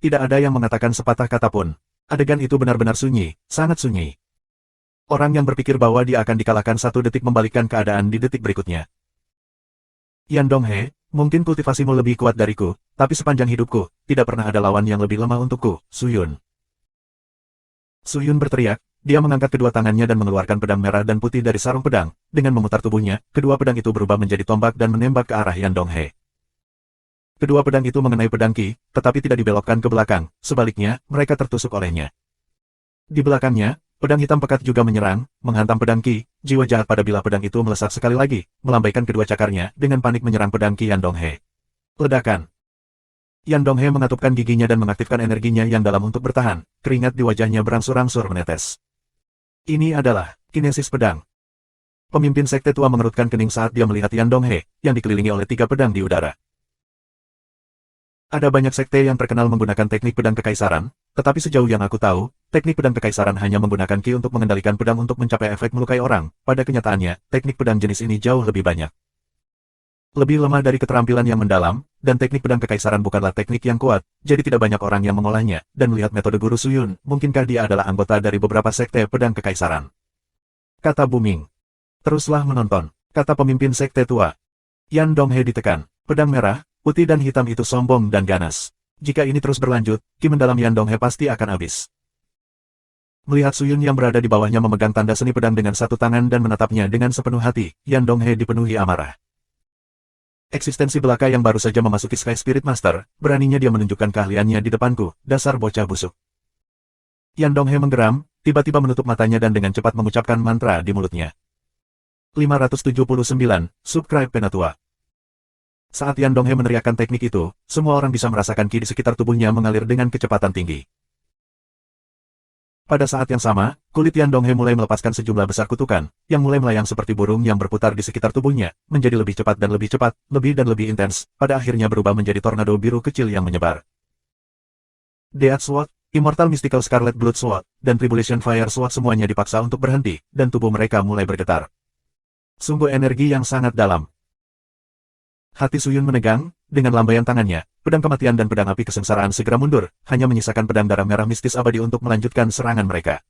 Tidak ada yang mengatakan sepatah kata pun. Adegan itu benar-benar sunyi, sangat sunyi. Orang yang berpikir bahwa dia akan dikalahkan satu detik membalikkan keadaan di detik berikutnya. Yan Donghae, mungkin kultivasimu lebih kuat dariku, tapi sepanjang hidupku, tidak pernah ada lawan yang lebih lemah untukku, Su Yun. Su Yun berteriak, dia mengangkat kedua tangannya dan mengeluarkan pedang merah dan putih dari sarung pedang. Dengan memutar tubuhnya, kedua pedang itu berubah menjadi tombak dan menembak ke arah Yan Donghae. Kedua pedang itu mengenai pedang Qi, tetapi tidak dibelokkan ke belakang, sebaliknya, mereka tertusuk olehnya. Di belakangnya, pedang hitam pekat juga menyerang, menghantam pedang Qi, jiwa jahat pada bilah pedang itu melesat sekali lagi, melambaikan kedua cakarnya, dengan panik menyerang pedang Qi Yan Donghae. Ledakan. Yan Donghae mengatupkan giginya dan mengaktifkan energinya yang dalam untuk bertahan, keringat di wajahnya berangsur-angsur menetes. Ini adalah kinesis pedang. Pemimpin Sekte Tua mengerutkan kening saat dia melihat Yan Donghae, yang dikelilingi oleh 3 pedang di udara. Ada banyak sekte yang terkenal menggunakan teknik pedang kekaisaran, tetapi sejauh yang aku tahu, teknik pedang kekaisaran hanya menggunakan ki untuk mengendalikan pedang untuk mencapai efek melukai orang. Pada kenyataannya, teknik pedang jenis ini jauh lebih banyak. Lebih lemah dari keterampilan yang mendalam, dan teknik pedang kekaisaran bukanlah teknik yang kuat, jadi tidak banyak orang yang mengolahnya, dan melihat metode Guru Su Yun, mungkinkah dia adalah anggota dari beberapa sekte pedang kekaisaran. Kata booming. Teruslah menonton, kata pemimpin Sekte Tua. Yan Donghae ditekan, pedang merah, putih dan hitam itu sombong dan ganas. Jika ini terus berlanjut, ki mendalam Yan Donghae pasti akan habis. Melihat Su Yun yang berada di bawahnya memegang tanda seni pedang dengan satu tangan dan menatapnya dengan sepenuh hati, Yan Donghae dipenuhi amarah. Eksistensi belaka yang baru saja memasuki Sky Spirit Master, beraninya dia menunjukkan keahliannya di depanku, dasar bocah busuk. Yan Donghae menggeram, tiba-tiba menutup matanya dan dengan cepat mengucapkan mantra di mulutnya. 579, Subscribe Penatua. Saat Yan Donghae meneriakkan teknik itu, semua orang bisa merasakan ki di sekitar tubuhnya mengalir dengan kecepatan tinggi. Pada saat yang sama, kulit Yan Donghae mulai melepaskan sejumlah besar kutukan, yang mulai melayang seperti burung yang berputar di sekitar tubuhnya, menjadi lebih cepat dan lebih cepat, lebih dan lebih intens, pada akhirnya berubah menjadi tornado biru kecil yang menyebar. Death Sword, Immortal Mystical Scarlet Blood Sword, dan Tribulation Fire Sword semuanya dipaksa untuk berhenti, dan tubuh mereka mulai bergetar. Sungguh energi yang sangat dalam. Hati Su Yun menegang, dengan lambaian tangannya, pedang kematian dan pedang api kesengsaraan segera mundur, hanya menyisakan pedang darah merah mistis abadi untuk melanjutkan serangan mereka.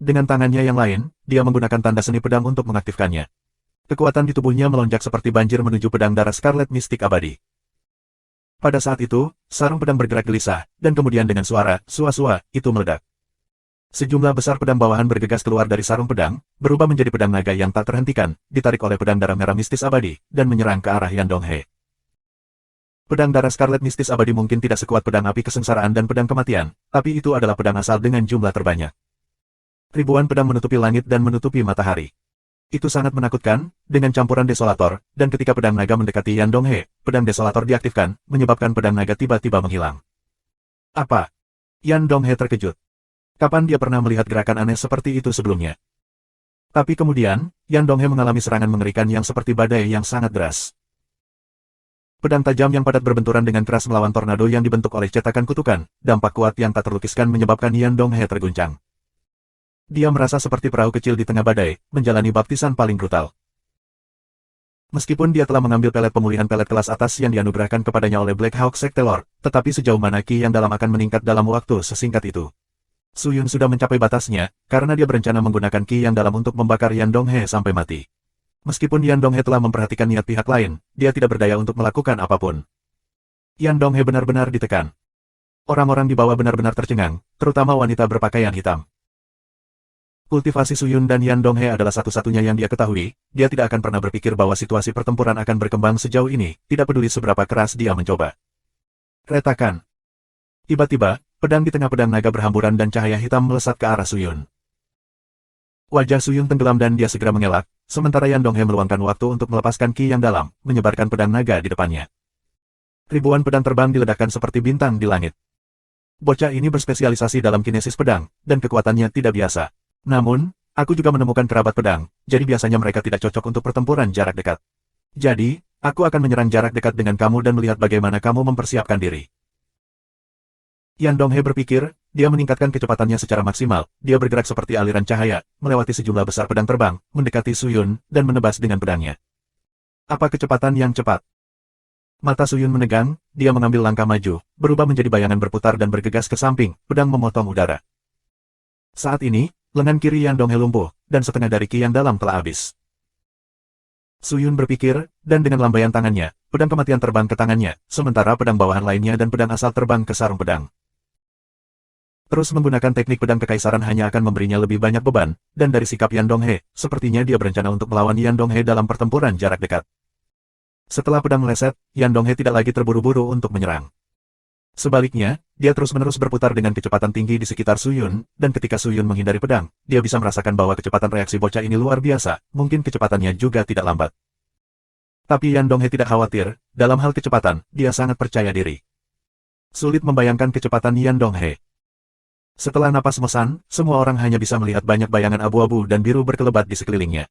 Dengan tangannya yang lain, dia menggunakan tanda seni pedang untuk mengaktifkannya. Kekuatan di tubuhnya melonjak seperti banjir menuju pedang darah Scarlet Mistik abadi. Pada saat itu, sarung pedang bergerak gelisah, dan kemudian dengan suara, sua-sua, itu meledak. Sejumlah besar pedang bawahan bergegas keluar dari sarung pedang, berubah menjadi pedang naga yang tak terhentikan, ditarik oleh pedang darah merah mistis abadi, dan menyerang ke arah Yan Donghae. Pedang darah Scarlet Mistis abadi mungkin tidak sekuat pedang api kesengsaraan dan pedang kematian, tapi itu adalah pedang asal dengan jumlah terbanyak. Ribuan pedang menutupi langit dan menutupi matahari. Itu sangat menakutkan, dengan campuran desolator, dan ketika pedang naga mendekati Yan Donghae, pedang desolator diaktifkan, menyebabkan pedang naga tiba-tiba menghilang. Apa? Yan Donghae terkejut. Kapan dia pernah melihat gerakan aneh seperti itu sebelumnya? Tapi kemudian, Yan Donghae mengalami serangan mengerikan yang seperti badai yang sangat deras. Pedang tajam yang padat berbenturan dengan keras melawan tornado yang dibentuk oleh cetakan kutukan, dampak kuat yang tak terlukiskan menyebabkan Yan Donghae terguncang. Dia merasa seperti perahu kecil di tengah badai, menjalani baptisan paling brutal. Meskipun dia telah mengambil pelet pemulihan pelet kelas atas yang dianugerahkan kepadanya oleh Black Hawk Sekte Lord, tetapi sejauh mana ki yang dalam akan meningkat dalam waktu sesingkat itu. Suyun sudah mencapai batasnya, karena dia berencana menggunakan Ki yang dalam untuk membakar Yan Donghae sampai mati. Meskipun Yan Donghae telah memperhatikan niat pihak lain, dia tidak berdaya untuk melakukan apapun. Yan Donghae benar-benar ditekan. Orang-orang di bawah benar-benar tercengang, terutama wanita berpakaian hitam. Kultivasi Suyun dan Yan Donghae adalah satu-satunya yang dia ketahui, dia tidak akan pernah berpikir bahwa situasi pertempuran akan berkembang sejauh ini, tidak peduli seberapa keras dia mencoba. Retakan. Tiba-tiba, pedang di tengah pedang naga berhamburan dan cahaya hitam melesat ke arah Suyun. Wajah Suyun tenggelam dan dia segera mengelak, sementara Yan Donghae meluangkan waktu untuk melepaskan Ki yang dalam, menyebarkan pedang naga di depannya. Ribuan pedang terbang diledakkan seperti bintang di langit. Bocah ini berspesialisasi dalam kinesis pedang, dan kekuatannya tidak biasa. Namun, aku juga menemukan kerabat pedang, jadi biasanya mereka tidak cocok untuk pertempuran jarak dekat. Jadi, aku akan menyerang jarak dekat dengan kamu dan melihat bagaimana kamu mempersiapkan diri. Yan Donghae berpikir, dia meningkatkan kecepatannya secara maksimal, dia bergerak seperti aliran cahaya, melewati sejumlah besar pedang terbang, mendekati Suyun, dan menebas dengan pedangnya. Apa kecepatan yang cepat? Mata Suyun menegang, dia mengambil langkah maju, berubah menjadi bayangan berputar dan bergegas ke samping, pedang memotong udara. Saat ini, lengan kiri Yan Donghae lumpuh, dan setengah dari Ki yang dalam telah habis. Suyun berpikir, dan dengan lambaian tangannya, pedang kematian terbang ke tangannya, sementara pedang bawahan lainnya dan pedang asal terbang ke sarung pedang. Terus menggunakan teknik pedang kekaisaran hanya akan memberinya lebih banyak beban, dan dari sikap Yan Donghae, sepertinya dia berencana untuk melawan Yan Donghae dalam pertempuran jarak dekat. Setelah pedang meleset, Yan Donghae tidak lagi terburu-buru untuk menyerang. Sebaliknya, dia terus-menerus berputar dengan kecepatan tinggi di sekitar Suyun, dan ketika Suyun menghindari pedang, dia bisa merasakan bahwa kecepatan reaksi bocah ini luar biasa, mungkin kecepatannya juga tidak lambat. Tapi Yan Donghae tidak khawatir, dalam hal kecepatan, dia sangat percaya diri. Sulit membayangkan kecepatan Yan Donghae. Setelah napas mesan, semua orang hanya bisa melihat banyak bayangan abu-abu dan biru berkelebat di sekelilingnya.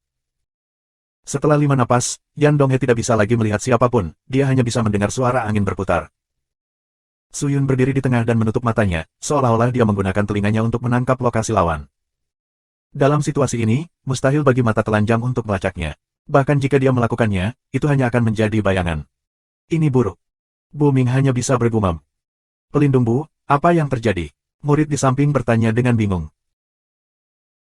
Setelah 5 napas, Yan Donghae tidak bisa lagi melihat siapapun, dia hanya bisa mendengar suara angin berputar. Suyun berdiri di tengah dan menutup matanya, seolah-olah dia menggunakan telinganya untuk menangkap lokasi lawan. Dalam situasi ini, mustahil bagi mata telanjang untuk melacaknya. Bahkan jika dia melakukannya, itu hanya akan menjadi bayangan. Ini buruk. Bu Ming hanya bisa bergumam. Pelindung Bu, apa yang terjadi? Murid di samping bertanya dengan bingung.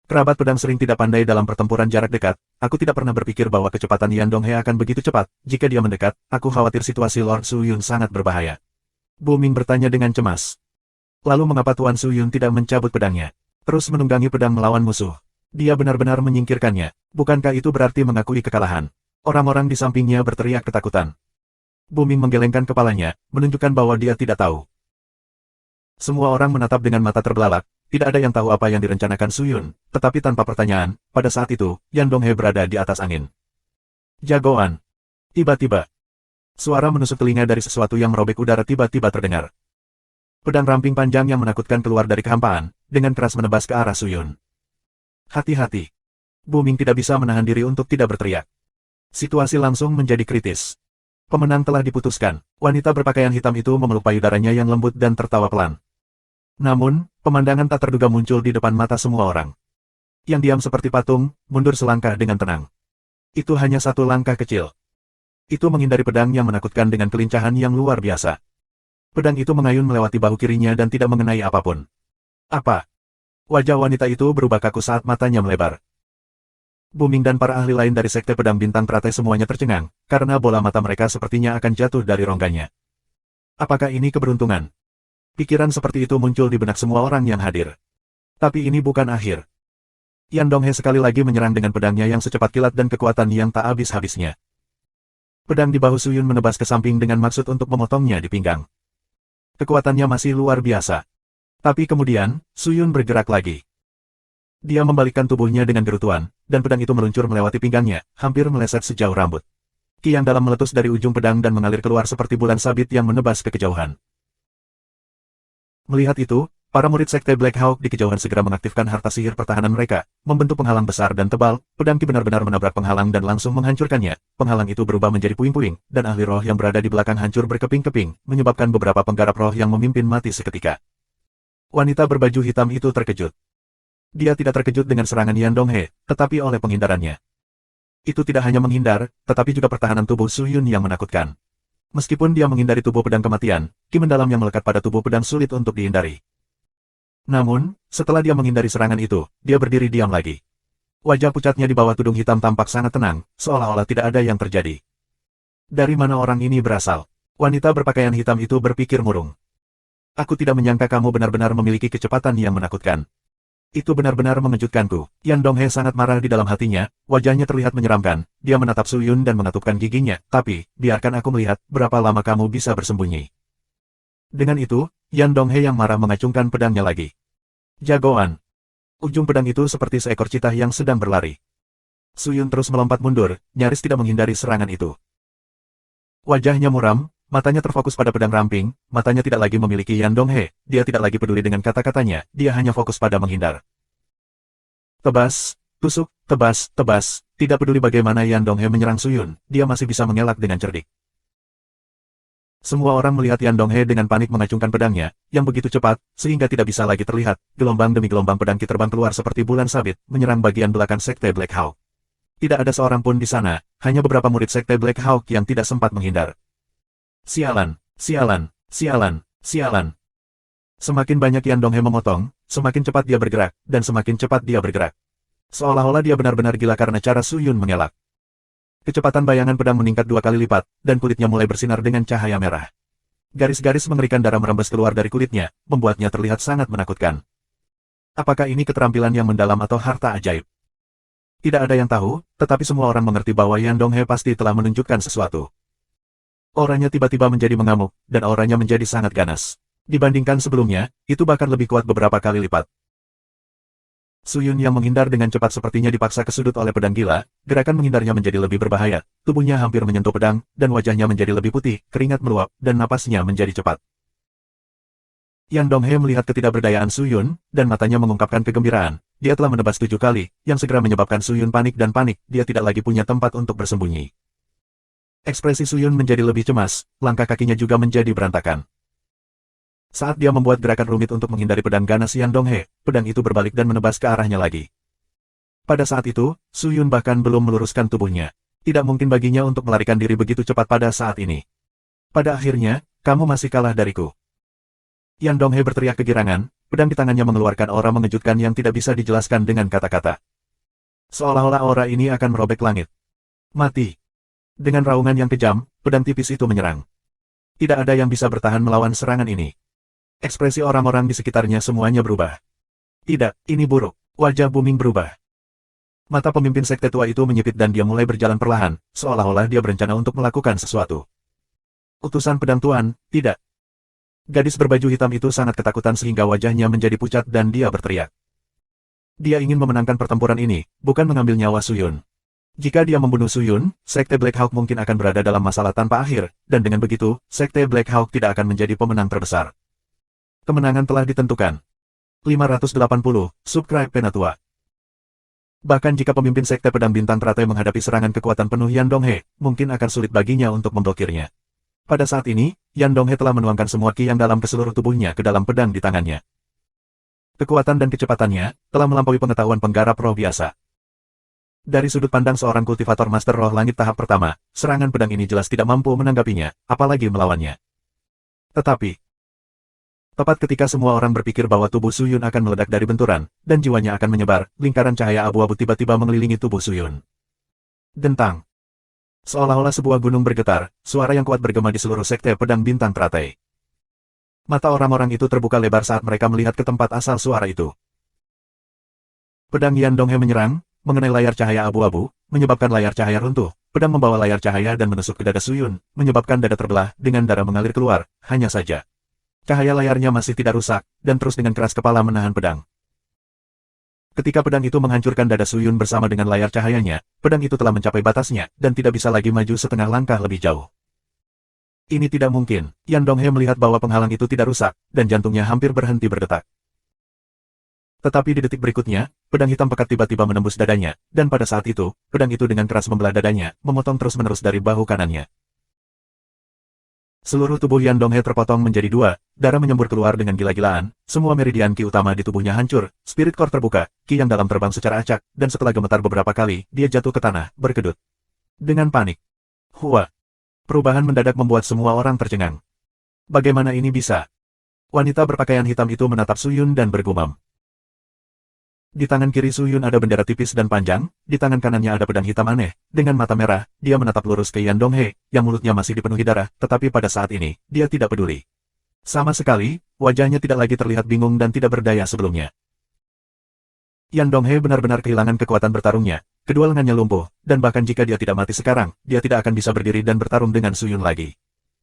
Kerabat pedang sering tidak pandai dalam pertempuran jarak dekat, aku tidak pernah berpikir bahwa kecepatan Yan Donghae akan begitu cepat, jika dia mendekat, aku khawatir situasi Lord Suyun sangat berbahaya. Bu Ming bertanya dengan cemas. Lalu mengapa Tuan Suyun tidak mencabut pedangnya? Terus menunggangi pedang melawan musuh. Dia benar-benar menyingkirkannya. Bukankah itu berarti mengakui kekalahan? Orang-orang di sampingnya berteriak ketakutan. Bu Ming menggelengkan kepalanya, menunjukkan bahwa dia tidak tahu. Semua orang menatap dengan mata terbelalak, tidak ada yang tahu apa yang direncanakan Suyun, tetapi tanpa pertanyaan, pada saat itu, Yan Donghae berada di atas angin. Jagoan. Tiba-tiba, suara menusuk telinga dari sesuatu yang merobek udara tiba-tiba terdengar. Pedang ramping panjang yang menakutkan keluar dari kehampaan, dengan keras menebas ke arah Suyun. Hati-hati. Bu Ming tidak bisa menahan diri untuk tidak berteriak. Situasi langsung menjadi kritis. Pemenang telah diputuskan. Wanita berpakaian hitam itu memeluk payudaranya yang lembut dan tertawa pelan. Namun, pemandangan tak terduga muncul di depan mata semua orang. Yang diam seperti patung, mundur selangkah dengan tenang. Itu hanya satu langkah kecil. Itu menghindari pedang yang menakutkan dengan kelincahan yang luar biasa. Pedang itu mengayun melewati bahu kirinya dan tidak mengenai apapun. Apa? Wajah wanita itu berubah kaku saat matanya melebar. Bu Ming dan para ahli lain dari Sekte Pedang Bintang Teratai semuanya tercengang, karena bola mata mereka sepertinya akan jatuh dari rongganya. Apakah ini keberuntungan? Pikiran seperti itu muncul di benak semua orang yang hadir. Tapi ini bukan akhir. Yan Donghae sekali lagi menyerang dengan pedangnya yang secepat kilat dan kekuatan yang tak habis-habisnya. Pedang di bahu Suyun menebas ke samping dengan maksud untuk memotongnya di pinggang. Kekuatannya masih luar biasa. Tapi kemudian, Suyun bergerak lagi. Dia membalikkan tubuhnya dengan gerutuan, dan pedang itu meluncur melewati pinggangnya, hampir meleset sejauh rambut. Ki yang dalam meletus dari ujung pedang dan mengalir keluar seperti bulan sabit yang menebas ke kejauhan. Melihat itu, para murid Sekte Black Hawk di kejauhan segera mengaktifkan harta sihir pertahanan mereka, membentuk penghalang besar dan tebal, pedang Ki benar-benar menabrak penghalang dan langsung menghancurkannya. Penghalang itu berubah menjadi puing-puing, dan ahli roh yang berada di belakang hancur berkeping-keping, menyebabkan beberapa penggarap roh yang memimpin mati seketika. Wanita berbaju hitam itu terkejut. Dia tidak terkejut dengan serangan Yan Donghae, tetapi oleh penghindarannya. Itu tidak hanya menghindar, tetapi juga pertahanan tubuh Suyun yang menakutkan. Meskipun dia menghindari tubuh pedang kematian, Ki mendalam yang melekat pada tubuh pedang sulit untuk dihindari. Namun, setelah dia menghindari serangan itu, dia berdiri diam lagi. Wajah pucatnya di bawah tudung hitam tampak sangat tenang, seolah-olah tidak ada yang terjadi. Dari mana orang ini berasal? Wanita berpakaian hitam itu berpikir murung. Aku tidak menyangka kamu benar-benar memiliki kecepatan yang menakutkan. Itu benar-benar mengejutkanku. Yan Donghae sangat marah di dalam hatinya, wajahnya terlihat menyeramkan. Dia menatap Su Yun dan mengatupkan giginya, tapi, biarkan aku melihat berapa lama kamu bisa bersembunyi. Dengan itu, Yan Donghae yang marah mengacungkan pedangnya lagi. Jagoan. Ujung pedang itu seperti seekor citah yang sedang berlari. Su Yun terus melompat mundur, nyaris tidak menghindari serangan itu. Wajahnya muram, matanya terfokus pada pedang ramping, matanya tidak lagi memiliki Yan Donghae, dia tidak lagi peduli dengan kata-katanya, dia hanya fokus pada menghindar. Tebas, tusuk, tebas, tebas, tidak peduli bagaimana Yan Donghae menyerang Su Yun, dia masih bisa mengelak dengan cerdik. Semua orang melihat Yan Donghae dengan panik mengacungkan pedangnya, yang begitu cepat, sehingga tidak bisa lagi terlihat, gelombang demi gelombang pedang terbang keluar seperti bulan sabit, menyerang bagian belakang Sekte Black Hawk. Tidak ada seorang pun di sana, hanya beberapa murid Sekte Black Hawk yang tidak sempat menghindar. Sialan, sialan, sialan, sialan. Semakin banyak Yan Donghae memotong, semakin cepat dia bergerak, dan semakin cepat dia bergerak. Seolah-olah dia benar-benar gila karena cara Su Yun mengelak. Kecepatan bayangan pedang meningkat 2 kali lipat, dan kulitnya mulai bersinar dengan cahaya merah. Garis-garis mengerikan darah merembes keluar dari kulitnya, membuatnya terlihat sangat menakutkan. Apakah ini keterampilan yang mendalam atau harta ajaib? Tidak ada yang tahu, tetapi semua orang mengerti bahwa Yan Donghae pasti telah menunjukkan sesuatu. Auranya tiba-tiba menjadi mengamuk, dan auranya menjadi sangat ganas. Dibandingkan sebelumnya, itu bahkan lebih kuat beberapa kali lipat. Su Yun yang menghindar dengan cepat sepertinya dipaksa ke sudut oleh pedang gila, gerakan menghindarnya menjadi lebih berbahaya, tubuhnya hampir menyentuh pedang, dan wajahnya menjadi lebih putih, keringat meluap, dan napasnya menjadi cepat. Yan Donghae melihat ketidakberdayaan Su Yun, dan matanya mengungkapkan kegembiraan. Dia telah menebas 7 kali, yang segera menyebabkan Su Yun panik dan panik, dia tidak lagi punya tempat untuk bersembunyi. Ekspresi Su Yun menjadi lebih cemas, langkah kakinya juga menjadi berantakan. Saat dia membuat gerakan rumit untuk menghindari pedang ganas Yan Donghae, pedang itu berbalik dan menebas ke arahnya lagi. Pada saat itu, Su Yun bahkan belum meluruskan tubuhnya. Tidak mungkin baginya untuk melarikan diri begitu cepat pada saat ini. Pada akhirnya, kamu masih kalah dariku. Yan Donghae berteriak kegirangan, pedang di tangannya mengeluarkan aura mengejutkan yang tidak bisa dijelaskan dengan kata-kata. Seolah-olah aura ini akan merobek langit. Mati. Dengan raungan yang kejam, pedang tipis itu menyerang. Tidak ada yang bisa bertahan melawan serangan ini. Ekspresi orang-orang di sekitarnya semuanya berubah. Tidak, ini buruk. Wajah Booming berubah. Mata pemimpin sekte tua itu menyipit dan dia mulai berjalan perlahan, seolah-olah dia berencana untuk melakukan sesuatu. Utusan pedang tuan, tidak. Gadis berbaju hitam itu sangat ketakutan sehingga wajahnya menjadi pucat dan dia berteriak. Dia ingin memenangkan pertempuran ini, bukan mengambil nyawa Su Yun. Jika dia membunuh Su Yun, Sekte Black Hawk mungkin akan berada dalam masalah tanpa akhir, dan dengan begitu, Sekte Black Hawk tidak akan menjadi pemenang terbesar. Kemenangan telah ditentukan. 580, Subscribe Penatua. Bahkan jika pemimpin Sekte Pedang Bintang Teratai menghadapi serangan kekuatan penuh Yan Donghae, mungkin akan sulit baginya untuk memblokirnya. Pada saat ini, Yan Donghae telah menuangkan semua ki yang dalam ke seluruh tubuhnya ke dalam pedang di tangannya. Kekuatan dan kecepatannya telah melampaui pengetahuan penggarap roh biasa. Dari sudut pandang seorang kultivator Master Roh Langit tahap pertama, serangan pedang ini jelas tidak mampu menanggapinya, apalagi melawannya. Tetapi, tepat ketika semua orang berpikir bahwa tubuh Su Yun akan meledak dari benturan, dan jiwanya akan menyebar, lingkaran cahaya abu-abu tiba-tiba mengelilingi tubuh Su Yun. Dentang. Seolah-olah sebuah gunung bergetar, suara yang kuat bergema di seluruh Sekte Pedang Bintang Teratai. Mata orang-orang itu terbuka lebar saat mereka melihat ke tempat asal suara itu. Pedang Yan Donghae menyerang, mengenai layar cahaya abu-abu, menyebabkan layar cahaya runtuh. Pedang membawa layar cahaya dan menusuk ke dada Su Yun, menyebabkan dada terbelah, dengan darah mengalir keluar, hanya saja. Cahaya layarnya masih tidak rusak, dan terus dengan keras kepala menahan pedang. Ketika pedang itu menghancurkan dada Su Yun bersama dengan layar cahayanya, pedang itu telah mencapai batasnya, dan tidak bisa lagi maju setengah langkah lebih jauh. Ini tidak mungkin. Yan Donghae melihat bahwa penghalang itu tidak rusak, dan jantungnya hampir berhenti berdetak. Tetapi di detik berikutnya, pedang hitam pekat tiba-tiba menembus dadanya, dan pada saat itu, pedang itu dengan keras membelah dadanya, memotong terus-menerus dari bahu kanannya. Seluruh tubuh Yan Donghae terpotong menjadi 2, darah menyembur keluar dengan gila-gilaan, semua meridian ki utama di tubuhnya hancur, spirit core terbuka, ki yang dalam terbang secara acak, dan setelah gemetar beberapa kali, dia jatuh ke tanah, berkedut. Dengan panik. Hua. Perubahan mendadak membuat semua orang tercengang. Bagaimana ini bisa? Wanita berpakaian hitam itu menatap Suyun dan bergumam. Di tangan kiri Suyun ada bendera tipis dan panjang, di tangan kanannya ada pedang hitam aneh. Dengan mata merah, dia menatap lurus ke Yan Donghae, yang mulutnya masih dipenuhi darah, tetapi pada saat ini, dia tidak peduli. Sama sekali, wajahnya tidak lagi terlihat bingung dan tidak berdaya sebelumnya. Yan Donghae benar-benar kehilangan kekuatan bertarungnya, kedua lengannya lumpuh, dan bahkan jika dia tidak mati sekarang, dia tidak akan bisa berdiri dan bertarung dengan Suyun lagi.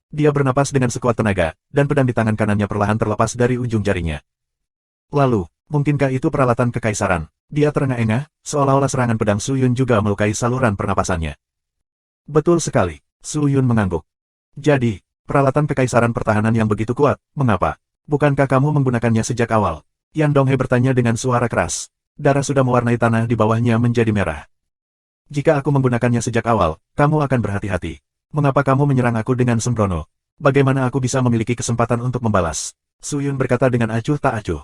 Dia bernapas dengan sekuat tenaga, dan pedang di tangan kanannya perlahan terlepas dari ujung jarinya. Lalu, mungkinkah itu peralatan kekaisaran? Dia terengah-engah, seolah-olah serangan pedang Suyun juga melukai saluran pernapasannya. Betul sekali, Suyun mengangguk. Jadi, peralatan kekaisaran pertahanan yang begitu kuat, mengapa? Bukankah kamu menggunakannya sejak awal? Yan Donghae bertanya dengan suara keras. Darah sudah mewarnai tanah di bawahnya menjadi merah. Jika aku menggunakannya sejak awal, kamu akan berhati-hati. Mengapa kamu menyerang aku dengan sembrono? Bagaimana aku bisa memiliki kesempatan untuk membalas? Suyun berkata dengan acuh tak acuh.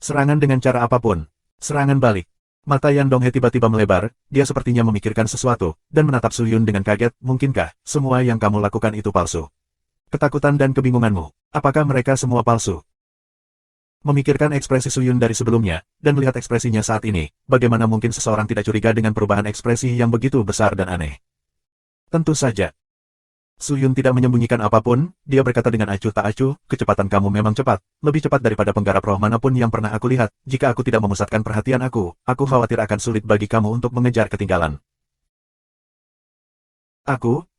Serangan dengan cara apapun. Serangan balik. Mata Yan Donghae tiba-tiba melebar, dia sepertinya memikirkan sesuatu, dan menatap Suyun dengan kaget, mungkinkah, semua yang kamu lakukan itu palsu? Ketakutan dan kebingunganmu, apakah mereka semua palsu? Memikirkan ekspresi Suyun dari sebelumnya, dan melihat ekspresinya saat ini, bagaimana mungkin seseorang tidak curiga dengan perubahan ekspresi yang begitu besar dan aneh? Tentu saja. Suyun tidak menyembunyikan apapun, dia berkata dengan acuh tak acuh, kecepatan kamu memang cepat, lebih cepat daripada penggarap roh manapun yang pernah aku lihat, jika aku tidak memusatkan perhatian aku khawatir akan sulit bagi kamu untuk mengejar ketinggalan.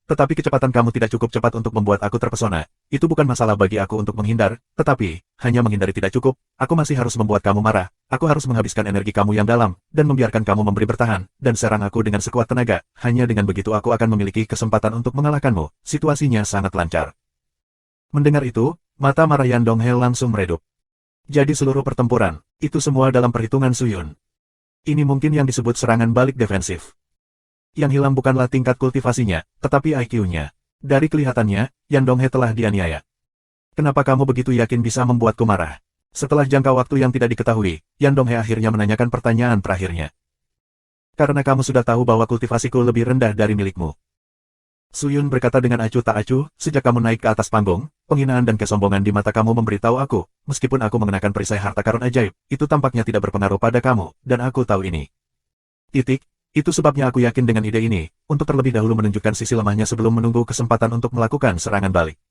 Tetapi kecepatan kamu tidak cukup cepat untuk membuat aku terpesona, itu bukan masalah bagi aku untuk menghindar, tetapi, hanya menghindari tidak cukup, aku masih harus membuat kamu marah, aku harus menghabiskan energi kamu yang dalam, dan membiarkan kamu memberi bertahan, dan serang aku dengan sekuat tenaga, hanya dengan begitu aku akan memiliki kesempatan untuk mengalahkanmu, situasinya sangat lancar. Mendengar itu, mata marah Yan Donghae langsung meredup. Jadi seluruh pertempuran, itu semua dalam perhitungan Suyun. Ini mungkin yang disebut serangan balik defensif. Yang hilang bukanlah tingkat kultivasinya, tetapi IQ-nya. Dari kelihatannya, Yan Donghae telah dianiaya. Kenapa kamu begitu yakin bisa membuatku marah? Setelah jangka waktu yang tidak diketahui, Yan Donghae akhirnya menanyakan pertanyaan terakhirnya. Karena kamu sudah tahu bahwa kultivasiku lebih rendah dari milikmu. Suyun berkata dengan acuh tak acuh, sejak kamu naik ke atas panggung, penghinaan dan kesombongan di mata kamu memberitahu aku, meskipun aku mengenakan perisai harta karun ajaib, itu tampaknya tidak berpengaruh pada kamu, dan aku tahu ini. Itu sebabnya aku yakin dengan ide ini, untuk terlebih dahulu menunjukkan sisi lemahnya sebelum menunggu kesempatan untuk melakukan serangan balik.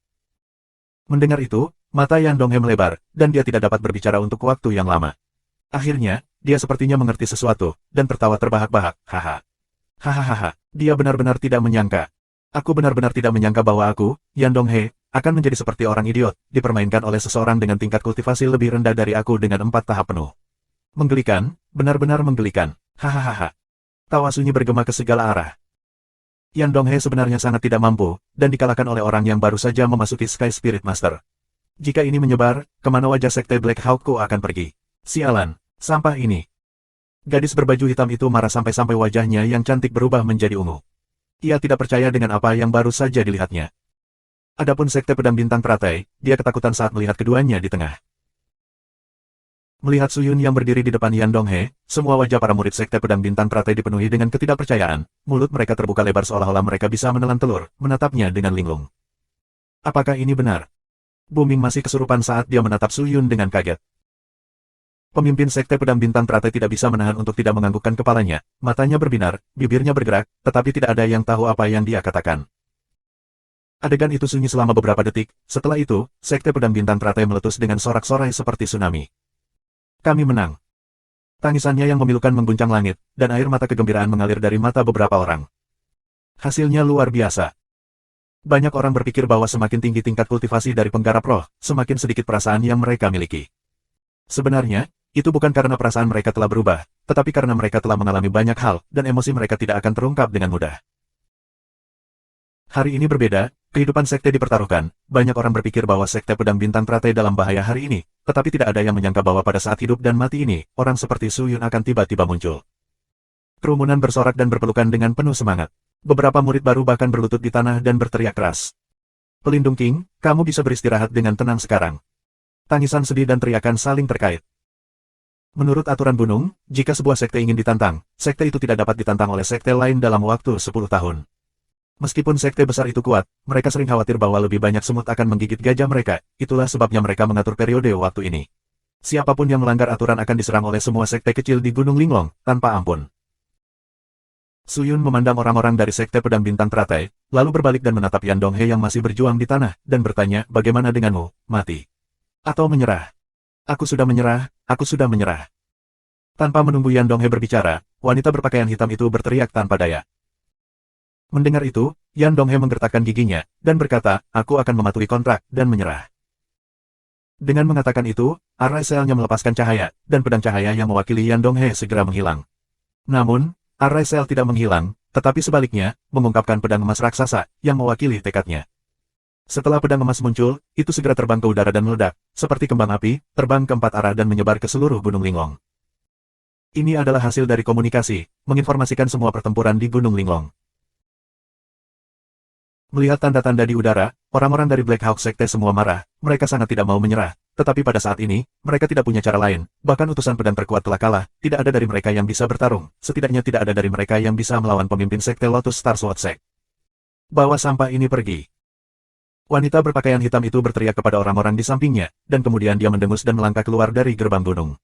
Mendengar itu, mata Yan Donghae melebar, dan dia tidak dapat berbicara untuk waktu yang lama. Akhirnya, dia sepertinya mengerti sesuatu, dan tertawa terbahak-bahak, haha. Hahaha, dia benar-benar tidak menyangka. Aku benar-benar tidak menyangka bahwa aku, Yan Donghae, akan menjadi seperti orang idiot, dipermainkan oleh seseorang dengan tingkat kultivasi lebih rendah dari aku dengan 4 tahap penuh. Menggelikan, benar-benar menggelikan, hahaha. Tawa sunyi bergema ke segala arah. Yan Donghae sebenarnya sangat tidak mampu, dan dikalahkan oleh orang yang baru saja memasuki Sky Spirit Master. Jika ini menyebar, kemana wajah Sekte Black Hawk-ku akan pergi? Sialan, sampah ini. Gadis berbaju hitam itu marah sampai-sampai wajahnya yang cantik berubah menjadi ungu. Ia tidak percaya dengan apa yang baru saja dilihatnya. Adapun Sekte Pedang Bintang Teratai, dia ketakutan saat melihat keduanya di tengah. Melihat Suyun yang berdiri di depan Yan Donghae, semua wajah para murid Sekte Pedang Bintang Teratai dipenuhi dengan ketidakpercayaan, mulut mereka terbuka lebar seolah-olah mereka bisa menelan telur, menatapnya dengan linglung. Apakah ini benar? Booming masih kesurupan saat dia menatap Suyun dengan kaget. Pemimpin Sekte Pedang Bintang Teratai tidak bisa menahan untuk tidak menganggukkan kepalanya, matanya berbinar, bibirnya bergerak, tetapi tidak ada yang tahu apa yang dia katakan. Adegan itu sunyi selama beberapa detik, setelah itu, Sekte Pedang Bintang Teratai meletus dengan sorak-sorai seperti tsunami. Kami menang. Tangisannya yang memilukan mengguncang langit, dan air mata kegembiraan mengalir dari mata beberapa orang. Hasilnya luar biasa. Banyak orang berpikir bahwa semakin tinggi tingkat kultivasi dari penggarap roh, semakin sedikit perasaan yang mereka miliki. Sebenarnya, itu bukan karena perasaan mereka telah berubah, tetapi karena mereka telah mengalami banyak hal, dan emosi mereka tidak akan terungkap dengan mudah. Hari ini berbeda, kehidupan sekte dipertaruhkan, banyak orang berpikir bahwa Sekte Pedang Bintang Teratai dalam bahaya hari ini, tetapi tidak ada yang menyangka bahwa pada saat hidup dan mati ini, orang seperti Suyun akan tiba-tiba muncul. Kerumunan bersorak dan berpelukan dengan penuh semangat. Beberapa murid baru bahkan berlutut di tanah dan berteriak keras. Pelindung King, kamu bisa beristirahat dengan tenang sekarang. Tangisan sedih dan teriakan saling terkait. Menurut aturan gunung, jika sebuah sekte ingin ditantang, sekte itu tidak dapat ditantang oleh sekte lain dalam waktu 10 tahun. Meskipun sekte besar itu kuat, mereka sering khawatir bahwa lebih banyak semut akan menggigit gajah mereka, itulah sebabnya mereka mengatur periode waktu ini. Siapapun yang melanggar aturan akan diserang oleh semua sekte kecil di Gunung Linglong, tanpa ampun. Suyun memandang orang-orang dari sekte pedang bintang teratai, lalu berbalik dan menatap Yan Donghe yang masih berjuang di tanah, dan bertanya, bagaimana denganmu, mati? Atau menyerah? Aku sudah menyerah, aku sudah menyerah. Tanpa menunggu Yan Donghe berbicara, wanita berpakaian hitam itu berteriak tanpa daya. Mendengar itu, Yan Donghe menggertakkan giginya, dan berkata, aku akan mematuhi kontrak, dan menyerah. Dengan mengatakan itu, arai selnya melepaskan cahaya, dan pedang cahaya yang mewakili Yan Donghe segera menghilang. Namun, arai sel tidak menghilang, tetapi sebaliknya, mengungkapkan pedang emas raksasa, yang mewakili tekadnya. Setelah pedang emas muncul, itu segera terbang ke udara dan meledak, seperti kembang api, terbang ke 4 arah dan menyebar ke seluruh Gunung Linglong. Ini adalah hasil dari komunikasi, menginformasikan semua pertempuran di Gunung Linglong. Melihat tanda-tanda di udara, orang-orang dari Black Hawk Sekte semua marah, mereka sangat tidak mau menyerah, tetapi pada saat ini, mereka tidak punya cara lain, bahkan utusan pedang terkuat telah kalah, tidak ada dari mereka yang bisa bertarung, setidaknya tidak ada dari mereka yang bisa melawan pemimpin Sekte Lotus Star Sword Sect. Bawa sampah ini pergi. Wanita berpakaian hitam itu berteriak kepada orang-orang di sampingnya, dan kemudian dia mendengus dan melangkah keluar dari gerbang gunung.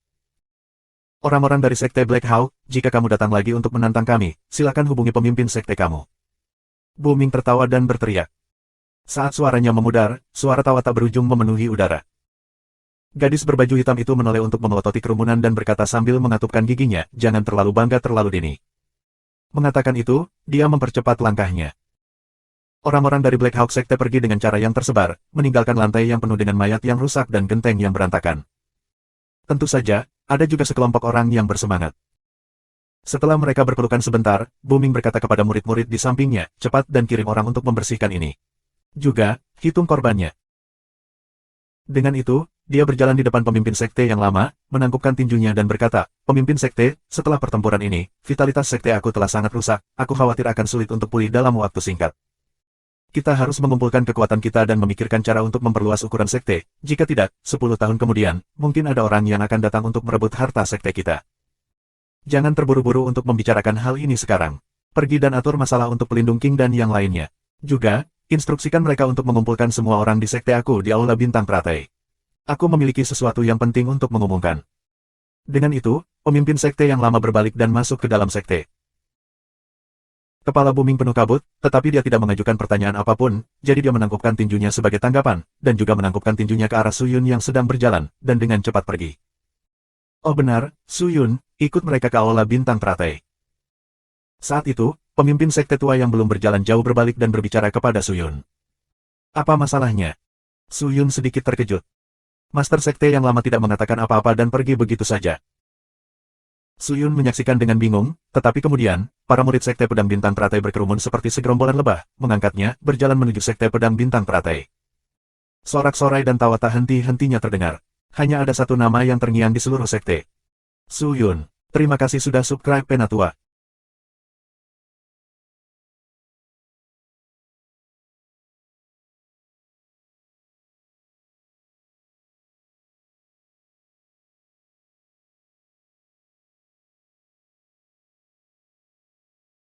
Orang-orang dari Sekte Black Hawk, jika kamu datang lagi untuk menantang kami, silakan hubungi pemimpin Sekte kamu. Booming tertawa dan berteriak. Saat suaranya memudar, suara tawa tak berujung memenuhi udara. Gadis berbaju hitam itu menoleh untuk memelototi kerumunan dan berkata sambil mengatupkan giginya, jangan terlalu bangga terlalu dini. Mengatakan itu, dia mempercepat langkahnya. Orang-orang dari Black Hawk Sekte pergi dengan cara yang tersebar, meninggalkan lantai yang penuh dengan mayat yang rusak dan genteng yang berantakan. Tentu saja, ada juga sekelompok orang yang bersemangat. Setelah mereka berpelukan sebentar, Booming berkata kepada murid-murid di sampingnya, cepat dan kirim orang untuk membersihkan ini. Juga, hitung korbannya. Dengan itu, dia berjalan di depan pemimpin sekte yang lama, menangkupkan tinjunya dan berkata, pemimpin sekte, setelah pertempuran ini, vitalitas sekte aku telah sangat rusak, aku khawatir akan sulit untuk pulih dalam waktu singkat. Kita harus mengumpulkan kekuatan kita dan memikirkan cara untuk memperluas ukuran sekte, jika tidak, 10 tahun kemudian, mungkin ada orang yang akan datang untuk merebut harta sekte kita. Jangan terburu-buru untuk membicarakan hal ini sekarang. Pergi dan atur masalah untuk pelindung King dan yang lainnya. Juga, instruksikan mereka untuk mengumpulkan semua orang di sekte aku di Aula Bintang Teratai. Aku memiliki sesuatu yang penting untuk mengumumkan. Dengan itu, pemimpin sekte yang lama berbalik dan masuk ke dalam sekte. Kepala Booming penuh kabut, tetapi dia tidak mengajukan pertanyaan apapun, jadi dia menangkupkan tinjunya sebagai tanggapan, dan juga menangkupkan tinjunya ke arah Suyun yang sedang berjalan, dan dengan cepat pergi. Oh benar, Suyun, ikut mereka ke Aula Bintang Teratai. Saat itu, pemimpin sekte tua yang belum berjalan jauh berbalik dan berbicara kepada Suyun. Apa masalahnya? Suyun sedikit terkejut. Master sekte yang lama tidak mengatakan apa-apa dan pergi begitu saja. Suyun menyaksikan dengan bingung, tetapi kemudian, para murid sekte pedang bintang teratai berkerumun seperti segerombolan lebah, mengangkatnya, berjalan menuju sekte pedang bintang teratai. Sorak-sorai dan tawa tak henti-hentinya terdengar. Hanya ada satu nama yang terngiang di seluruh sekte. Suyun, terima kasih sudah subscribe Penatua.